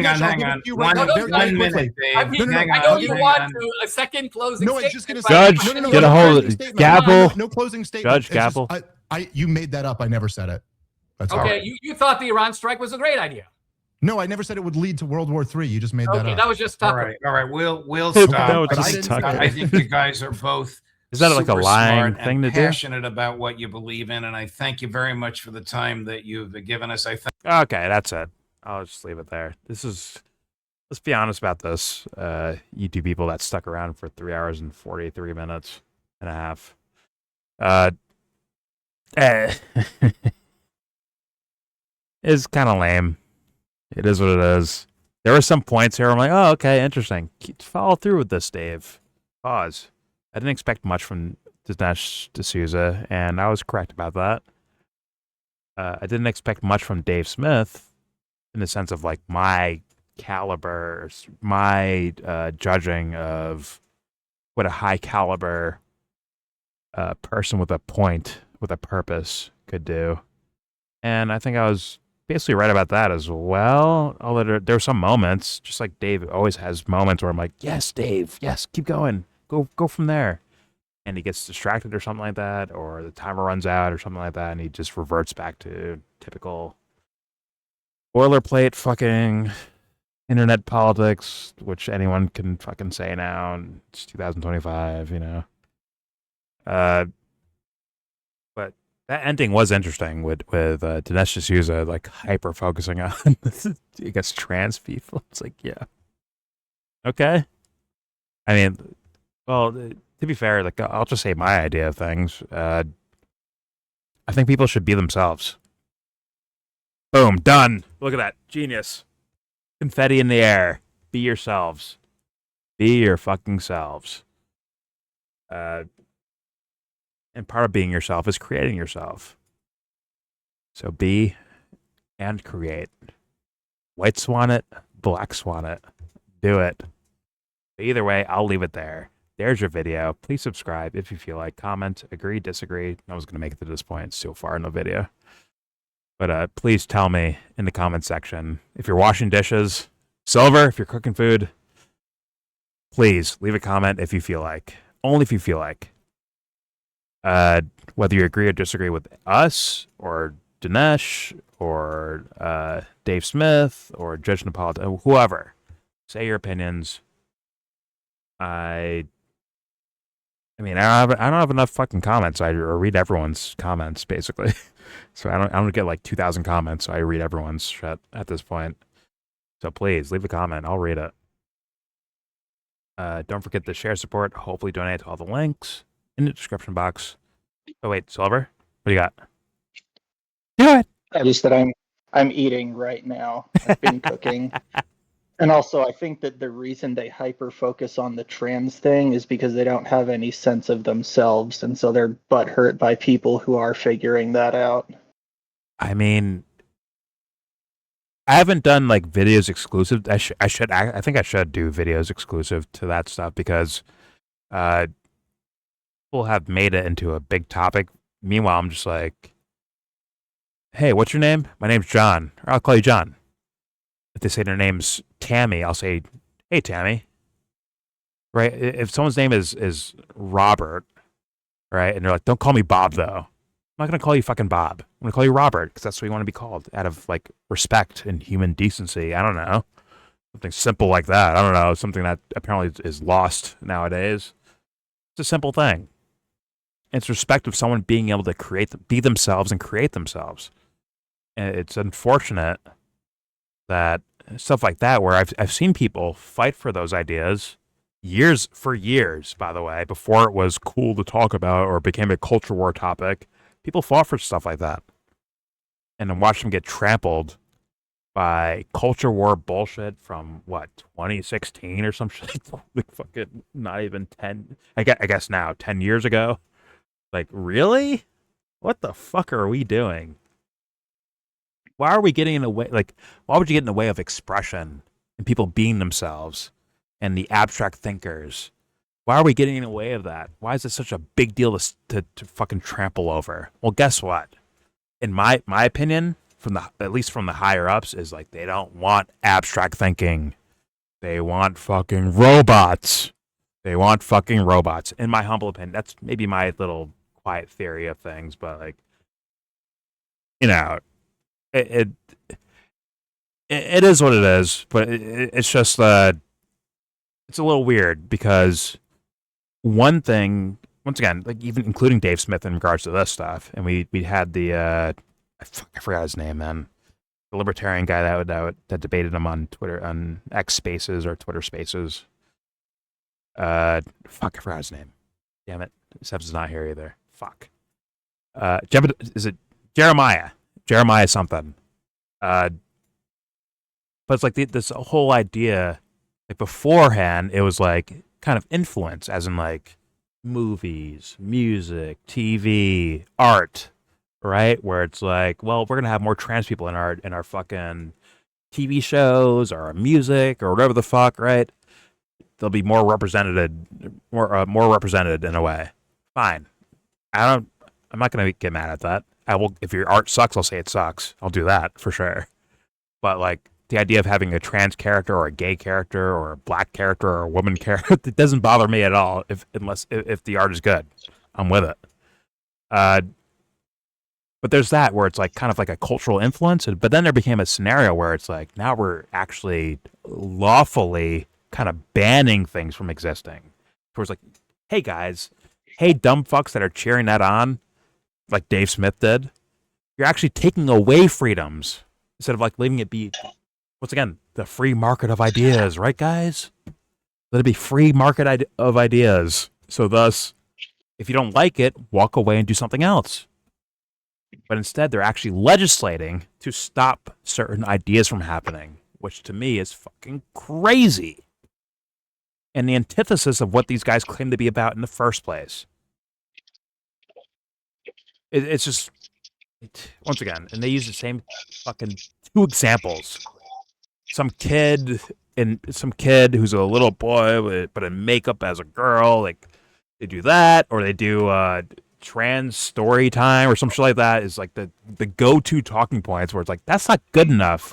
on. 1 minute, Dave. I know you want a second closing statement. Just going to say, Judge, get a hold of gavel. No closing statement. Judge, gavel. You made that up. I never said it. That's okay. You thought the Iran strike was a great idea. No, I never said it would lead to World War III. You just made that up. That was just All Tucker. right. We'll That stop. was But just Tucker. I think you guys are both Is that like a super lying smart thing and to do? passionate about what you believe in, and I thank you very much for the time that you've given us. I think. Okay, that's it. I'll just leave it there. Let's be honest about this. You two people that stuck around for 3 hours and 43 minutes and a half. It's kind of lame. It is what it is. There were some points here where I'm like, oh, okay, interesting. Follow through with this, Dave. Pause. I didn't expect much from Dinesh D'Souza, and I was correct about that. I didn't expect much from Dave Smith in the sense of like my caliber, my judging of what a high caliber person with a point, with a purpose could do. And I think I was basically right about that as well. Although there were some moments, just like Dave always has moments where I'm like, yes, Dave, yes, keep going. Go from there. And he gets distracted or something like that, or the timer runs out or something like that, and he just reverts back to typical boilerplate fucking internet politics, which anyone can fucking say now, and it's 2025, you know. But that ending was interesting with Dinesh D'Souza like hyper focusing on I guess trans people. It's like, yeah, okay. I mean, well, to be fair, like I'll just say my idea of things. I think people should be themselves. Boom, done. Look at that, genius. Confetti in the air. Be yourselves. Be your fucking selves. And part of being yourself is creating yourself. So be and create. White swan it, black swan it. Do it. But either way, I'll leave it there. There's your video. Please subscribe if you feel like. Comment, agree, disagree. I was going to make it to this point so far in the video. But please tell me in the comment section if you're washing dishes, Silver, if you're cooking food, please leave a comment if you feel like. Only if you feel like. Whether you agree or disagree with us or Dinesh or Dave Smith or Judge Napolitan, whoever, say your opinions. I mean, I don't have enough fucking comments. I read everyone's comments basically, so I don't get like 2,000 comments. So I read everyone's shit at this point. So please leave a comment. I'll read it. Don't forget to share, support, hopefully donate to all the links in the description box. Oh wait, Silver, what do you got? Do it. Just that I'm eating right now. I've been cooking. And also, I think that the reason they hyper focus on the trans thing is because they don't have any sense of themselves, and so they're butthurt by people who are figuring that out. I mean, I haven't done like videos exclusive. I think I should do videos exclusive to that stuff because people have made it into a big topic. Meanwhile, I'm just like, hey, what's your name? My name's John. Or I'll call you John. If they say their name's Tammy, I'll say, hey, Tammy. Right? If someone's name is Robert, right? And they're like, don't call me Bob, though. I'm not going to call you fucking Bob. I'm going to call you Robert because that's what you want to be called out of, like, respect and human decency. I don't know. Something simple like that. I don't know. Something that apparently is lost nowadays. It's a simple thing. It's respect of someone being able to be themselves and create themselves. And it's unfortunate that stuff like that, where I've seen people fight for those ideas for years, by the way, before it was cool to talk about or became a culture war topic. People fought for stuff like that. And then watch them get trampled by culture war bullshit from, 2016 or some shit? Like fucking not even 10, I guess now, 10 years ago. Like, really? What the fuck are we doing? Why are we getting in the way? Like, why would you get in the way of expression and people being themselves and the abstract thinkers? Why are we getting in the way of that? Why is it such a big deal to fucking trample over? Well, guess what? In my opinion, at least from the higher ups, is like they don't want abstract thinking. They want fucking robots. They want fucking robots. In my humble opinion, that's maybe my little quiet theory of things, but like, you know. it is what it is, but it's just it's a little weird because one thing, once again, like even including Dave Smith in regards to this stuff, and we had the I forgot his name, man, the libertarian guy that debated him on Twitter, on X Spaces or Twitter Spaces. I forgot his name. Damn it, Seb's not here either. Fuck. Is it Jeremiah? Jeremiah something. But it's like this whole idea, like beforehand, it was like kind of influence, as in like movies, music, TV, art, right? Where it's like, well, we're gonna have more trans people in our fucking TV shows or our music or whatever the fuck, right? They'll be more represented in a way. Fine. I'm not gonna get mad at that. I will. If your art sucks, I'll say it sucks. I'll do that for sure. But like the idea of having a trans character or a gay character or a black character or a woman character, it doesn't bother me at all. Unless the art is good, I'm with it. But there's that where it's like kind of like a cultural influence, but then there became a scenario where it's like now we're actually lawfully kind of banning things from existing. Towards like, hey guys, hey dumb fucks that are cheering that on, like Dave Smith did, you're actually taking away freedoms instead of like leaving it be. Once again, the free market of ideas, right, guys? Let it be free market of ideas. So thus, if you don't like it, walk away and do something else. But instead, they're actually legislating to stop certain ideas from happening, which to me is fucking crazy. And the antithesis of what these guys claim to be about in the first place. It's just, once again, and they use the same fucking two examples. Some kid who's a little boy but in makeup as a girl, like they do that, or they do trans story time or some shit like that is like the go-to talking points where it's like that's not good enough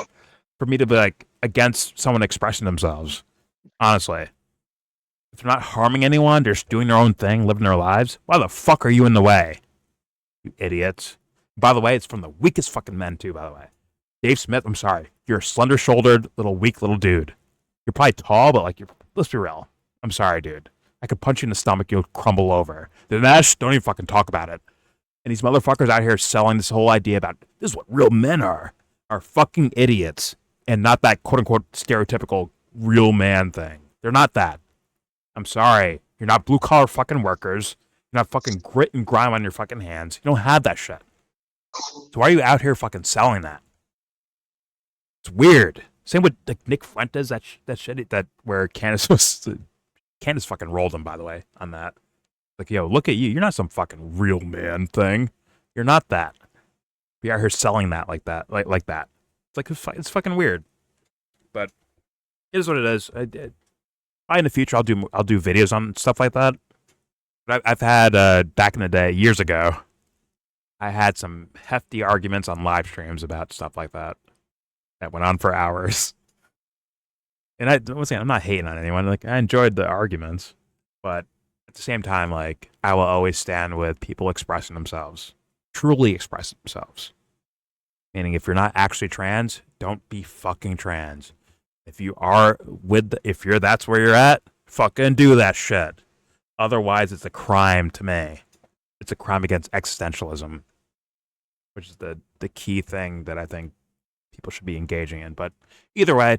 for me to be like against someone expressing themselves. Honestly, if they're not harming anyone, they're just doing their own thing, living their lives. Why the fuck are you in the way, you idiots? By the way, it's from the weakest fucking men too. By the way. Dave Smith, I'm sorry. You're a slender-shouldered, weak little dude. You're probably tall, but let's be real. I'm sorry, dude. I could punch you in the stomach, you'll crumble over. Dinesh, don't even fucking talk about it. And these motherfuckers out here selling this whole idea about this is what real men are fucking idiots, and not that quote-unquote stereotypical real man thing. They're not that. I'm sorry. You're not blue-collar fucking workers. You're not fucking grit and grime on your fucking hands. You don't have that shit. So why are you out here fucking selling that? It's weird. Same with like Nick Fuentes, that shit that where Candace fucking rolled him, by the way, on that. Like, yo, look at you. You're not some fucking real man thing. You're not that. You're out here selling that like that, like that. It's like it's fucking weird. But it is what it is. Probably in the future I'll do videos on stuff like that. But I've had back in the day, years ago, I had some hefty arguments on live streams about stuff like that. That went on for hours. And I'm not hating on anyone. Like, I enjoyed the arguments, but at the same time, like, I will always stand with people expressing themselves, truly expressing themselves. Meaning, if you're not actually trans, don't be fucking trans. If you are that's where you're at, fucking do that shit. Otherwise, it's a crime to me. It's a crime against existentialism, which is the key thing that I think people should be engaging in. But either way,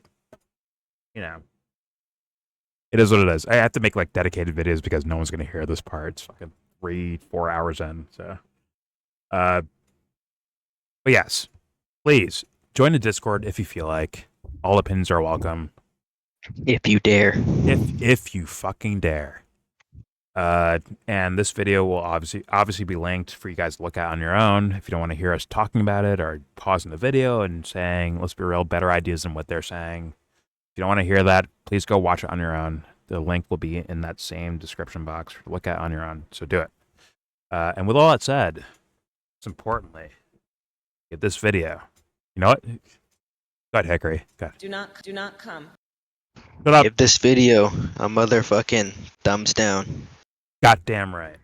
it is what it is. I have to make like dedicated videos because no one's going to hear this part. It's fucking 3-4 hours in. So, but yes, please join the Discord if you feel like. All opinions are welcome. If you dare. If you fucking dare. And this video will obviously be linked for you guys to look at on your own if you don't want to hear us talking about it or pausing the video and saying, let's be real, better ideas than what they're saying. If you don't want to hear that, please go watch it on your own. The link will be in that same description box to look at on your own. So do it. And with all that said, most importantly, get this video. You know what? Go ahead, Hickory. Go ahead. Do not come. Shut up. Give this video a motherfucking thumbs down. Goddamn right.